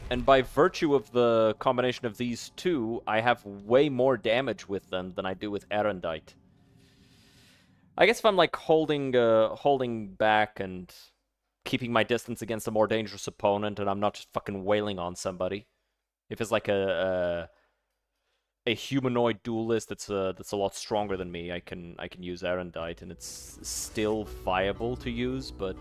And by virtue of the combination of these two, I have way more damage with them than I do with Arendite. I guess if I'm like holding back and keeping my distance against a more dangerous opponent, and I'm not just fucking wailing on somebody. If it's like a humanoid duelist that's a lot stronger than me, I can use Arendite, and it's still viable to use, but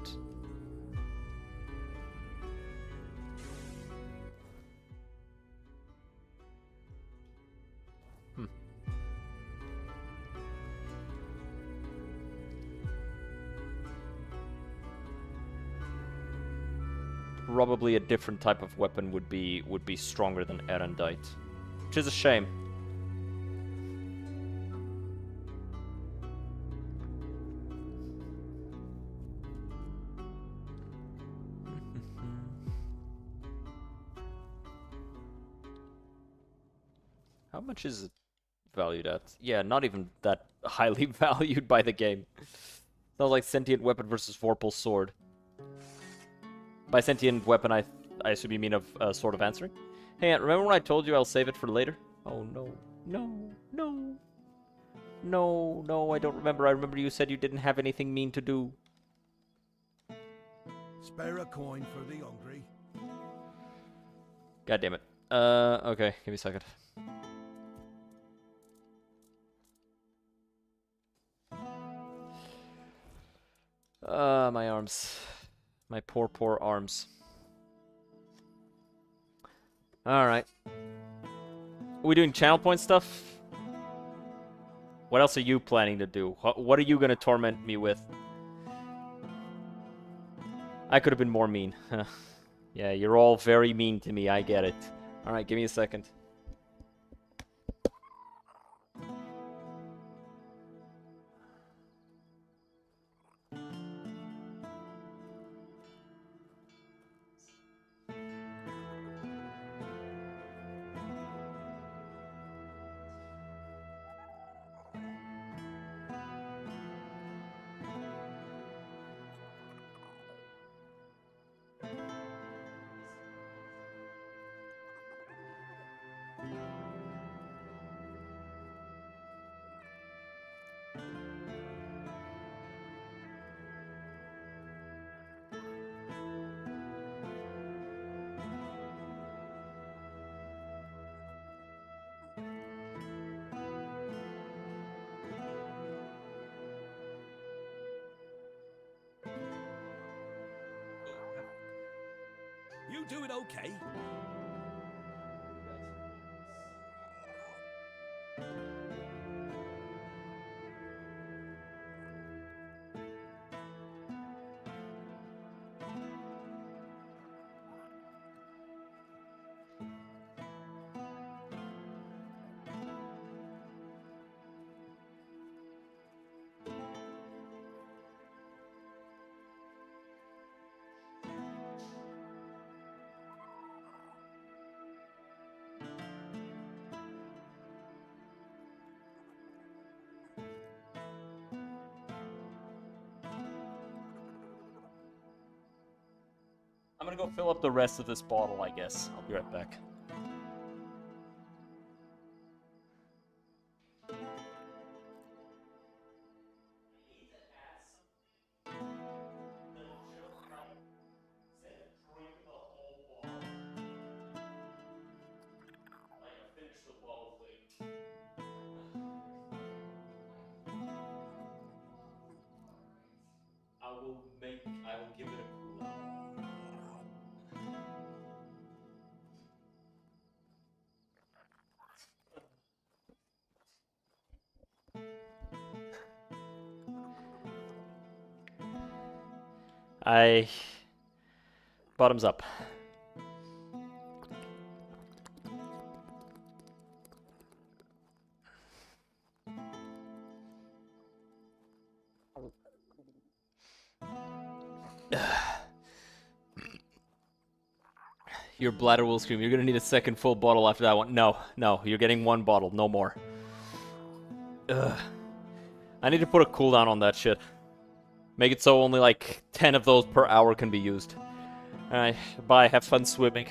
probably a different type of weapon would be stronger than Arendite, which is a shame. How much is it valued at? Yeah, not even that highly valued by the game. Sounds like sentient weapon versus Vorpal's sword. By sentient weapon, I assume you mean a Sword of Answering? Hey, remember when I told you I'll save it for later? Oh, no. No. No. No, no, I don't remember. I remember you said you didn't have anything mean to do. Spare a coin for the hungry. God damn it. Okay, give me a second. My arms. My poor, poor arms. Alright. Are we doing channel point stuff? What else are you planning to do? What are you gonna torment me with? I could have been more mean. Yeah, you're all very mean to me. I get it. Alright, give me a second. You doing okay? I'm gonna go fill up the rest of this bottle, I guess. I'll be right back. I will give it a cool down. Bottoms up. Your bladder will scream. You're gonna need a second full bottle after that one. No, you're getting one bottle, no more. Ugh. I need to put a cooldown on that shit. Make it so only like 10 of those per hour can be used. Alright, bye, have fun swimming.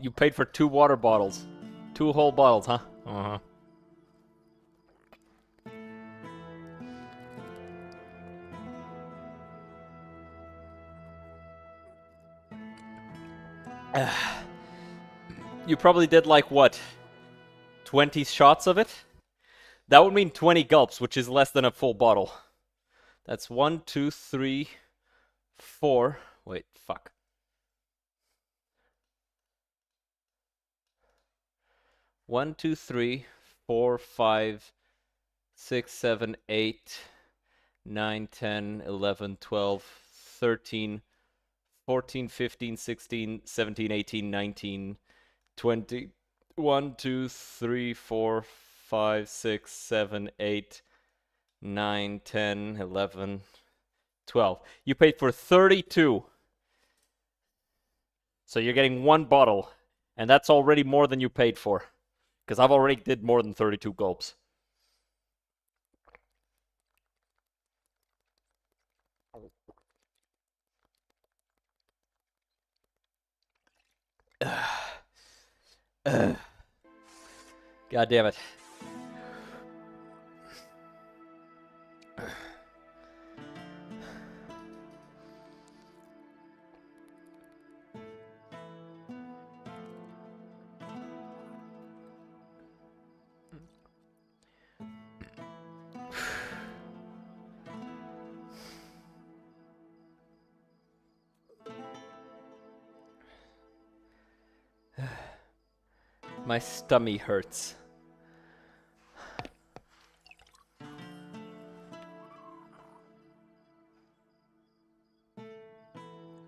You paid for 2 water bottles. 2 whole bottles, huh? Uh-huh. You probably did like, what? 20 shots of it? That would mean 20 gulps, which is less than a full bottle. That's 1, 2, 3, 4. Wait, fuck. 1, 2, 3, 4, 5, 6, 7, 8, 9, 10, 11, 12, 13, 14, 15, 16, 17, 18, 19, 20. 1, 2, 3, 4, 5, 6, 7, 8, 9, 10, 11, 12. You paid for 32. So you're getting 1 bottle. And that's already more than you paid for. Because I've already did more than 32 gulps. God damn it. My stomach hurts.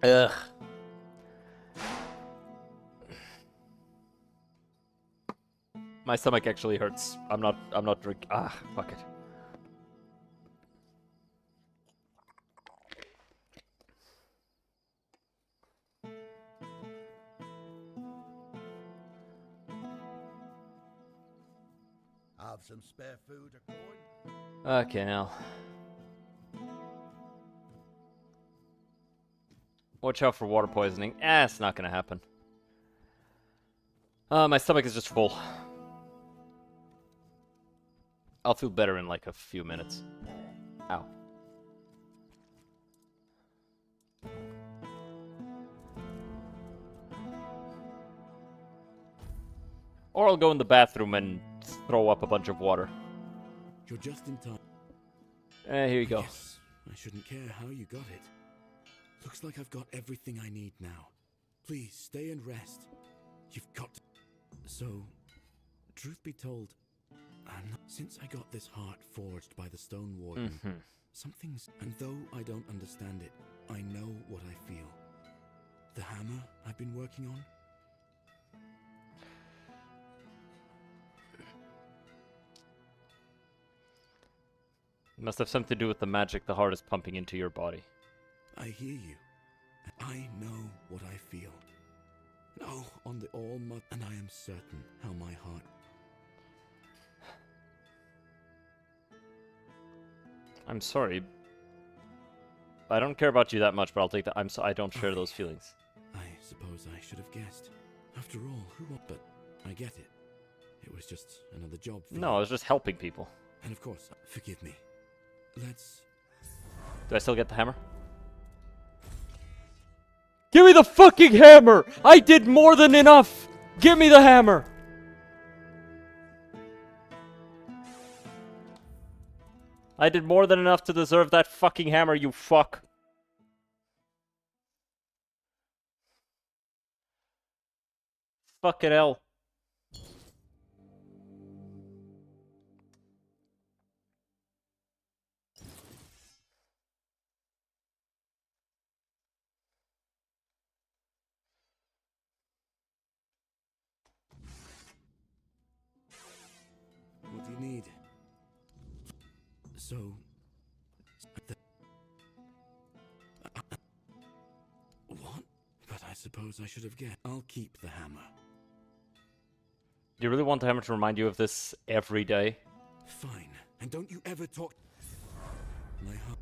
Ugh. My stomach actually hurts. I'm not drinking. Ah, fuck it. Have some spare food or corn? Okay, now. Watch out for water poisoning. It's not gonna happen. My stomach is just full. I'll feel better in like a few minutes. Ow. Or I'll go in the bathroom and throw up a bunch of water. You're just in time. Here you go. Yes, I shouldn't care how you got it. Looks like I've got everything I need now. Please, stay and rest. You've got to... So, truth be told, since I got this heart forged by the Stone Warden, something's... And though I don't understand it, I know what I feel. The hammer I've been working on? It must have something to do with the magic the heart is pumping into your body. I hear you. I know what I feel. No, on the All-Mother, and I am certain how my heart... I'm sorry. I don't care about you that much, but I'll take that. I don't share those feelings. I suppose I should have guessed. After all, but I get it. It was just another job for No, I was just helping people. And of course, forgive me. Let's... Do I still get the hammer? Give me the fucking hammer! I did more than enough! Give me the hammer! I did more than enough to deserve that fucking hammer, you fuck. Fucking hell. What do you need? So... What? But I suppose I should have guessed. I'll keep the hammer. Do you really want the hammer to remind you of this every day? Fine. And don't you ever talk... My heart...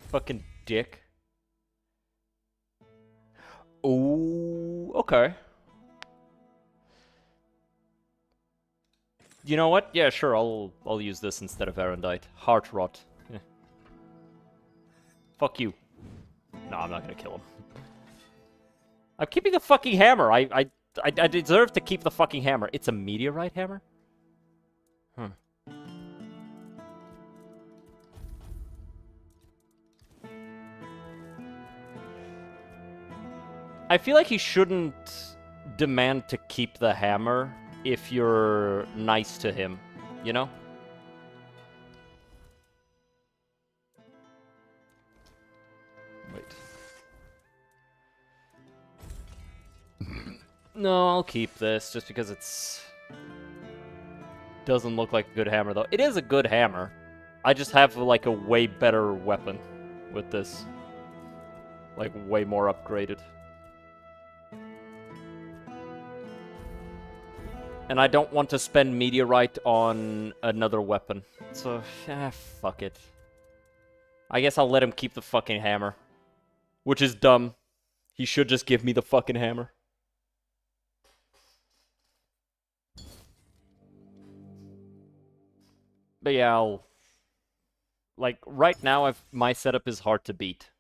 Fucking dick. Ooh, okay. You know what? Yeah, sure, I'll use this instead of Erendite. Heart rot. Yeah. Fuck you. No, I'm not gonna kill him. I'm keeping the fucking hammer. I deserve to keep the fucking hammer. It's a meteorite hammer? I feel like he shouldn't demand to keep the hammer if you're nice to him, you know? Wait. No, I'll keep this just because it's... Doesn't look like a good hammer, though. It is a good hammer. I just have, like, a way better weapon with this. Like, way more upgraded. And I don't want to spend meteorite on another weapon. So, fuck it. I guess I'll let him keep the fucking hammer. Which is dumb. He should just give me the fucking hammer. But yeah, I'll... Like, right now, my setup is hard to beat.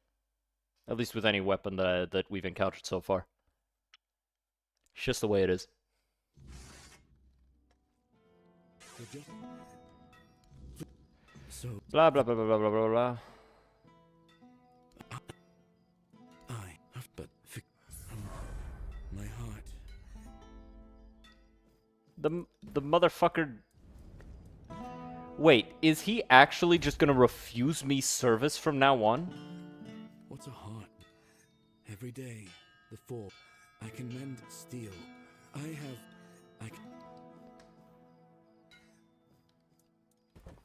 At least with any weapon that we've encountered so far. It's just the way it is. So blah blah blah blah blah blah blah blah. But my heart. The motherfucker... Wait, is he actually just gonna refuse me service from now on? What's a heart? Every day, the four. I can mend steel.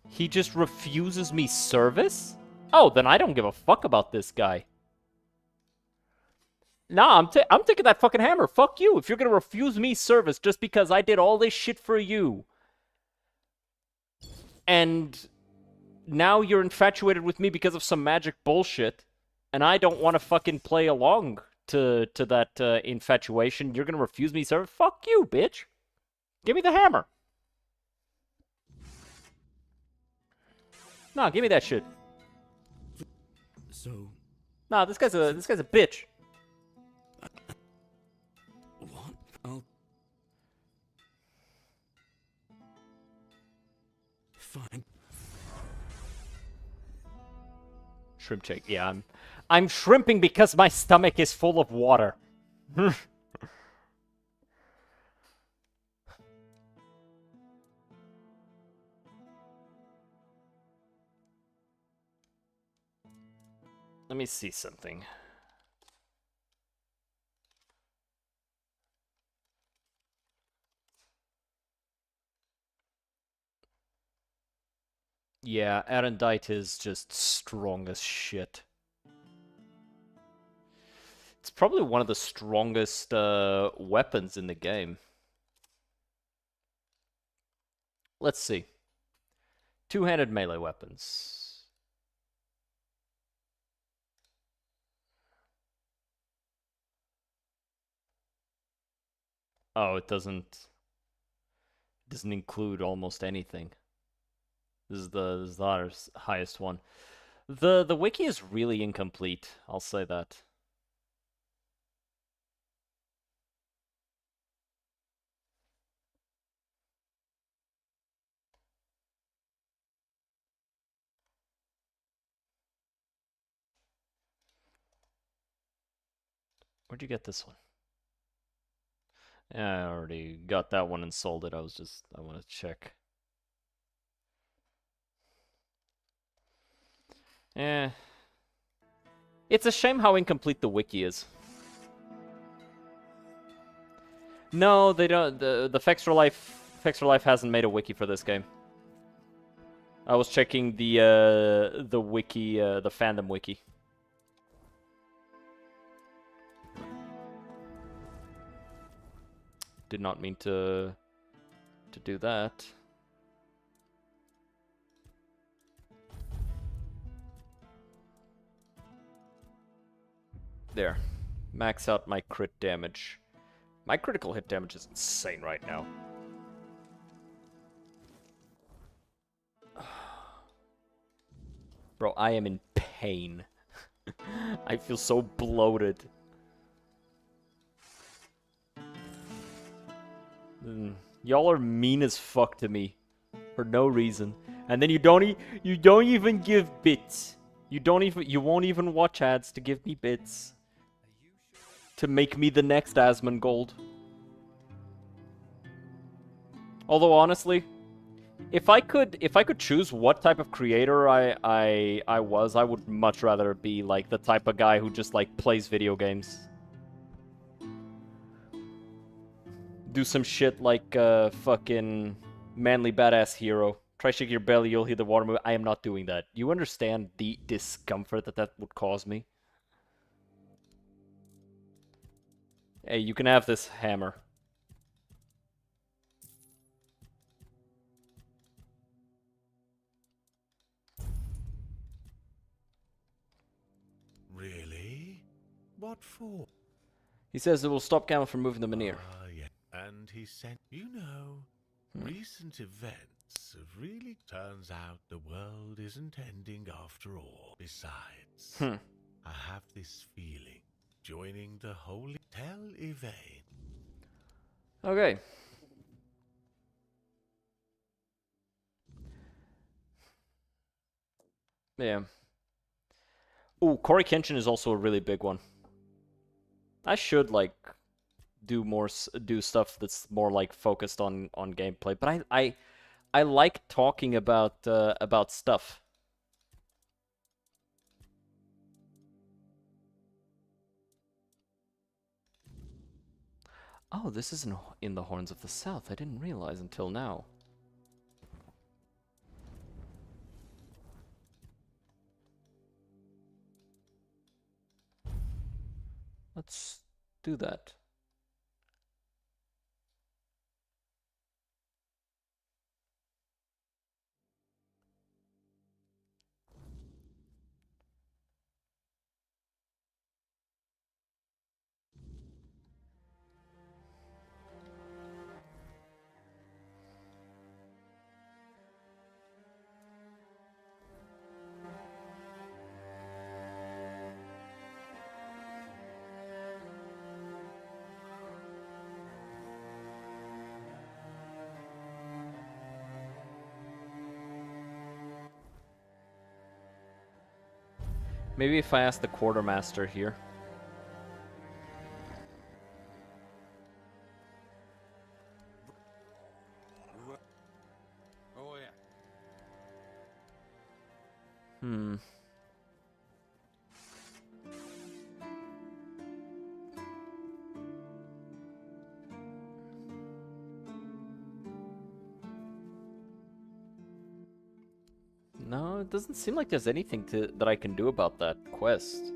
He just refuses me service? Oh, then I don't give a fuck about this guy. Nah, I'm taking that fucking hammer. Fuck you. If you're gonna refuse me service just because I did all this shit for you, and now you're infatuated with me because of some magic bullshit, and I don't want to fucking play along to that infatuation, you're gonna refuse me service? Fuck you, bitch. Give me the hammer. Nah, give me that shit. So... Nah, this guy's a bitch. What? I'll... Fine. Shrimp shake. Yeah, I'm shrimping because my stomach is full of water. Let me see something. Yeah, Erendite is just strong as shit. It's probably one of the strongest weapons in the game. Let's see. Two-handed melee weapons. Oh, it doesn't include almost anything. This is the highest one. The wiki is really incomplete, I'll say that. Where'd you get this one? Yeah, I already got that one and sold it. I want to check. Eh. It's a shame how incomplete the wiki is. No, they don't. The Fextra Life hasn't made a wiki for this game. I was checking the wiki, the fandom wiki. Did not mean to do that. There. Max out my crit damage. My critical hit damage is insane right now. Bro, I am in pain. I feel so bloated. Y'all are mean as fuck to me for no reason, and then you don't even give bits. You won't even watch ads to give me bits to make me the next Asmongold. Although honestly, if I could choose what type of creator I was, I would much rather be like the type of guy who just like plays video games. Do some shit like fucking manly badass hero. Try shaking your belly, you'll hear the water move. I am not doing that. You understand the discomfort that would cause me? Hey, you can have this hammer. Really? What for? He says it will stop Gamma from moving the Menhir. Yeah. And he sent, you know, recent events have really turns out the world isn't ending after all. Besides, I have this feeling joining the holy Tell Yvain. Okay. Yeah. Ooh, Corey Kenshin is also a really big one. I should, like, do stuff that's more like focused on gameplay. But I like talking about stuff. Oh, this is in the Horns of the South. I didn't realize until now. Let's do that. Maybe if I ask the quartermaster here. Oh yeah. Hmm. No, it doesn't seem like there's anything that I can do about that quest.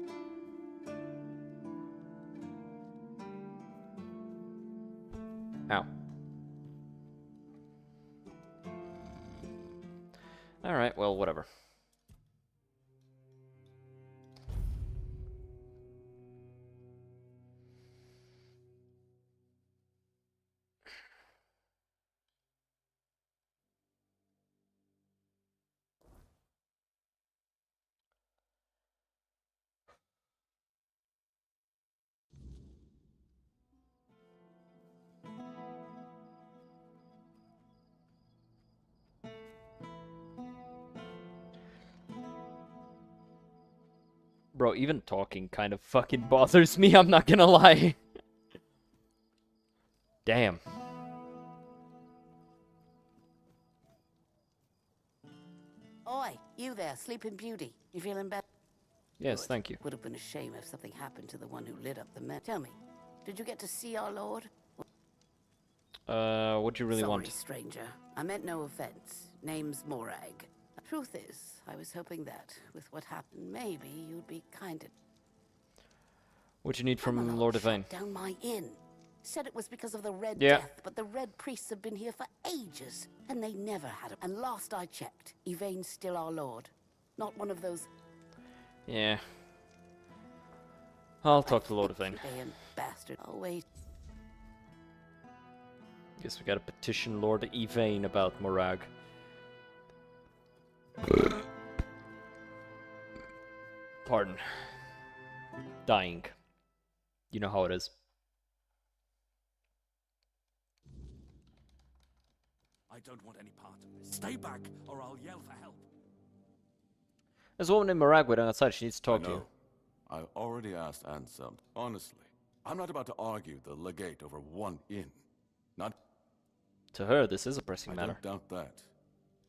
Ow. Alright, well, whatever. Bro, even talking kind of fucking bothers me, I'm not gonna lie. Damn. Oi, you there, Sleeping Beauty. You feeling better? Yes, Good. thank you. Would have been a shame if something happened to the one who lit up the men. Tell me, did you get to see our lord? What do you really Sorry, want? stranger. I meant no offense. Name's Morag. Truth is, I was hoping that, with what happened, maybe you'd be kind of... What do you need from Lord Yvain? down my inn. Said it was because of the Red Yeah. Death, but the Red Priests have been here for ages, and they never had a... And last I checked, Yvain's still our lord. Not one of those... Yeah. I'll talk to Lord Yvain. Bastard. I'll wait. Guess we gotta petition Lord Yvain about Morag. Pardon. Dying. You know how it is. I don't want any part of this. Stay back, or I'll yell for help. There's a woman in Morag waiting outside. She needs to talk to you. I already asked Anselm. Honestly, I'm not about to argue the legate over one inn. Not... To her, this is a pressing matter. I don't doubt that.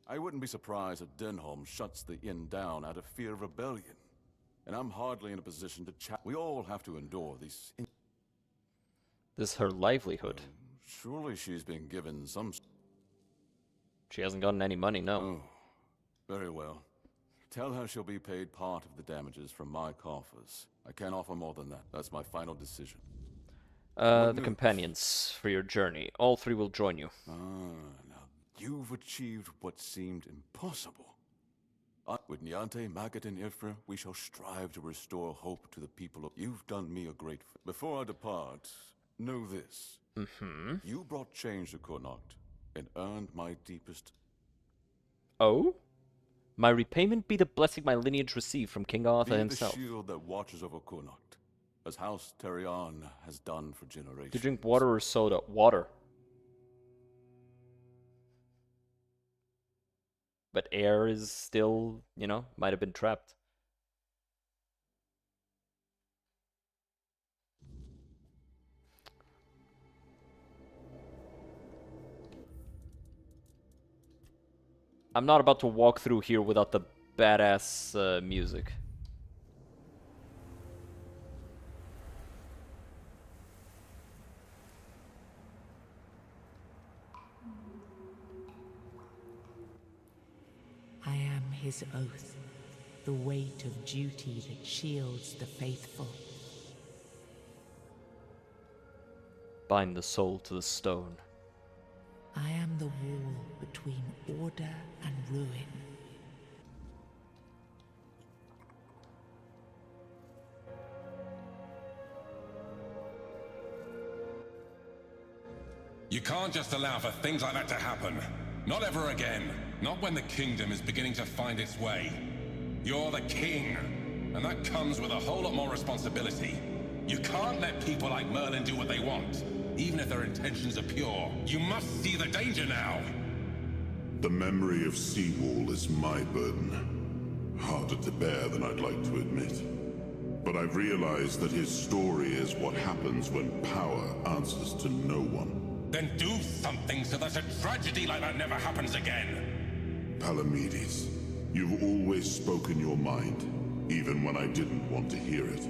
I wouldn't be surprised if Denholm shuts the inn down out of fear of rebellion. And I'm hardly in a position to chat. We all have to endure these... This is her livelihood. Surely she's been given some... She hasn't gotten any money, no. Oh, very well. Tell her she'll be paid part of the damages from my coffers. I can't offer more than that. That's my final decision. The companions for your journey. All three will join you. Now you've achieved what seemed impossible. With Niante, Magat, and Ifra, we shall strive to restore hope to the people of... You've done me a great... Before I depart, know this. You brought change to Connacht and earned my deepest... Oh? My repayment be the blessing my lineage received from King Arthur himself. Be the shield that watches over Connacht, as House Terion has done for generations. Do you drink water or soda? Water. But air is still, you know, might have been trapped. I'm not about to walk through here without the badass music. I am his oath, the weight of duty that shields the faithful. Bind the soul to the stone. I am the wall between order and ruin. You can't just allow for things like that to happen. Not ever again. Not when the kingdom is beginning to find its way. You're the king, and that comes with a whole lot more responsibility. You can't let people like Merlin do what they want, even if their intentions are pure. You must see the danger now. The memory of Seawall is my burden. Harder to bear than I'd like to admit. But I've realized that his story is what happens when power answers to no one. Then do something so that a tragedy like that never happens again. Palamedes, you've always spoken your mind, even when I didn't want to hear it.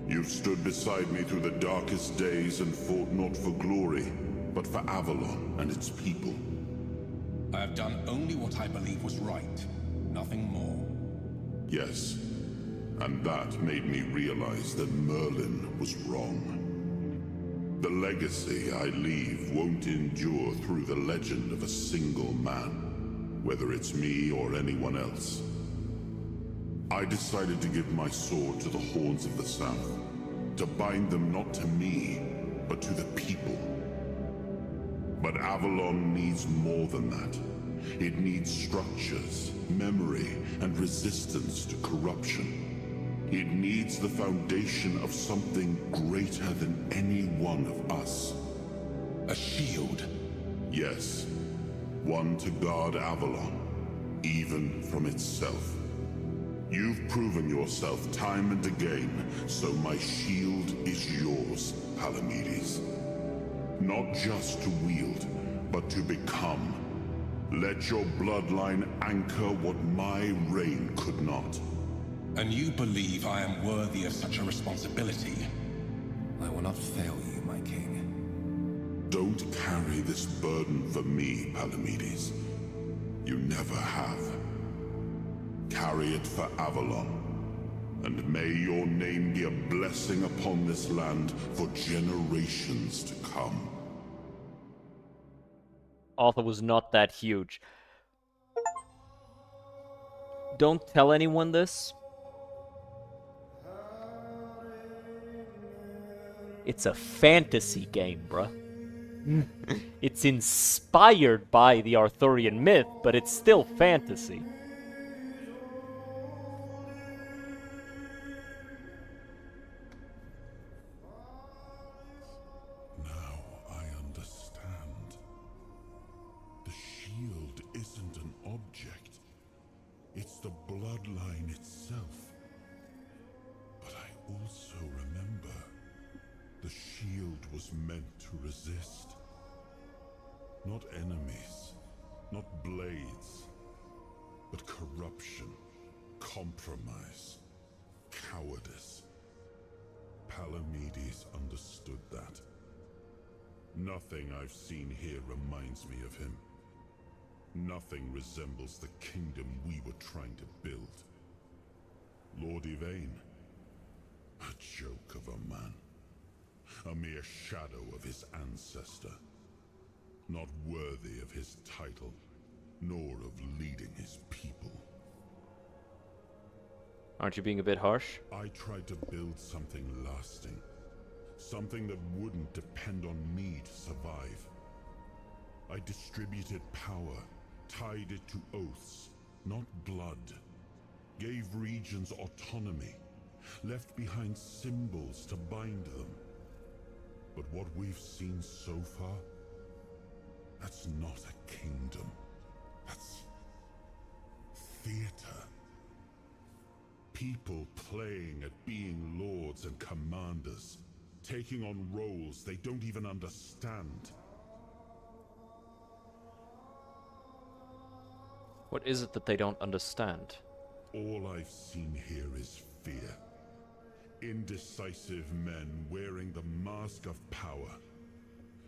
You've stood beside me through the darkest days and fought not for glory, but for Avalon and its people. I have done only what I believe was right, nothing more. Yes, and that made me realize that Merlin was wrong. The legacy I leave won't endure through the legend of a single man, whether it's me or anyone else. I decided to give my sword to the Horns of the South, to bind them not to me, but to the people. But Avalon needs more than that. It needs structures, memory, and resistance to corruption. It needs the foundation of something greater than any one of us. A shield? Yes. One to guard Avalon, even from itself. You've proven yourself time and again, so my shield is yours, Palamedes. Not just to wield, but to become. Let your bloodline anchor what my reign could not. And you believe I am worthy of such a responsibility? I will not fail you, my king. Don't carry this burden for me, Palamedes. You never have. Carry it for Avalon. And may your name be a blessing upon this land for generations to come. Arthur was not that huge. Don't tell anyone this. It's a fantasy game, bruh. It's inspired by the Arthurian myth, but it's still fantasy. Now I understand. The shield isn't an object. It's the bloodline itself. But I also remember. The shield was meant to resist. Not enemies, not blades, but corruption, compromise, cowardice. Palamedes understood that. Nothing I've seen here reminds me of him. Nothing resembles the kingdom we were trying to build. Lord Yvain, a joke of a man. A mere shadow of his ancestor. Not worthy of his title, nor of leading his people. Aren't you being a bit harsh? I tried to build something lasting. Something that wouldn't depend on me to survive. I distributed power, tied it to oaths, not blood. Gave regions autonomy, left behind symbols to bind them. But what we've seen so far, that's not a kingdom. That's theater. People playing at being lords and commanders, taking on roles they don't even understand. What is it that they don't understand? All I've seen here is fear. Indecisive men wearing the mask of power.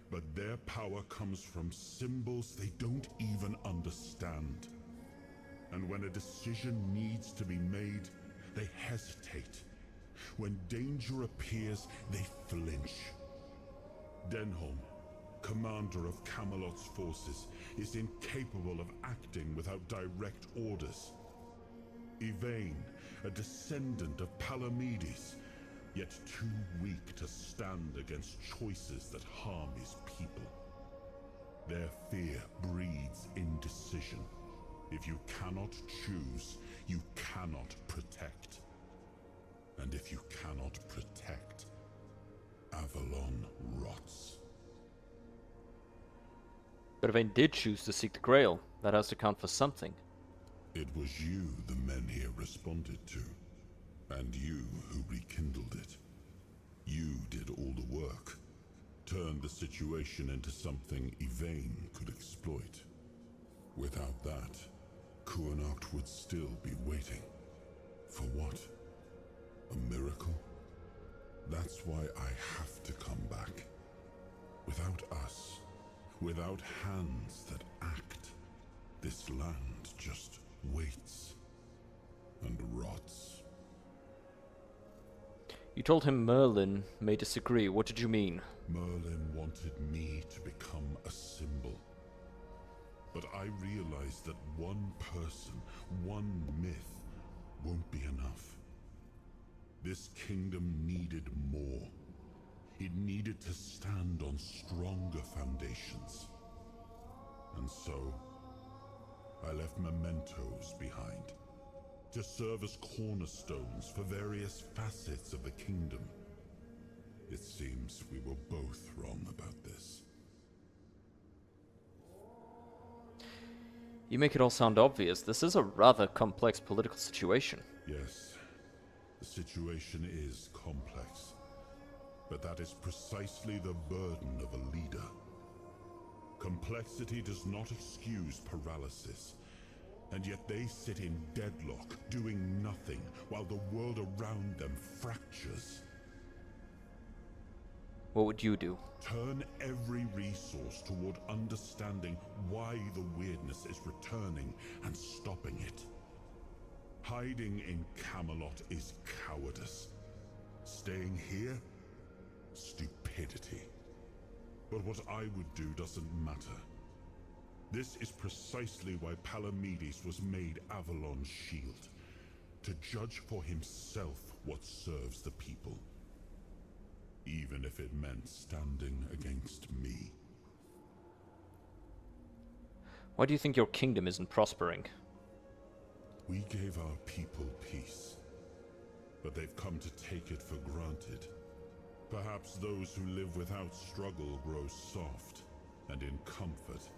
But their power comes from symbols they don't even understand. And when a decision needs to be made, they hesitate. When danger appears, they flinch. Denholm, commander of Camelot's forces, is incapable of acting without direct orders. Yvain, a descendant of Palamedes, yet too weak to stand against choices that harm his people. Their fear breeds indecision. If you cannot choose, you cannot protect. And if you cannot protect, Avalon rots. But Yvain did choose to seek the Grail. That has to count for something. It was you the men here responded to, and you who rekindled it. You did all the work, turned the situation into something Yvain could exploit. Without that, Kuanacht would still be waiting. For what? A miracle? That's why I have to come back. Without us, without hands that act, this land just waits and rots. You told him Merlin may disagree. What did you mean? Merlin wanted me to become a symbol. But I realized that one person, one myth, won't be enough. This kingdom needed more. It needed to stand on stronger foundations. And so, I left mementos behind, to serve as cornerstones for various facets of the kingdom. It seems we were both wrong about this. You make it all sound obvious. This is a rather complex political situation. Yes, the situation is complex. But that is precisely the burden of a leader. Complexity does not excuse paralysis. And yet they sit in deadlock, doing nothing, while the world around them fractures. What would you do? Turn every resource toward understanding why the weirdness is returning and stopping it. Hiding in Camelot is cowardice. Staying here? Stupidity. But what I would do doesn't matter. This is precisely why Palamedes was made Avalon's shield. To judge for himself what serves the people. Even if it meant standing against me. Why do you think your kingdom isn't prospering? We gave our people peace, but they've come to take it for granted. Perhaps those who live without struggle grow soft, and in comfort,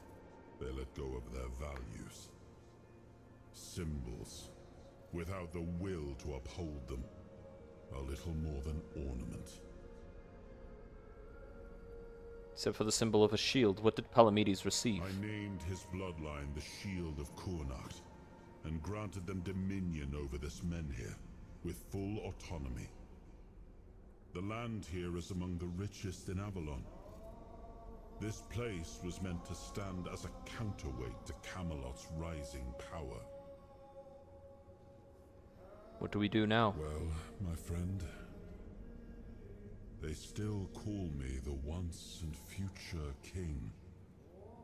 they let go of their values. Symbols, without the will to uphold them, are little more than ornament. Except for the symbol of a shield, what did Palamedes receive? I named his bloodline the Shield of Kuanacht, and granted them dominion over this menhir, with full autonomy. The land here is among the richest in Avalon. This place was meant to stand as a counterweight to Camelot's rising power. What do we do now? Well, my friend, they still call me the once and future king.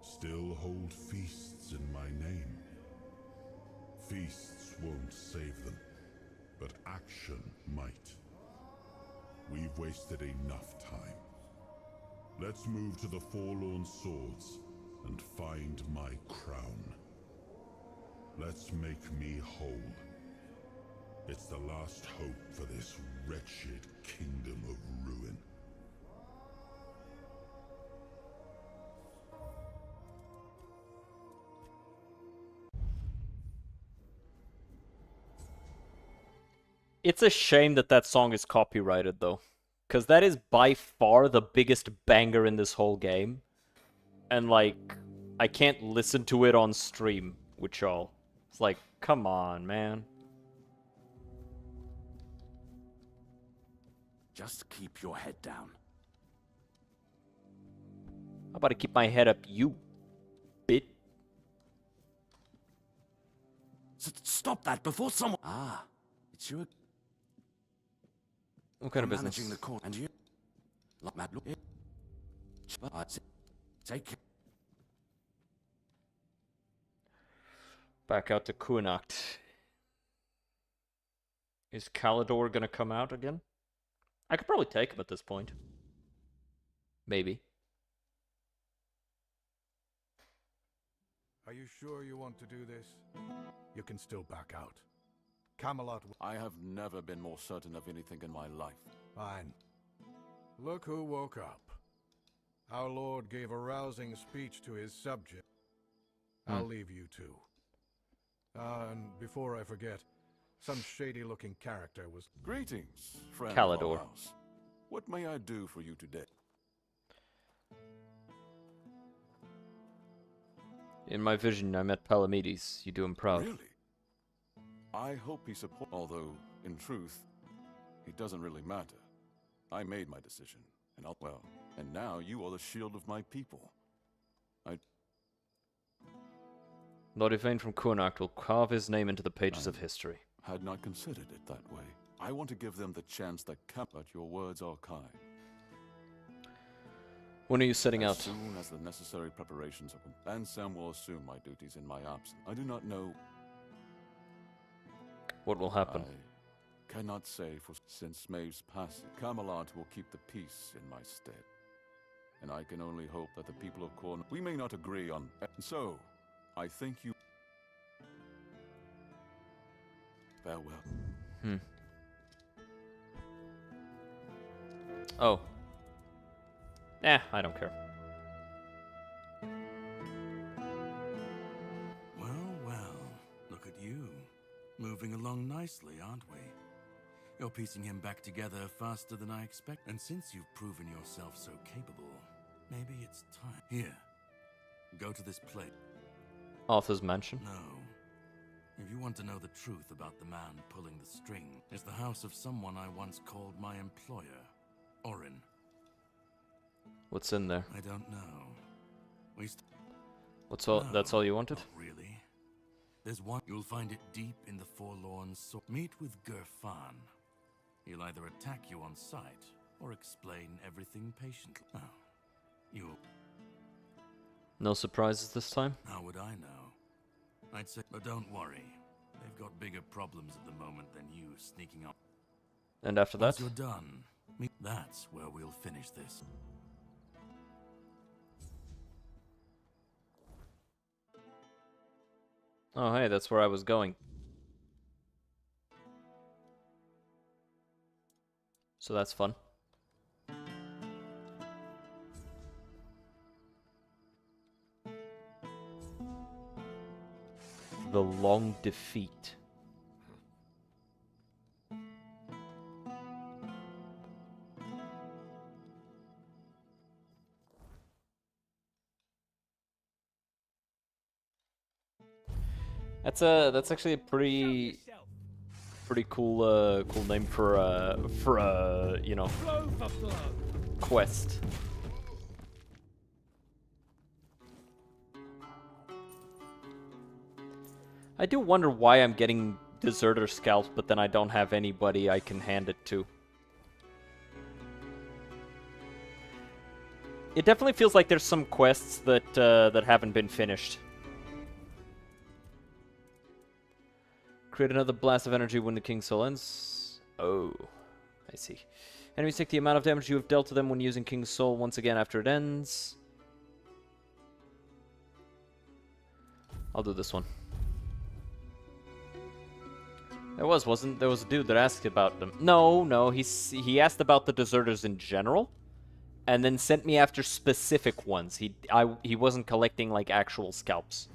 Still hold feasts in my name. Feasts won't save them, but action might. We've wasted enough time. Let's move to the Forlorn Swords and find my crown. Let's make me whole. It's the last hope for this wretched kingdom of ruin. It's a shame that that song is copyrighted, though. Because that is by far the biggest banger in this whole game. And, like, I can't listen to it on stream with y'all. It's like, come on, man. Just keep your head down. How about I keep my head up, you bit? Stop that before someone. Ah, it's you. What kind of You're business? managing the court, and you. Like mad look. Take it. Back out to Kuanacht. Is Kalidor gonna come out again? I could probably take him at this point. Maybe. Are you sure you want to do this? You can still back out. Camelot... I have never been more certain of anything in my life. Fine. Look who woke up. Our Lord gave a rousing speech to his subject. I'll leave you two. And before I forget, some shady-looking character was... Greetings, friend Kalidor. of our house. What may I do for you today? In my vision, I met Palamedes. You do him proud. Really? I hope he supports... Although, in truth, it doesn't really matter. I made my decision, and well, and now you are the shield of my people. Lord Yvain from Kuanacht will carve his name into the pages of history. Had not considered it that way. I want to give them the chance that can, but your words are kind. When are you setting out? As soon as the necessary preparations are complete, and Sam will assume my duties in my absence. I do not know what will happen. I cannot say, for since Maeve's passing, Camelot will keep the peace in my stead. And I can only hope that the people of Cornwall... We may not agree on... So, I think you... Farewell. Oh. I don't care. Well, well. Look at you. Moving along nicely, aren't we? You're piecing him back together faster than I expect. And since you've proven yourself so capable, maybe it's time. Here. Go to this place. Arthur's mansion? No. If you want to know the truth about the man pulling the string, it's the house of someone I once called my employer, Orin. What's in there? I don't know. What's all? No, That's all you wanted? not really. There's one. You'll find it deep in the forlorn soul. Meet with Gerfan. He'll either attack you on sight or explain everything patiently. Oh, you. No surprises this time? How would I know? I'd say, but don't worry. They've got bigger problems at the moment than you sneaking up. And after that? Once you're done, that's where we'll finish this. Oh, hey, that's where I was going. So that's fun. The long defeat. That's actually a pretty cool cool name for a you know, quest. I do wonder why I'm getting deserter scalps, but then I don't have anybody I can hand it to. It definitely feels like there's some quests that that haven't been finished. Create another blast of energy when the King's Soul ends. Oh, I see. Enemies take the amount of damage you have dealt to them when using King's Soul once again after it ends. I'll do this one. There was a dude that asked about them. No, he asked about the deserters in general, and then sent me after specific ones. He wasn't collecting like actual scalps.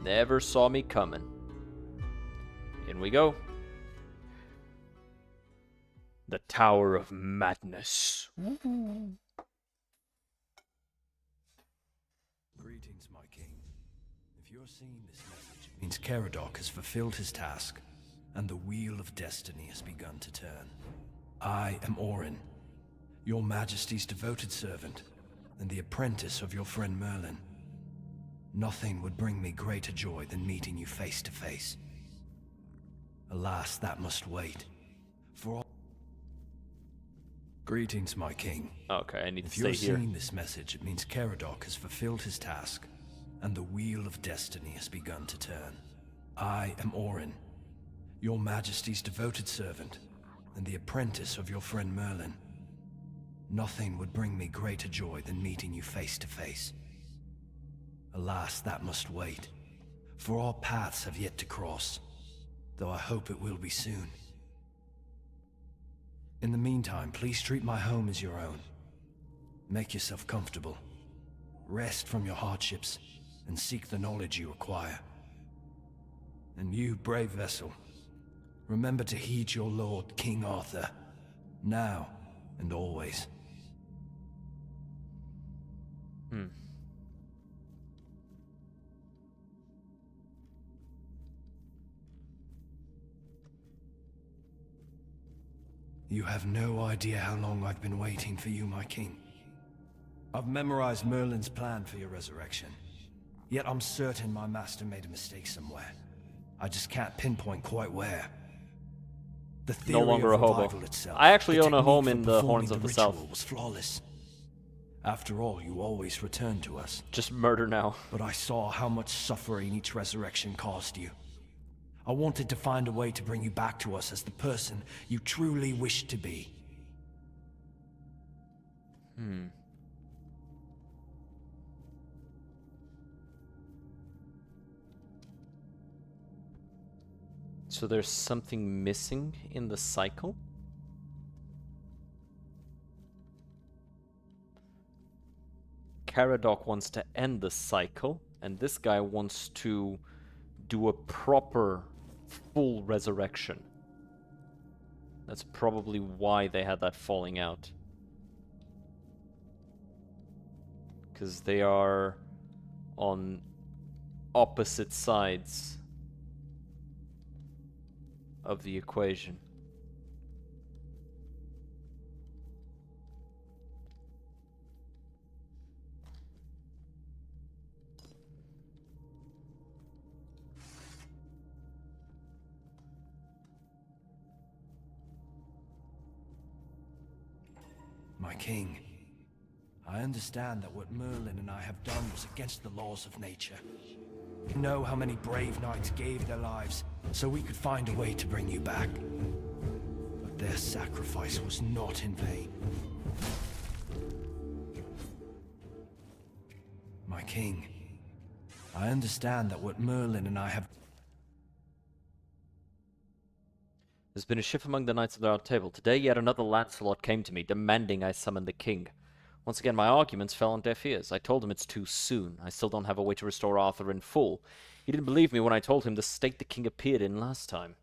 Never saw me coming. In we go. The Tower of Madness. Greetings, my king. If you're seeing this message, it means Caradoc has fulfilled his task, and the wheel of destiny has begun to turn. I am Orin, your majesty's devoted servant, and the apprentice of your friend Merlin. Nothing would bring me greater joy than meeting you face to face. Alas, that must wait. For all... Greetings, my king. Okay, I need to If stay you're here. seeing this message, it means Caradoc has fulfilled his task, and the wheel of destiny has begun to turn. I am Orin, your majesty's devoted servant, and the apprentice of your friend Merlin. Nothing would bring me greater joy than meeting you face to face. Alas, that must wait, for our paths have yet to cross, though I hope it will be soon. In the meantime, please treat my home as your own. Make yourself comfortable. Rest from your hardships, and seek the knowledge you require. And you, brave vessel, remember to heed your lord, King Arthur, now and always. You have no idea how long I've been waiting for you, my king. I've memorized Merlin's plan for your resurrection. Yet I'm certain my master made a mistake somewhere. I just can't pinpoint quite where. The theory No longer of a hobo. revival itself, I actually the own a technique home for in the performing Horns of the ritual South. was flawless. After all, you always return to us. Just murder now. But I saw how much suffering each resurrection caused you. I wanted to find a way to bring you back to us as the person you truly wished to be. So there's something missing in the cycle? Caradoc wants to end the cycle, and this guy wants to do a proper, full resurrection. That's probably why they had that falling out. Because they are on opposite sides of the equation. My king, I understand that what Merlin and I have done was against the laws of nature. You know how many brave knights gave their lives so we could find a way to bring you back. But their sacrifice was not in vain. My king, I understand that what Merlin and I have... There's been a shift among the Knights of the Round Table. Today yet another Lancelot came to me, demanding I summon the king. Once again, my arguments fell on deaf ears. I told him it's too soon. I still don't have a way to restore Arthur in full. He didn't believe me when I told him the state the king appeared in last time.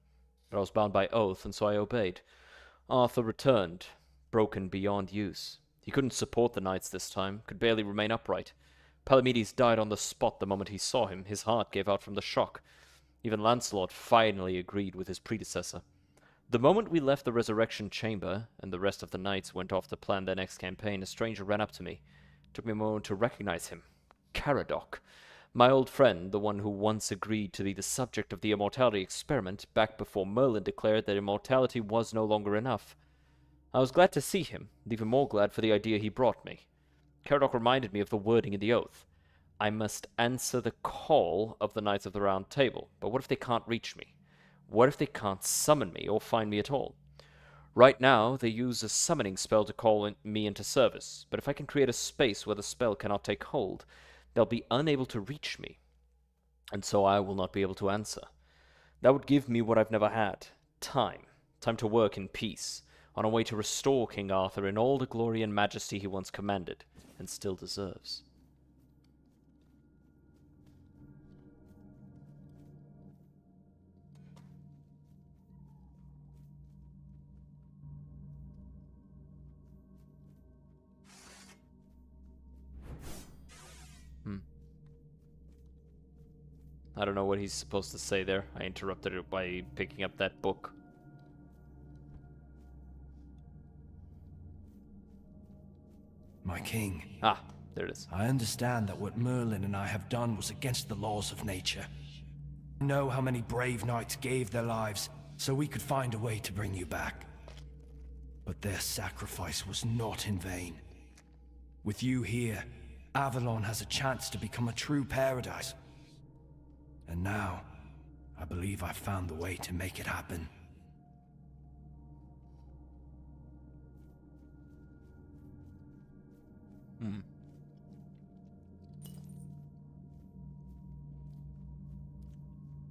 But I was bound by oath, and so I obeyed. Arthur returned, broken beyond use. He couldn't support the knights this time, could barely remain upright. Palamedes died on the spot the moment he saw him. His heart gave out from the shock. Even Lancelot finally agreed with his predecessor. The moment we left the resurrection chamber, and the rest of the knights went off to plan their next campaign, a stranger ran up to me. It took me a moment to recognize him. Caradoc. My old friend, the one who once agreed to be the subject of the immortality experiment, back before Merlin declared that immortality was no longer enough. I was glad to see him, and even more glad for the idea he brought me. Caradoc reminded me of the wording in the oath. I must answer the call of the Knights of the Round Table, but what if they can't reach me? What if they can't summon me or find me at all? Right now, they use a summoning spell to call me into service, but if I can create a space where the spell cannot take hold, they'll be unable to reach me, and so I will not be able to answer. That would give me what I've never had, time. Time to work in peace, on a way to restore King Arthur in all the glory and majesty he once commanded, and still deserves. I don't know what he's supposed to say there. I interrupted it by picking up that book. My king. Ah, there it is. I understand that what Merlin and I have done was against the laws of nature. I know how many brave knights gave their lives so we could find a way to bring you back. But their sacrifice was not in vain. With you here, Avalon has a chance to become a true paradise. And now, I believe I've found the way to make it happen. Hmm.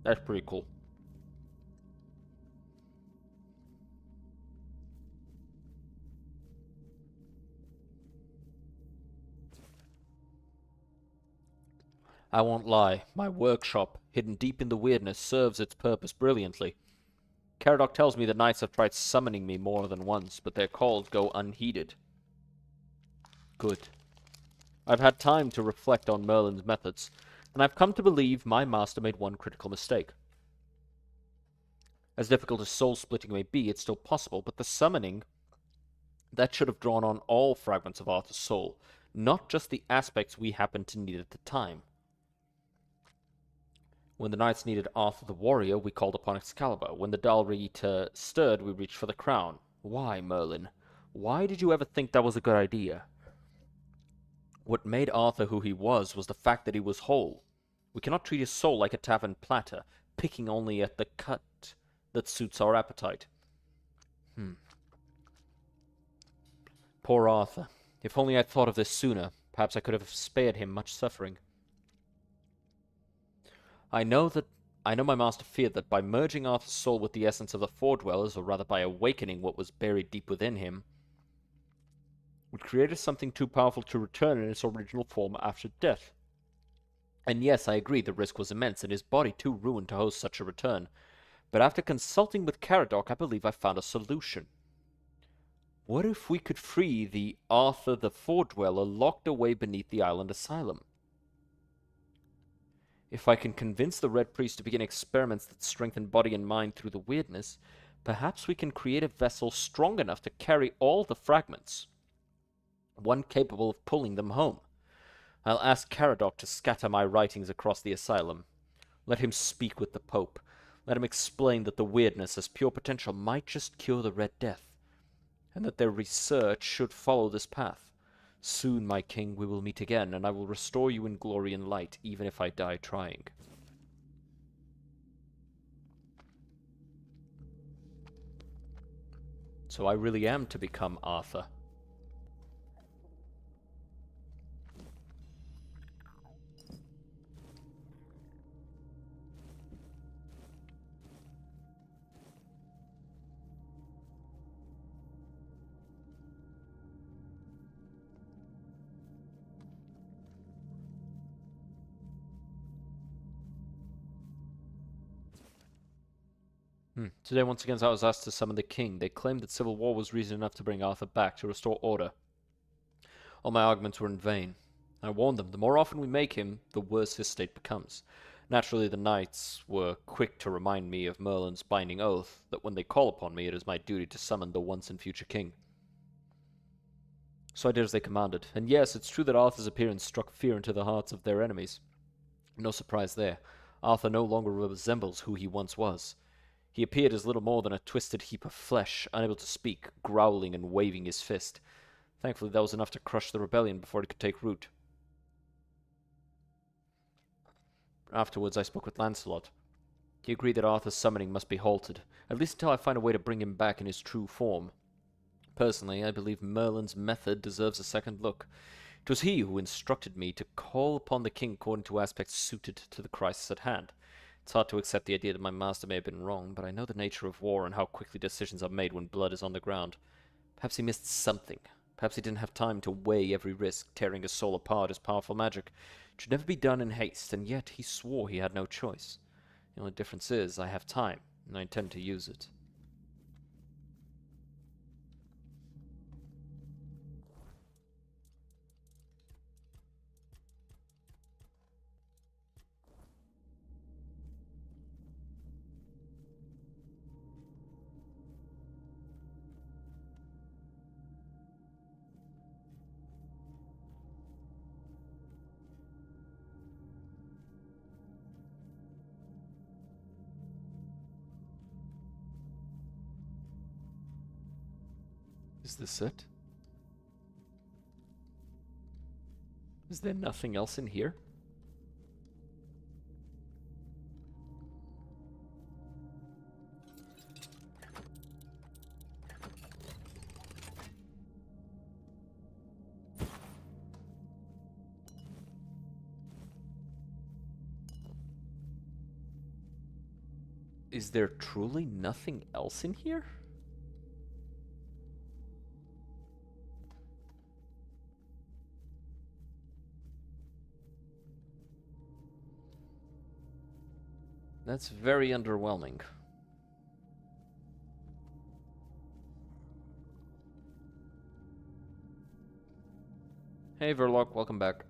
That's pretty cool. I won't lie, my workshop, hidden deep in the weirdness, serves its purpose brilliantly. Caradoc tells me the knights have tried summoning me more than once, but their calls go unheeded. Good. I've had time to reflect on Merlin's methods, and I've come to believe my master made one critical mistake. As difficult as soul-splitting may be, it's still possible, but the summoning, that should have drawn on all fragments of Arthur's soul, not just the aspects we happened to need at the time. When the knights needed Arthur the warrior, we called upon Excalibur. When the Dalry Eater stirred, we reached for the crown. Why, Merlin? Why did you ever think that was a good idea? What made Arthur who he was the fact that he was whole. We cannot treat his soul like a tavern platter, picking only at the cut that suits our appetite. Poor Arthur. If only I'd thought of this sooner, perhaps I could have spared him much suffering. I know my master feared that by merging Arthur's soul with the essence of the Four-Dwellers, or rather by awakening what was buried deep within him, would create something too powerful to return in its original form after death. And yes, I agree the risk was immense, and his body too ruined to host such a return. But after consulting with Caradoc, I believe I found a solution. What if we could free the Arthur the Four-Dweller locked away beneath the island asylum? If I can convince the Red Priest to begin experiments that strengthen body and mind through the weirdness, perhaps we can create a vessel strong enough to carry all the fragments, one capable of pulling them home. I'll ask Caradoc to scatter my writings across the asylum. Let him speak with the Pope. Let him explain that the weirdness as pure potential might just cure the Red Death, and that their research should follow this path. Soon, my king, we will meet again, and I will restore you in glory and light, even if I die trying. So I really am to become Arthur. Today, once again, I was asked to summon the king. They claimed that civil war was reason enough to bring Arthur back, to restore order. All my arguments were in vain. I warned them, the more often we make him, the worse his state becomes. Naturally, the knights were quick to remind me of Merlin's binding oath, that when they call upon me, it is my duty to summon the once and future king. So I did as they commanded. And yes, it's true that Arthur's appearance struck fear into the hearts of their enemies. No surprise there. Arthur no longer resembles who he once was. He appeared as little more than a twisted heap of flesh, unable to speak, growling and waving his fist. Thankfully, that was enough to crush the rebellion before it could take root. Afterwards, I spoke with Lancelot. He agreed that Arthur's summoning must be halted, at least until I find a way to bring him back in his true form. Personally, I believe Merlin's method deserves a second look. It was he who instructed me to call upon the king according to aspects suited to the crisis at hand. It's hard to accept the idea that my master may have been wrong, but I know the nature of war and how quickly decisions are made when blood is on the ground. Perhaps he missed something. Perhaps he didn't have time to weigh every risk. Tearing his soul apart is powerful magic. It should never be done in haste, and yet he swore he had no choice. The only difference is I have time, and I intend to use it. Is this it? Is there nothing else in here? Is there truly nothing else in here? That's very underwhelming. Hey Verloc, welcome back.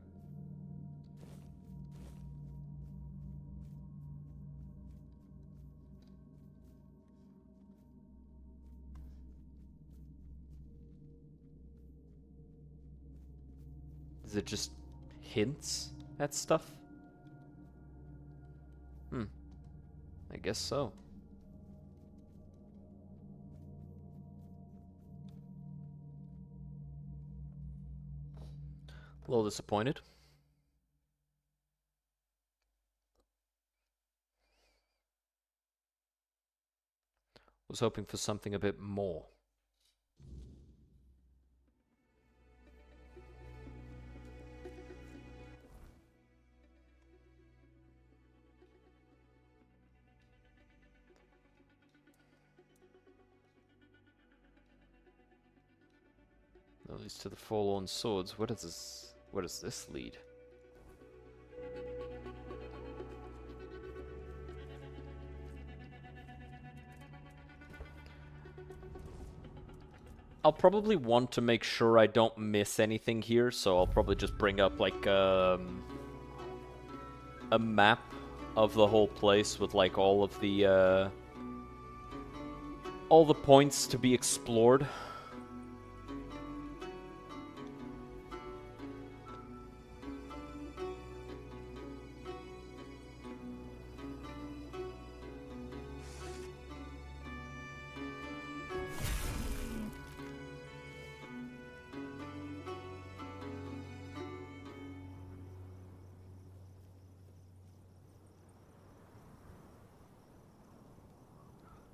Is it just hints at stuff? I guess so. A little disappointed. Was hoping for something a bit more. That leads to the Forlorn Swords. Where does this lead? I'll probably want to make sure I don't miss anything here, so I'll probably just bring up like a map of the whole place with like all the points to be explored.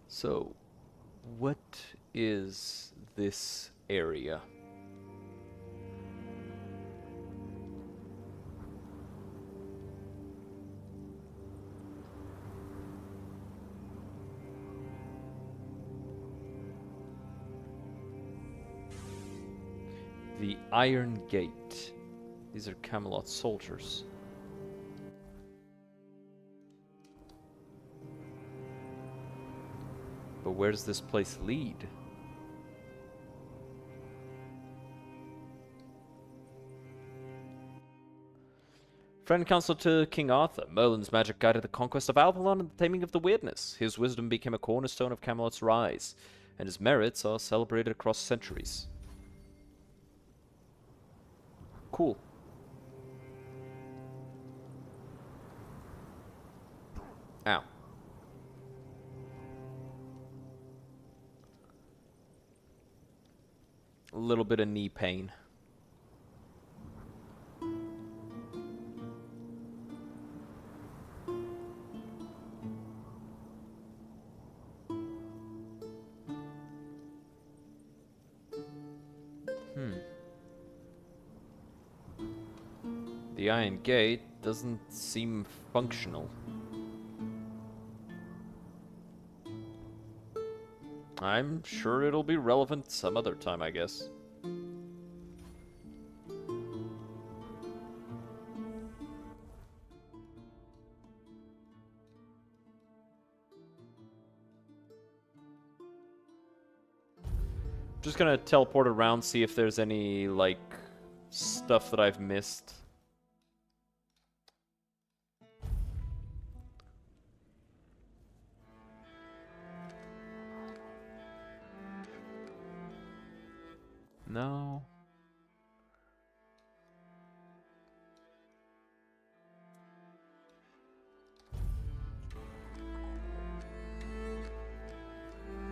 So, what is this area? The Iron Gate. These are Camelot soldiers. But where does this place lead? Friend counsel to King Arthur. Merlin's magic guided the conquest of Avalon and the taming of the weirdness. His wisdom became a cornerstone of Camelot's rise, and his merits are celebrated across centuries. Cool. Ow. A little bit of knee pain. The Iron Gate doesn't seem functional. I'm sure it'll be relevant some other time, I guess. Just gonna teleport around, see if there's any, like, stuff that I've missed. No.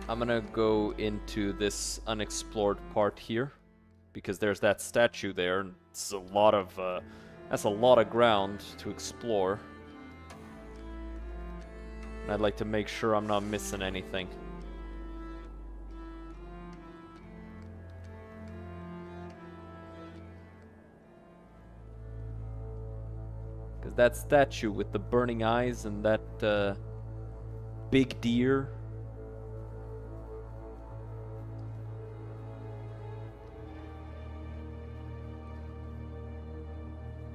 I'm gonna go into this unexplored part here because there's that statue there, and it's a lot of that's a lot of ground to explore. And I'd like to make sure I'm not missing anything. Because that statue with the burning eyes and that big deer.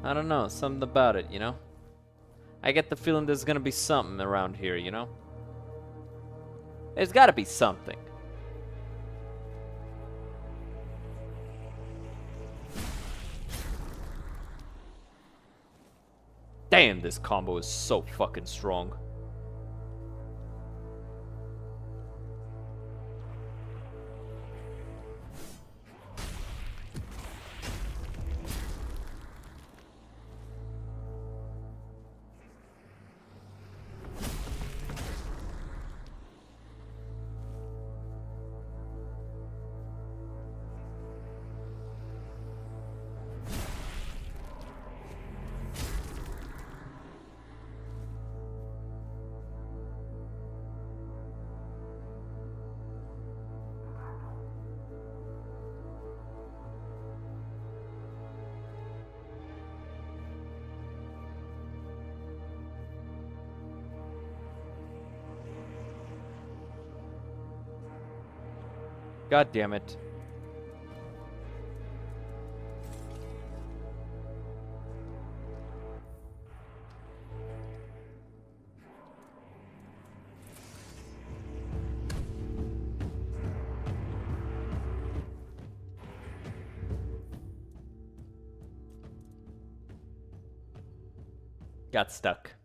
I don't know, something about it, you know? I get the feeling there's gonna be something around here, you know? There's gotta be something. Damn, this combo is so fucking strong. God damn it. Got stuck.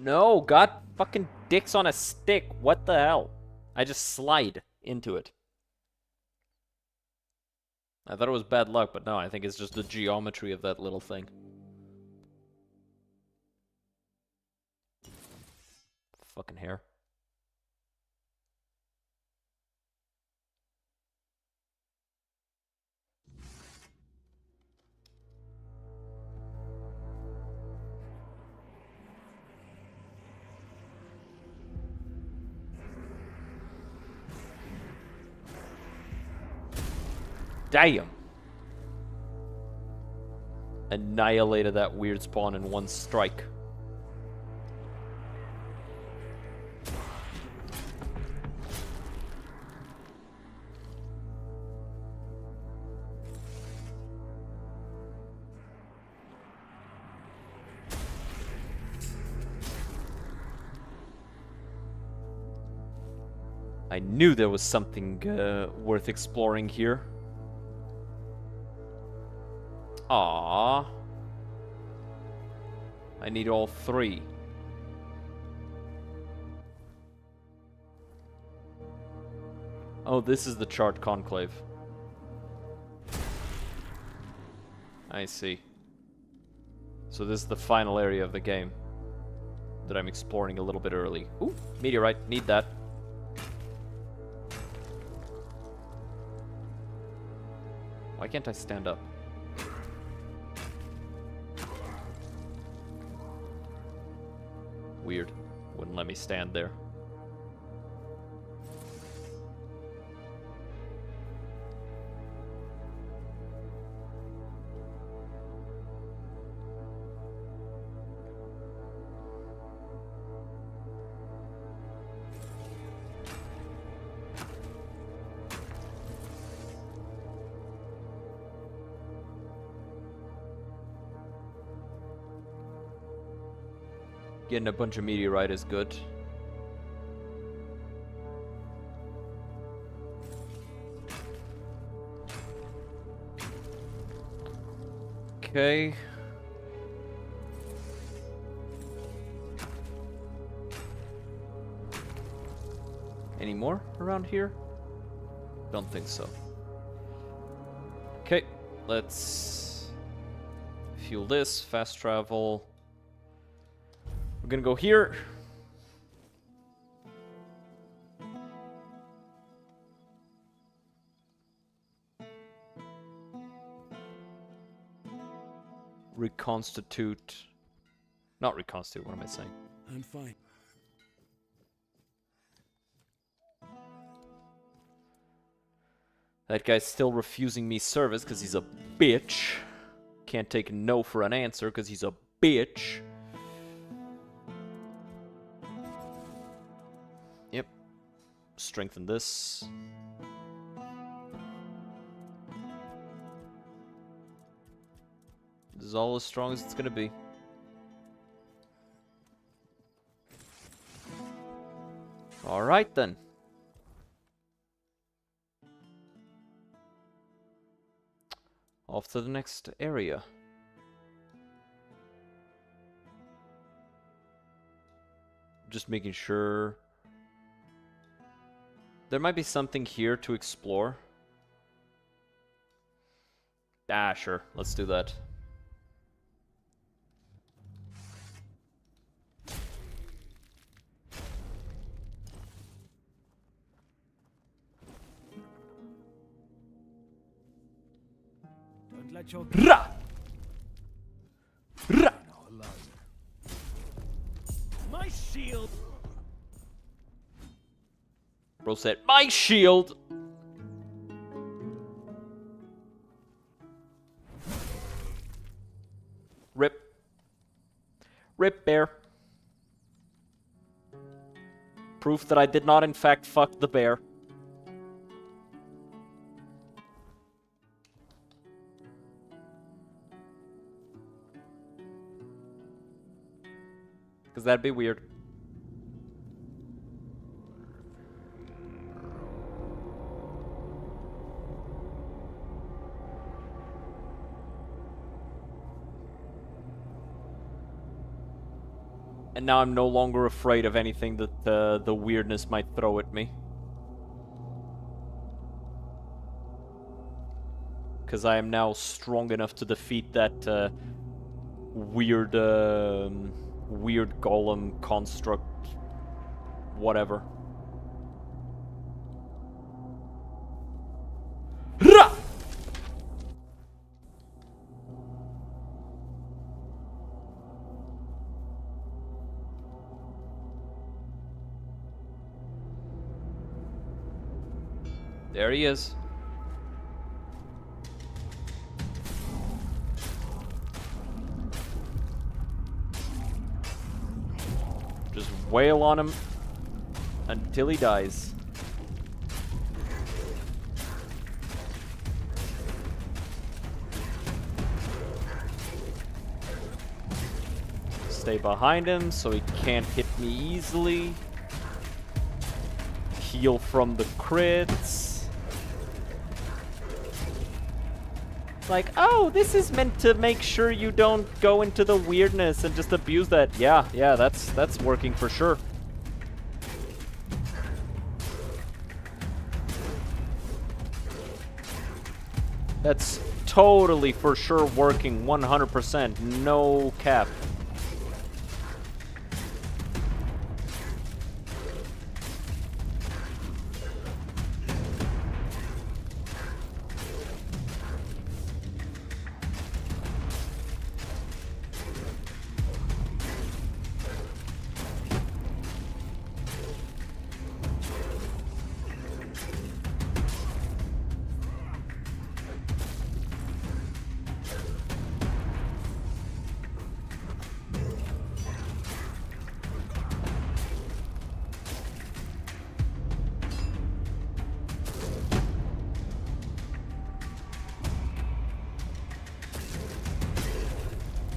No, God fucking dicks on a stick. What the hell? I just slide into it. I thought it was bad luck, but no, I think it's just the geometry of that little thing. Fucking hair. Damn! Annihilated that weird spawn in one strike. I knew there was something worth exploring here. Aww. I need all three. Oh, this is the chart conclave. I see. So this is the final area of the game that I'm exploring a little bit early. Ooh, meteorite. Need that. Why can't I stand up? Weird. Wouldn't let me stand there. Getting a bunch of meteorite is good. Okay. Any more around here? Don't think so. Okay, let's fuel this, fast travel. We're gonna go here. Reconstitute. Not reconstitute, what am I saying? I'm fine. That guy's still refusing me service because he's a bitch. Can't take no for an answer because he's a bitch. Yep. Strengthen this. This is all as strong as it's gonna be. Alright then. Off to the next area. Just making sure. There might be something here to explore. Ah, sure. Let's do that. Don't let your Ra! Ra! My shield. Bro said, my shield! Rip. Rip, bear. Proof that I did not in fact fuck the bear. Because that'd be weird. And now I'm no longer afraid of anything that the weirdness might throw at me. Because I am now strong enough to defeat that weird golem construct, whatever. Ra! There he is. Just wail on him until he dies. Stay behind him so he can't hit me easily. Heal from the crits. Like, oh, this is meant to make sure you don't go into the weirdness and just abuse that. Yeah, that's working for sure. That's totally for sure working 100%, no cap.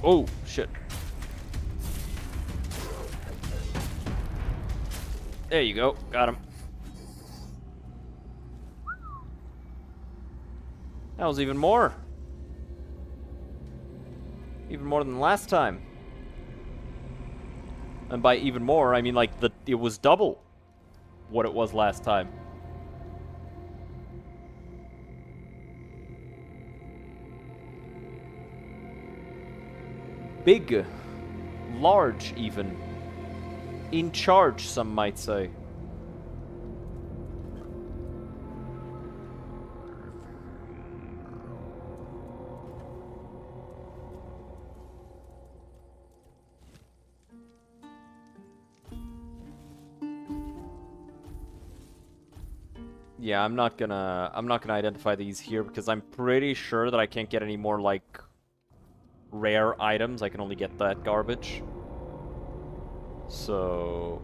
Oh, shit. There you go. Got him. That was even more. Even more than last time. And by even more, I mean like it was double what it was last time. Big, large even. In charge, some might say. Yeah, I'm not gonna identify these here because I'm pretty sure that I can't get any more like rare items. I can only get that garbage. So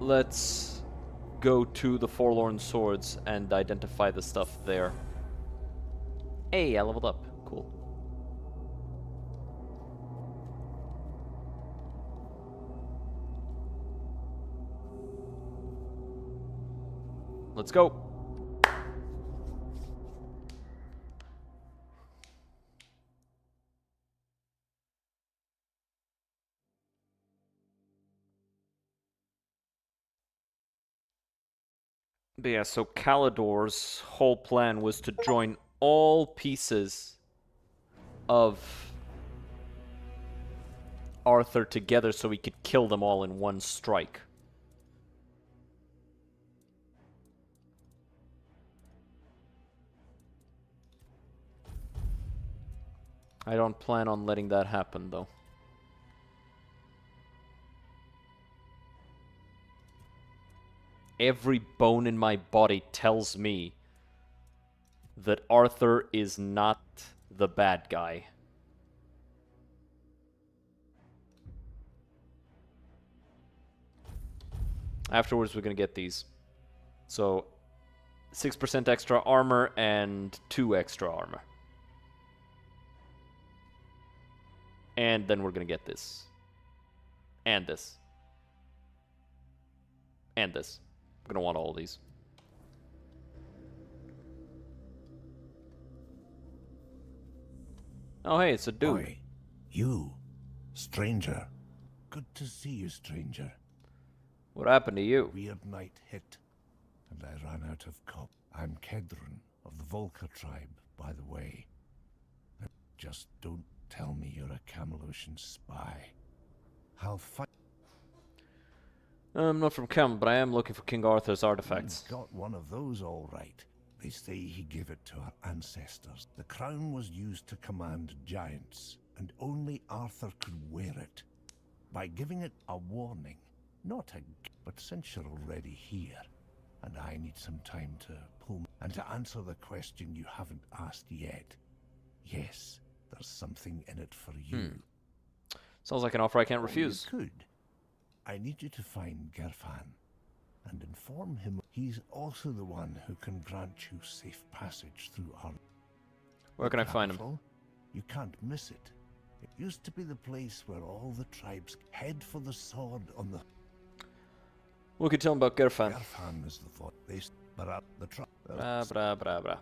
let's go to the Forlorn Swords and identify the stuff there. Hey, I leveled up. Cool. Let's go. But yeah, so Calidor's whole plan was to join all pieces of Arthur together so he could kill them all in one strike. I don't plan on letting that happen, though. Every bone in my body tells me that Arthur is not the bad guy. Afterwards, we're gonna get these. So, 6% extra armor and 2 extra armor. And then we're gonna get this. And this. And this. I'm gonna want all of these. Oh, hey, it's a dude. Oi, you, stranger. Good to see you, stranger. What happened to you? Weird night hit, and I ran out of cop. I'm Kedron of the Volca tribe, by the way. Just don't tell me you're a Camelosian spy. I'll fight. I'm not from Camelot, but I am looking for King Arthur's artifacts. Got one of those all right. They say he gave it to our ancestors. The crown was used to command giants, and only Arthur could wear it. By giving it a warning, not a... But since you're already here, and I need some time to pull... And to answer the question you haven't asked yet, yes, there's something in it for you. Sounds like an offer I can't refuse. You could. I need you to find Gerfan and inform him he's also the one who can grant you safe passage through our... Where can I find him? You can't miss it. It used to be the place where all the tribes head for the sword on the... What can you tell him about Gerfan? Gerfan is the thought. But at the tribe... Bra.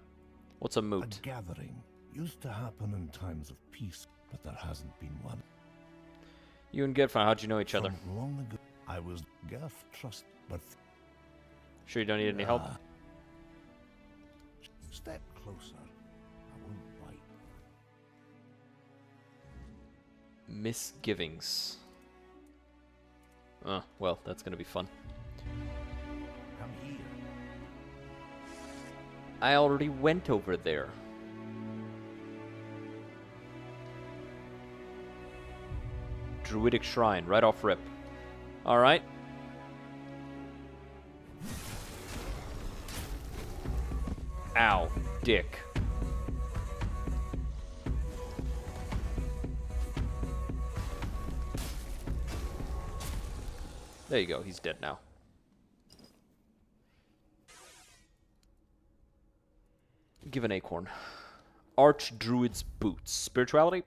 What's a moot? A gathering used to happen in times of peace, but there hasn't been one. You and Gerfan, how'd you know each other? From long ago, I was Gerf trust, but... Sure you don't need any help? Step closer. I won't bite. Misgivings. Oh, well, that's gonna be fun. Come here. I already went over there. Druidic Shrine, right off rip. Alright. Ow, dick. There you go, he's dead now. Give an acorn. Archdruid's boots. Spirituality?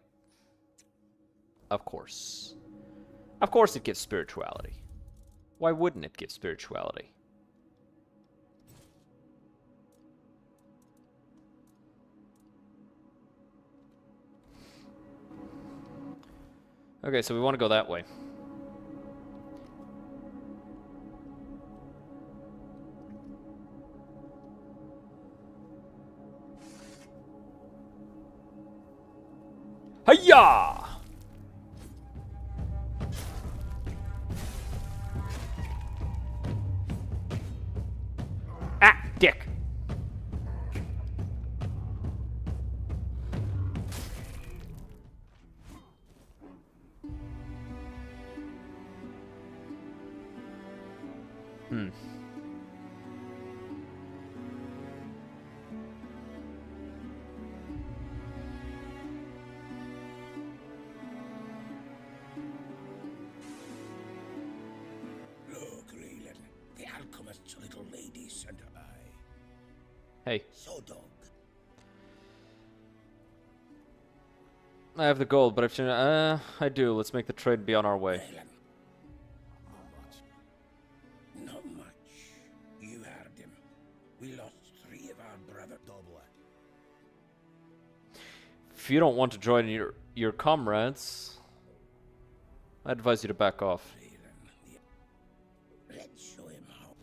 Of course. Of course it gives spirituality. Why wouldn't it give spirituality? Okay, so we want to go that way. Hiya! Ah, dick. Hmm. Look, Grail, the alchemist's little lady sent her by. Hey. So, dog. I have the gold, but if you... I do. Let's make the trade and be on our way. Not much. You heard him. We lost 3 of our brother double. If you don't want to join your comrades, I advise you to back off. Let's show him how.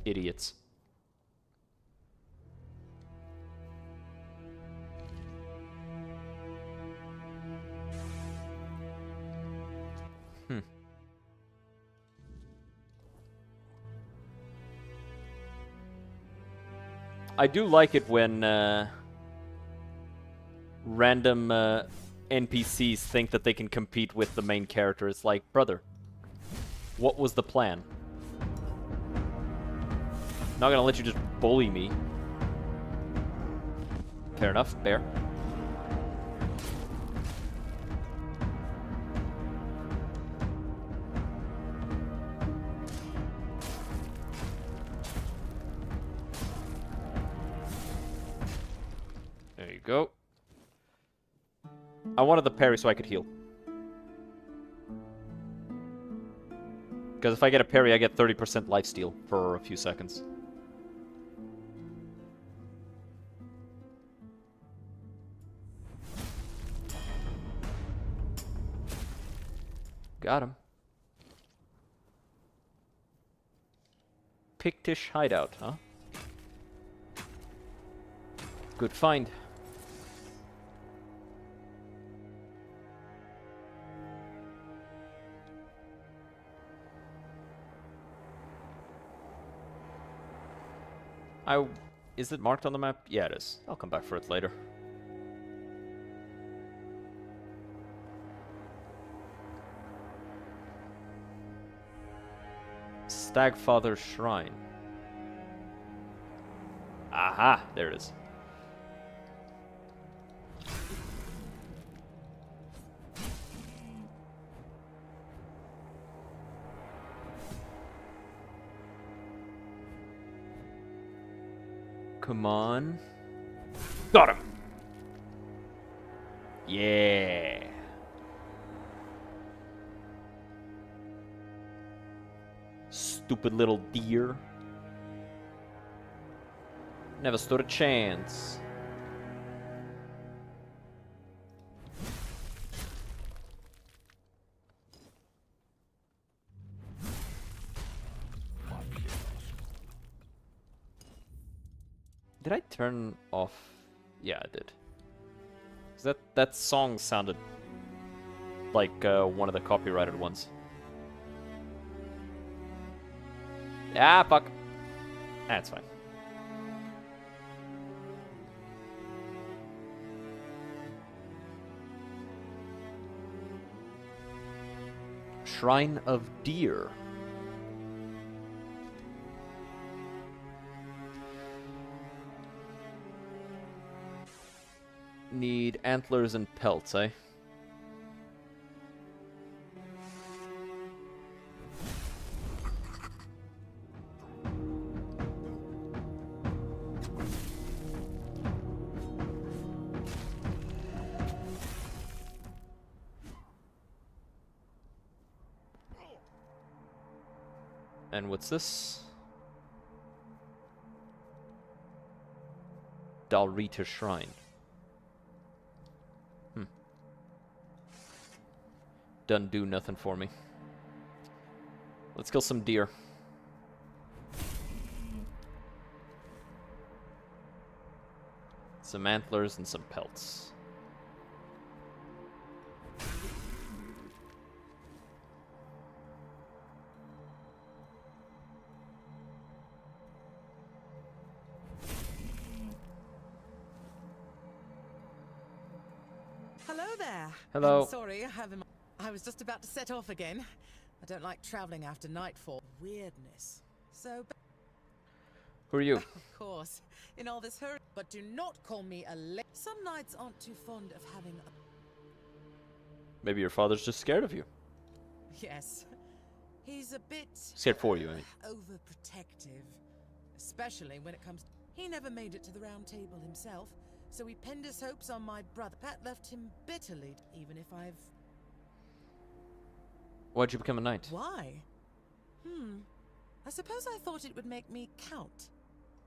Idiots. Hmm. I do like it when random NPCs think that they can compete with the main character. It's like, brother, what was the plan? Not gonna let you just bully me. Fair enough, bear. There you go. I wanted the parry so I could heal. Because if I get a parry, I get 30% lifesteal for a few seconds. Got him. Pictish hideout, huh? Good find. Is it marked on the map? Yeah, it is. I'll come back for it later. Stagfather Shrine. Aha! There it is. Come on. Got him! Yeah! Stupid little deer. Never stood a chance. Did I turn off? Yeah, I did. 'Cause that song sounded like one of the copyrighted ones. Ah, fuck. That's fine. Shrine of Deer. Need antlers and pelts, eh? And what's this? Dalrita Shrine. Doesn't do nothing for me. Let's kill some deer. Some antlers and some pelts. Hello there. Hello. I'm sorry, I was just about to set off again. I don't like traveling after nightfall. Weirdness. So, Who are you? of course, in all this hurry. But do not call me a Some knights aren't too fond of having a... Maybe your father's just scared of you. Yes. He's a bit... Scared for you, I mean. overprotective. Especially when it comes... He never made it to the round table himself, so he pinned his hopes on my brother. That left him bitterly, even if I've... Why'd you become a knight? Why? I suppose I thought it would make me count.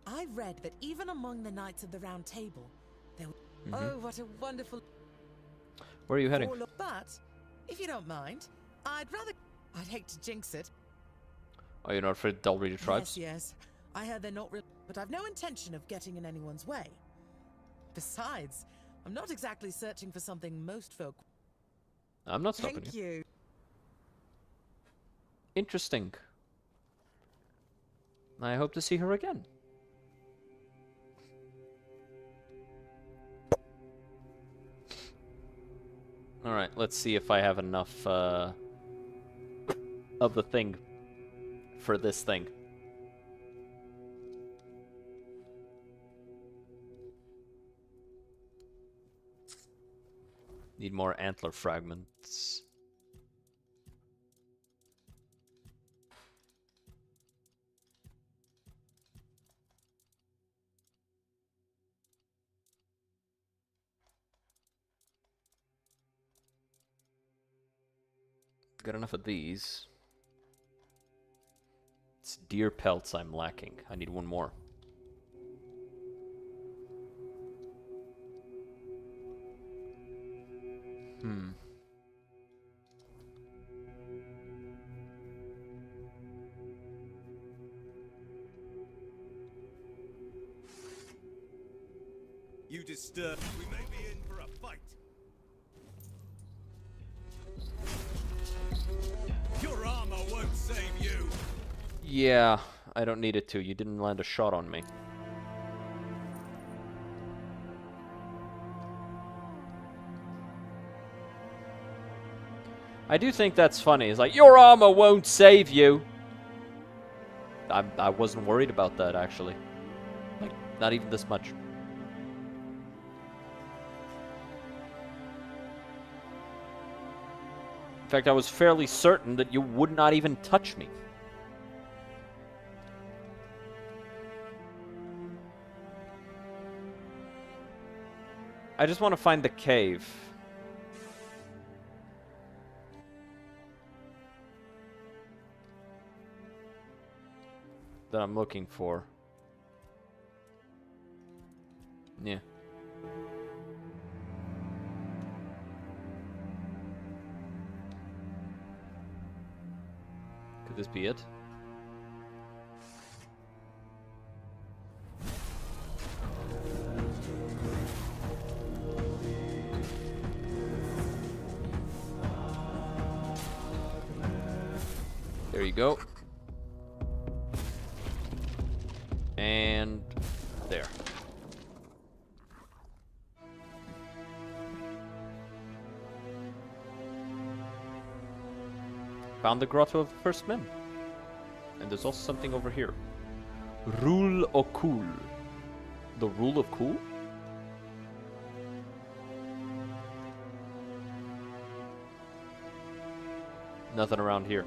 I read that even among the knights of the round table, there were... Oh, what a wonderful... Where are you heading? But, if you don't mind, I'd hate to jinx it. Are you not afraid of Dalrita tribes? Yes. I heard they're not real, but I've no intention of getting in anyone's way. Besides, I'm not exactly searching for something most folk... I'm not stopping Thank you. Interesting. I hope to see her again. Alright, let's see if I have enough of the thing for this thing. Need more antler fragments. Got enough of these. It's deer pelts I'm lacking. I need one more. You disturb. We may be in for a fight. Your armor won't save you. Yeah, I don't need it to. You didn't land a shot on me. I do think that's funny. It's like, your armor won't save you. I wasn't worried about that, actually. Like, not even this much. In fact, I was fairly certain that you would not even touch me. I just want to find the cave. That I'm looking for. Yeah. Could this be it? There you go. And there. Found the grotto of the first men. And there's also something over here. Rule Okul. The Rule of Cool? Nothing around here.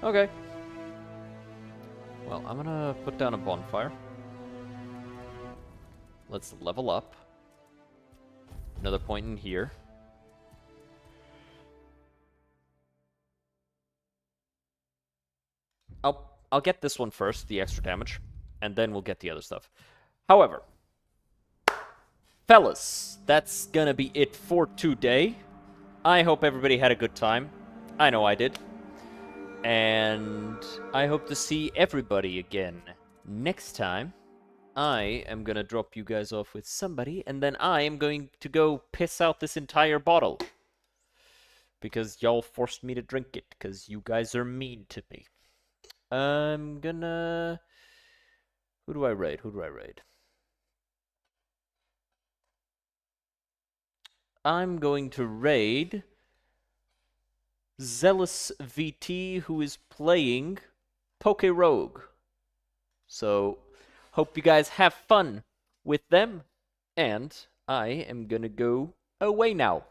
Okay. Well, I'm gonna put down a bonfire. Let's level up. Another point in here. I'll get this one first, the extra damage, and then we'll get the other stuff. However, fellas, that's gonna be it for today. I hope everybody had a good time. I know I did. And I hope to see everybody again next time. I am gonna drop you guys off with somebody, and then I am going to go piss out this entire bottle. Because y'all forced me to drink it, because you guys are mean to me. I'm gonna... Who do I raid? I'm going to raid Zealous VT, who is playing Poke Rogue. So, hope you guys have fun with them, and I am gonna go away now.